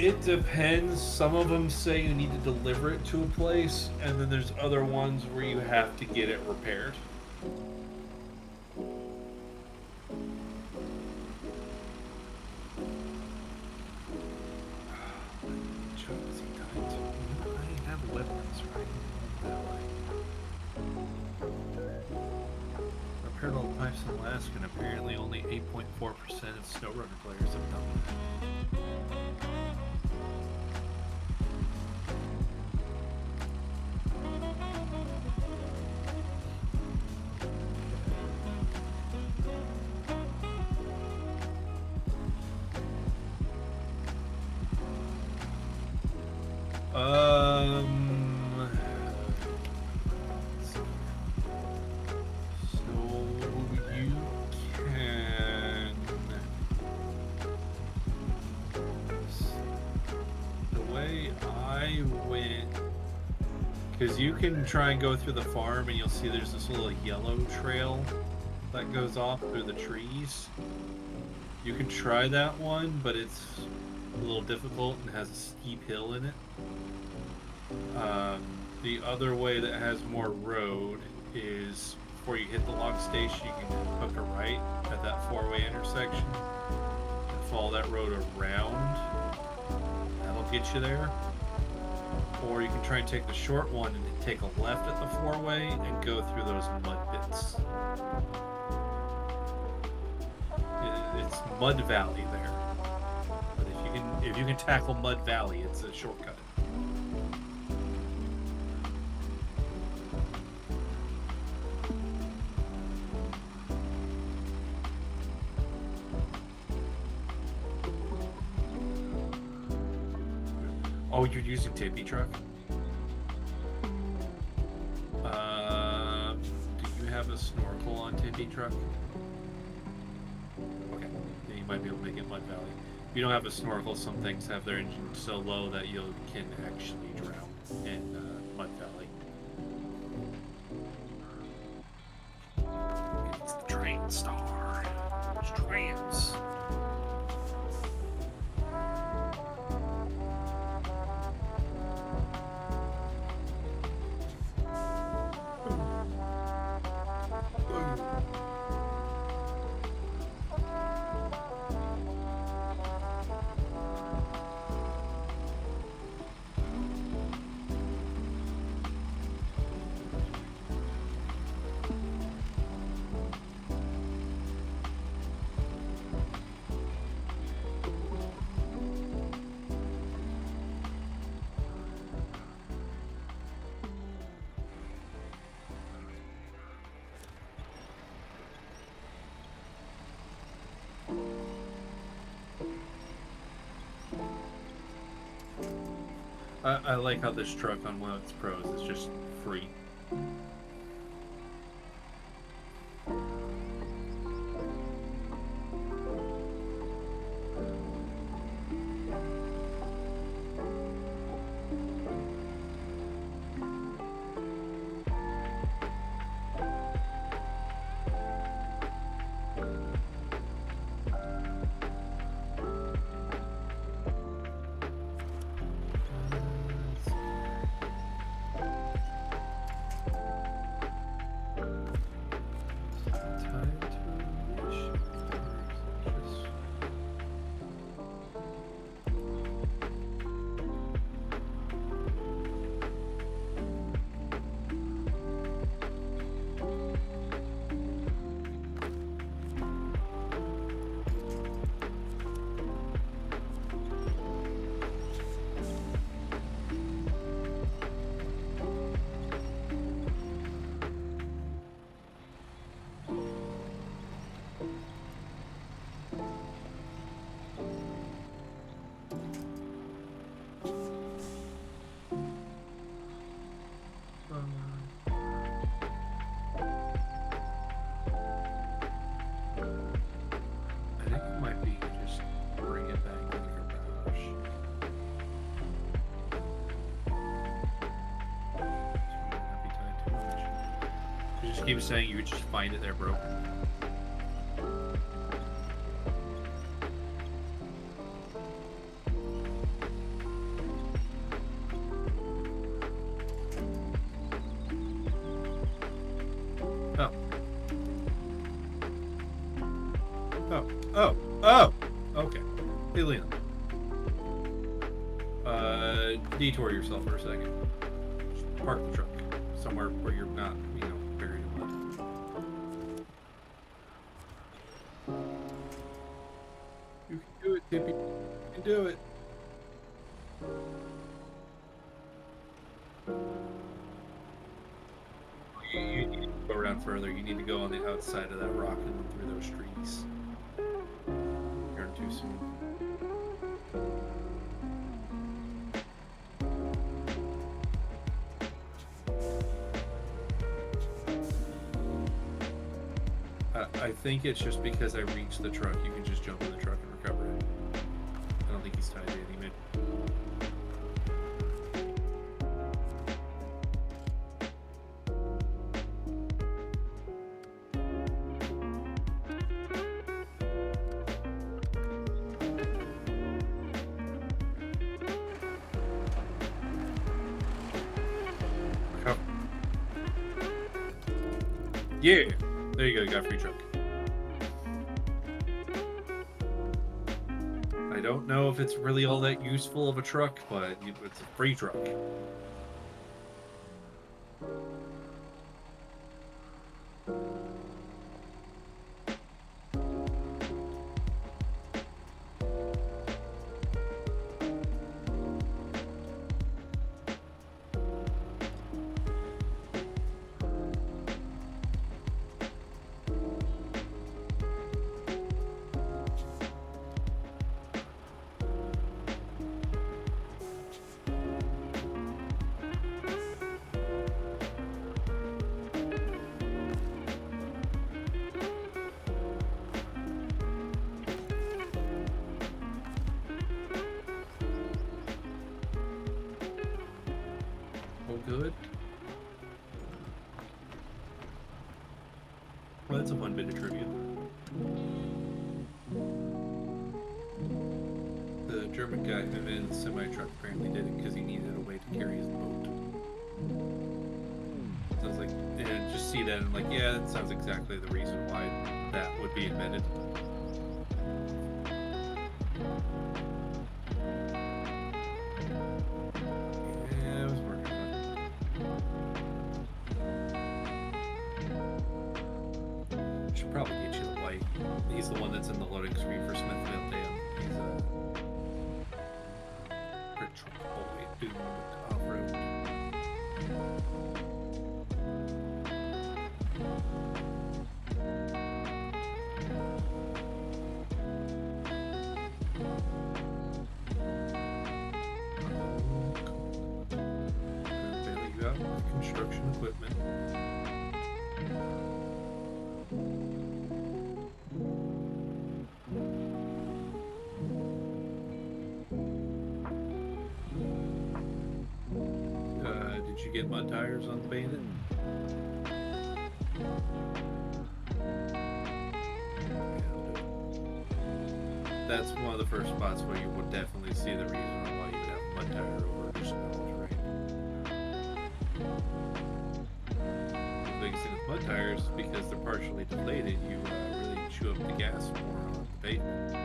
It depends. Some of them say you need to deliver it to a place, and then there's other ones where you have to get it repaired. I have weapons, right? Repaired all the pipes in Alaska, and apparently only 8.4% of Snowrunner players have done that. Because you can try and go through the farm and you'll see there's this little yellow trail that goes off through the trees. You can try that one, but it's a little difficult and has a steep hill in it. The other way that has more road is before you hit the log station, you can hook a right at that four-way intersection and follow that road around. That'll get you there. Or you can try and take the short one and take a left at the four-way and go through those mud pits. It's Mud Valley there. But if you can tackle Mud Valley, it's a shortcut. Oh, you're using Tippy Truck? Do you have a snorkel on Tippy Truck? Okay, then you might be able to make it Mud Valley. If you don't have a snorkel, some things have their engine so low that you can actually drown in Mud Valley. It's the train star. It's trams. I like how this truck on one of its pros is just free. He was saying you would just find it there broken. Oh. Oh! Okay. Hey, Lena. Detour yourself for a second. Just park the truck somewhere where you're not, buried in mud. You can do it, Tippy. You can do it. You need to go around further. You need to go on the outside of that rock and through those trees. You're too soon. I think it's just because I reached the truck, you can just jump in the truck and recover it. I don't think he's tied to any mid. Yeah, there you go. You got a free truck. I don't know if it's really all that useful of a truck, but it's a free truck. Good. Well, that's a fun bit of trivia. The German guy who made the semi-truck apparently did it because he needed a way to carry his boat. So I was like, and just see that, and I'm like, yeah, that sounds exactly the reason why that would be invented. Probably get you the white. He's the one that's in the loading screen for Smithville Dam. He's a patrol boy doomed off-road. Bail you out with construction equipment. Did you get mud tires on the Bandit? That's one of the first spots where you would definitely see the reason why you would have a mud tire over just snow terrain. The biggest thing with mud tires is because they're partially deflated, you really chew up the gas more on the pavement.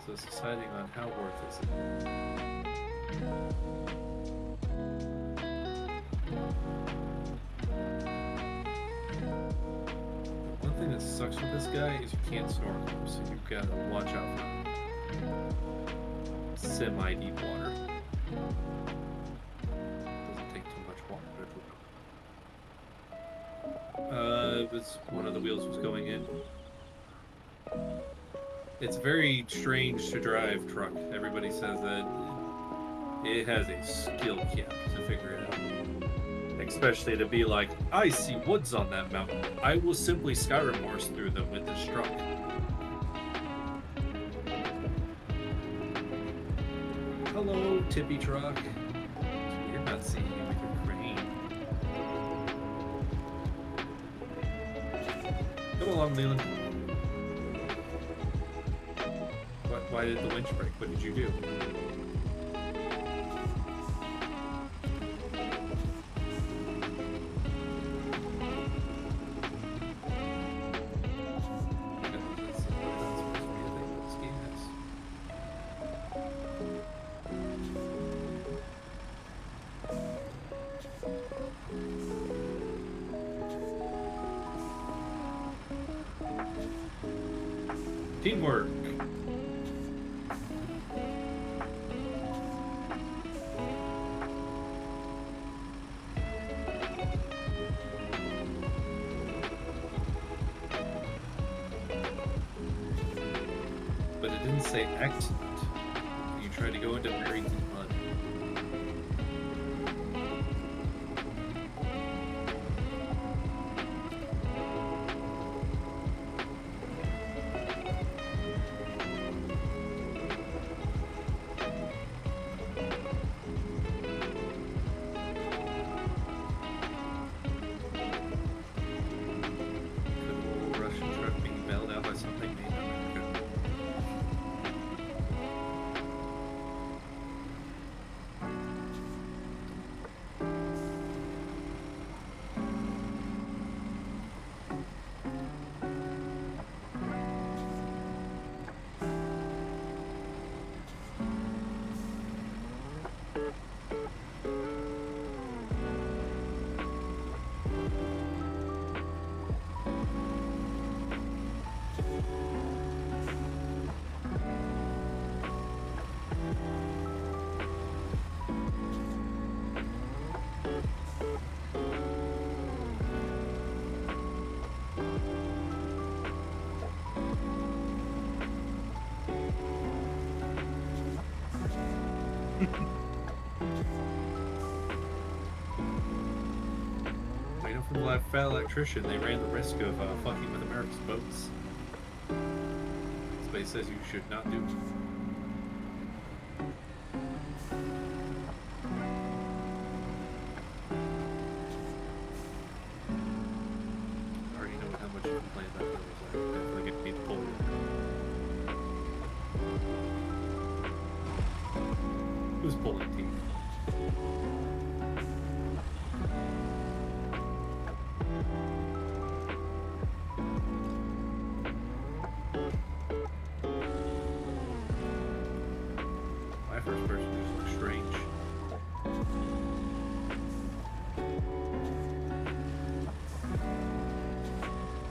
So it's deciding on how worth is it. One thing that sucks with this guy is you can't snorkel, so you've got to watch out for semi-deep water. Doesn't take too much water to drown. It was one of the wheels was going in. It's very strange to drive truck. Everybody says that it has a skill cap to figure it out. Especially to be like, I see woods on that mountain. I will simply Skyrim horse through them with this truck. Hello, tippy truck. You're not seeing you with your crane. Come along, Leland. Why did the winch break? What did you do? Teamwork. But it didn't say excellent. You tried to go into very deep mud. I know from the Fat Electrician, they ran the risk of fucking with America's boats. Space says you should not do. I already know how much you complain about those. I definitely get need to pull you. Who's pulling teeth? My first person just looks strange.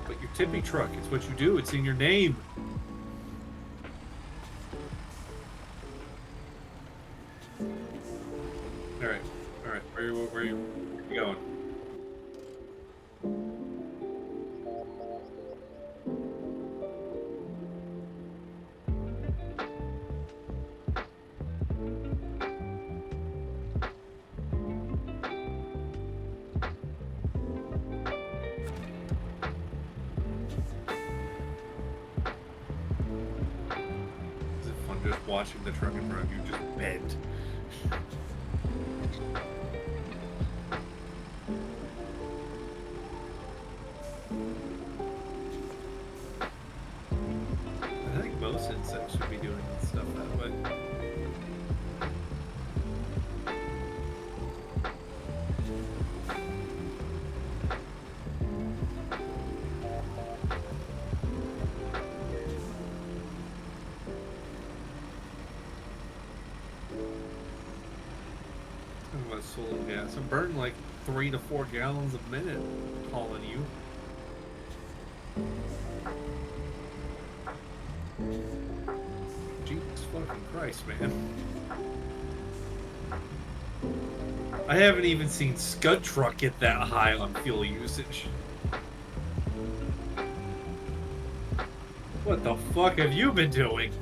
But your tippy truck, it's what you do, it's in your name. Alright, where are you going? Is it fun just watching the truck in front of you just bend? I think most insects should be doing stuff that way. Talking about solar gas. I'm burning like 3 to 4 gallons a minute hauling you. Jesus fucking Christ, man. I haven't even seen Scud Truck get that high on fuel usage. What the fuck have you been doing?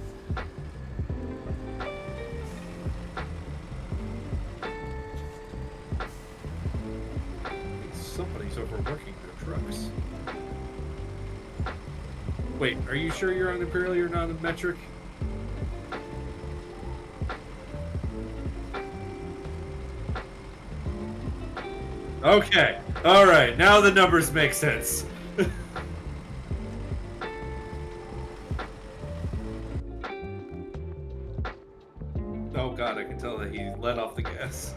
Somebody's overworking their trucks. Wait, are you sure you're on Imperial? You're not on metric? Okay. Alright, now the numbers make sense. Oh god, I can tell that he let off the gas.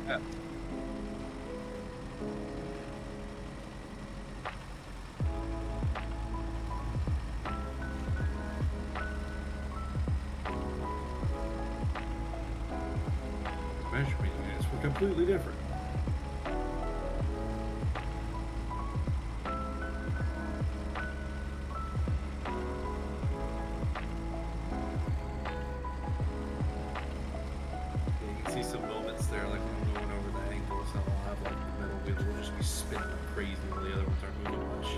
Yeah. Measurement units were completely different. You can see some moments there, like when we're going over the angles, how I'll have like the middle wheel will just be spinning like crazy while the other ones aren't moving much.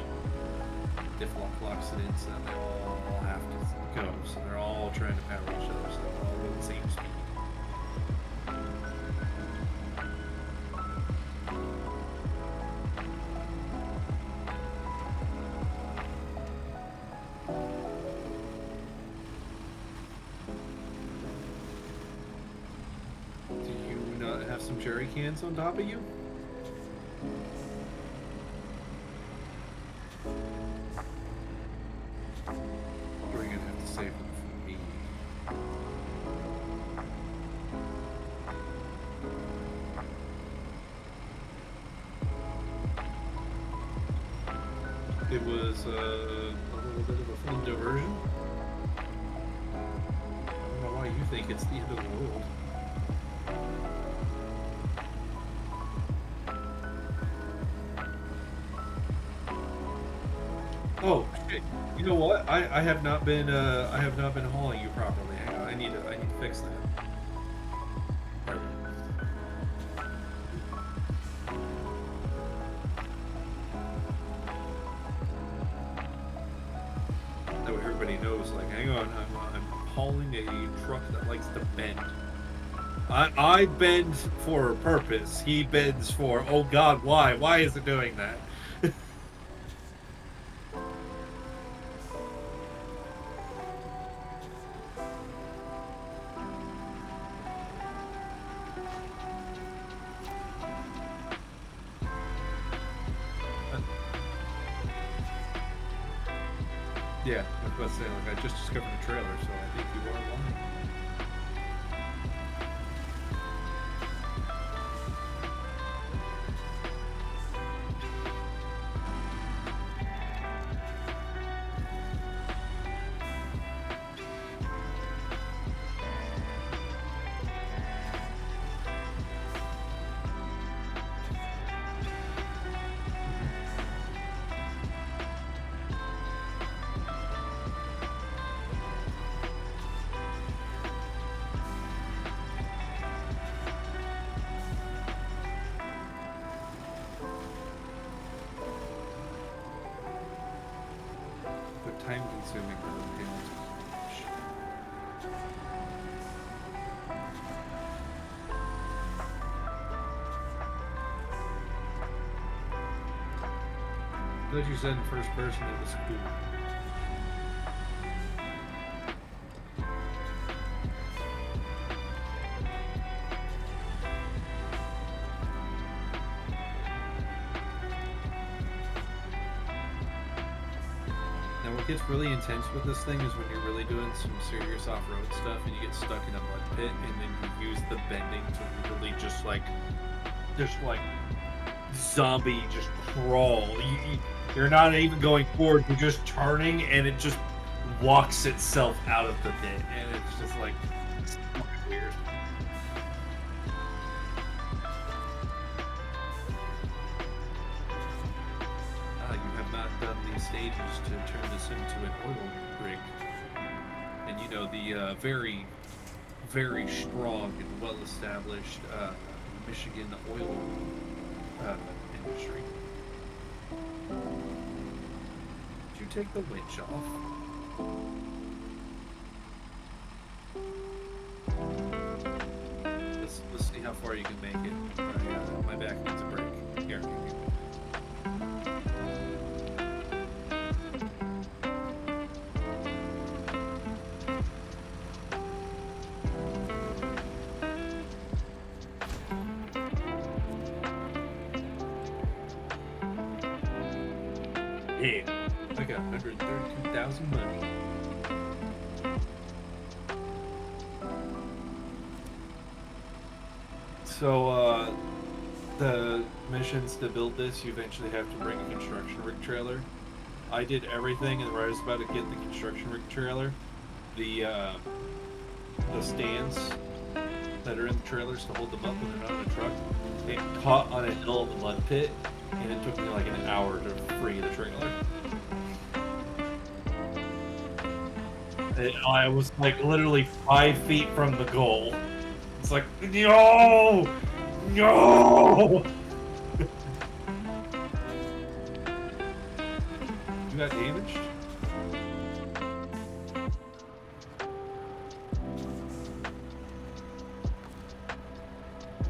Diff lock locks it in, so they all have to go. So they're all trying to power each other, so they're all going the same speed. Do you not have some jerry cans on top of you? Or are you gonna have to save them for me? It was a little bit of a fun diversion. I don't know why you think it's the end of the world. Oh shit! You know what? I have not been hauling you properly. Hang on, I need to fix that. everybody knows, like, hang on, I'm hauling a truck that likes to bend. I bend for a purpose. He bends for, oh God, why? Why is it doing that? Yeah, I was about to say, like, I just discovered a trailer, so I think you are lying. But time consuming for the payments. I thought you said in first person it was cool. Now, what gets really intense with this thing is when you're really doing some serious off-road stuff and you get stuck in a mud pit, and then you use the bending to really just like zombie just crawl. You're not even going forward; you're just turning, and it just walks itself out of the pit, and it's just like it's fucking weird. You have not done these stages to turn this into an oil rig. And you know, the very, very strong and well-established Michigan oil industry. Did you take the winch off? Let's see how far you can make it. My back needs a break. Here. Yeah, I got 132,000 money. So, the missions to build this, you eventually have to bring a construction rig trailer. I did everything, and where I was about to get the construction rig trailer, the stands that are in the trailers to hold them up when they're not in a truck, it caught on a hill of a mud pit, and it took me like an hour to free the trailer. I was like literally 5 feet from the goal. It's like, no! No! You got damaged?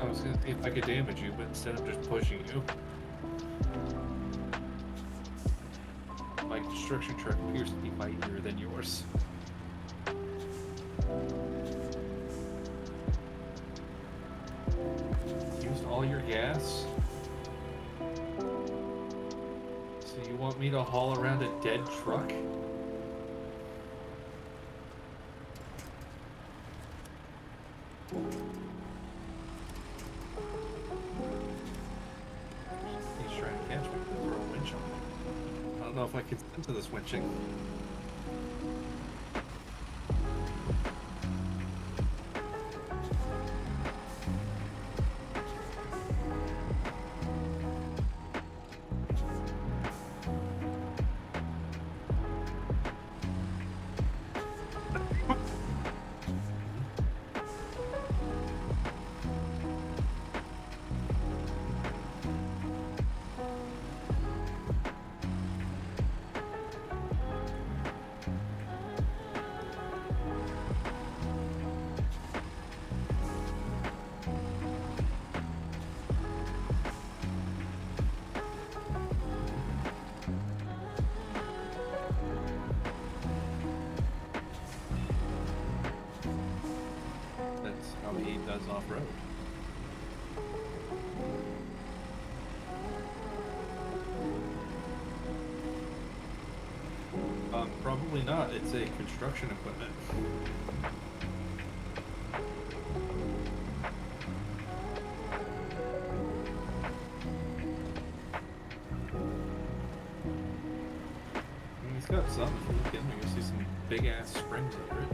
I was gonna see if I could damage you, but instead of just pushing you. My construction truck appears to be mightier than yours. Used all your gas? So you want me to haul around a dead truck? He's trying to catch me with a winch on me. I don't know if I can get into this winching. game does off-road. Probably not. It's a construction equipment. It's got some. If you look in there, you'll see some big ass springs under it.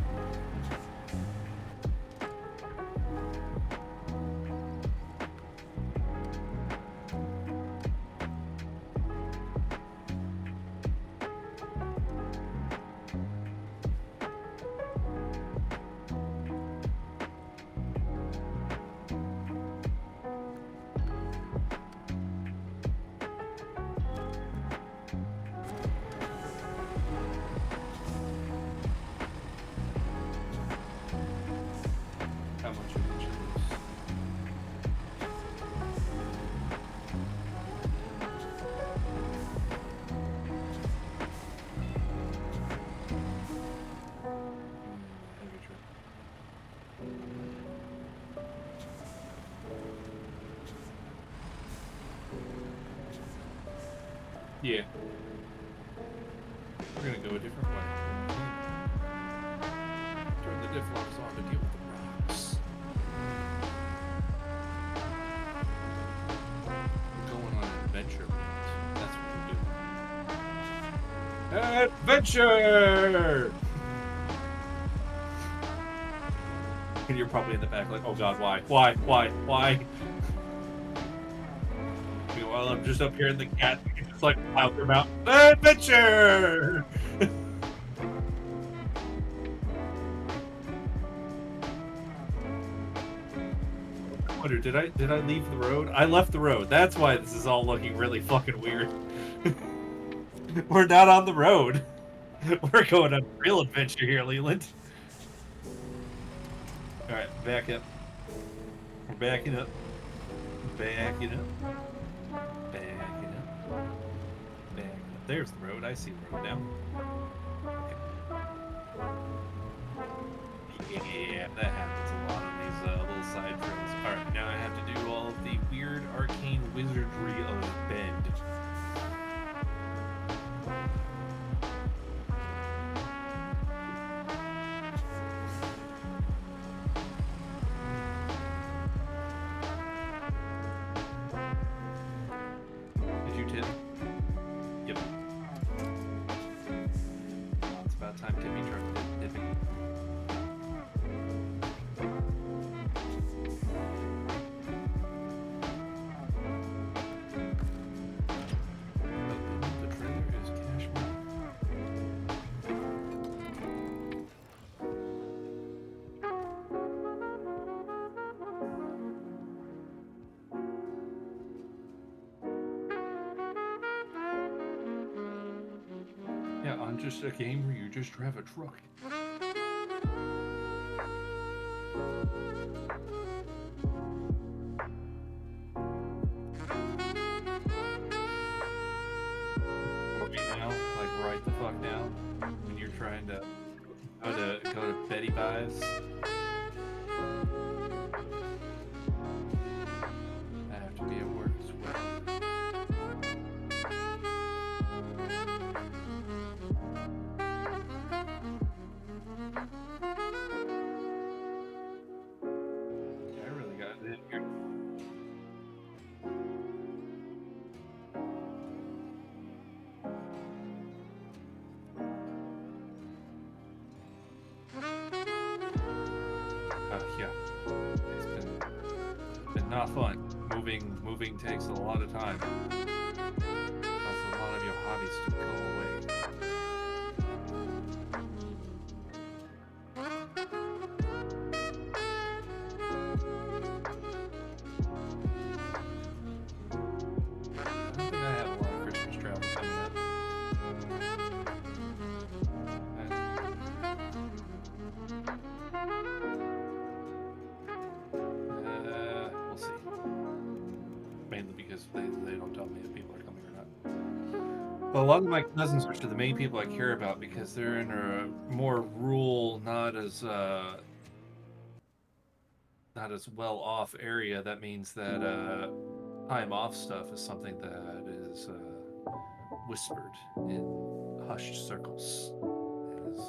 How much of each of those? Heavy truck. Yeah. We're gonna go a different way. Turn the diff locks on to deal with the rocks. We're going on an adventure. That's what we're doing. Adventure! And you're probably in the back like, oh god, why? Meanwhile, I'm just up here in the cat, just like out their mouth. Adventure! I wonder, did I leave the road? I left the road. That's why this is all looking really fucking weird. We're not on the road. We're going on a real adventure here, Leland. Alright, back up. We're backing up. Backing up. Backing up. Backing up. There's the road. I see the road now. Okay. Yeah, that happens a lot on these little side trails. Alright, now I have to do all of the weird arcane wizardry of Bend. Did you tip? Yep. It's about time Timmy truck tipping. The trailer is cash money. Yeah, on just a game where you just drive a truck. Now, like right the fuck now, when you're trying to go to Betty Buys. I have to be at work as well. I really got it in here. Yeah, it's been not fun. Moving takes a lot of time. Causes a lot of your hobbies to go away. I don't think I have a lot of Christmas travel coming up. We'll see. Mainly because they don't tell me if people are coming or not. But a lot of my cousins are the main people I care about because they're in a more rural, not as not as well off area, that means that time off stuff is something that is whispered in hushed circles. It is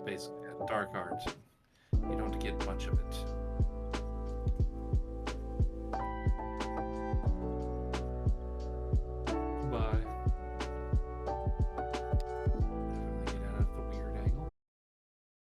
basically a dark art, and you don't get much of it.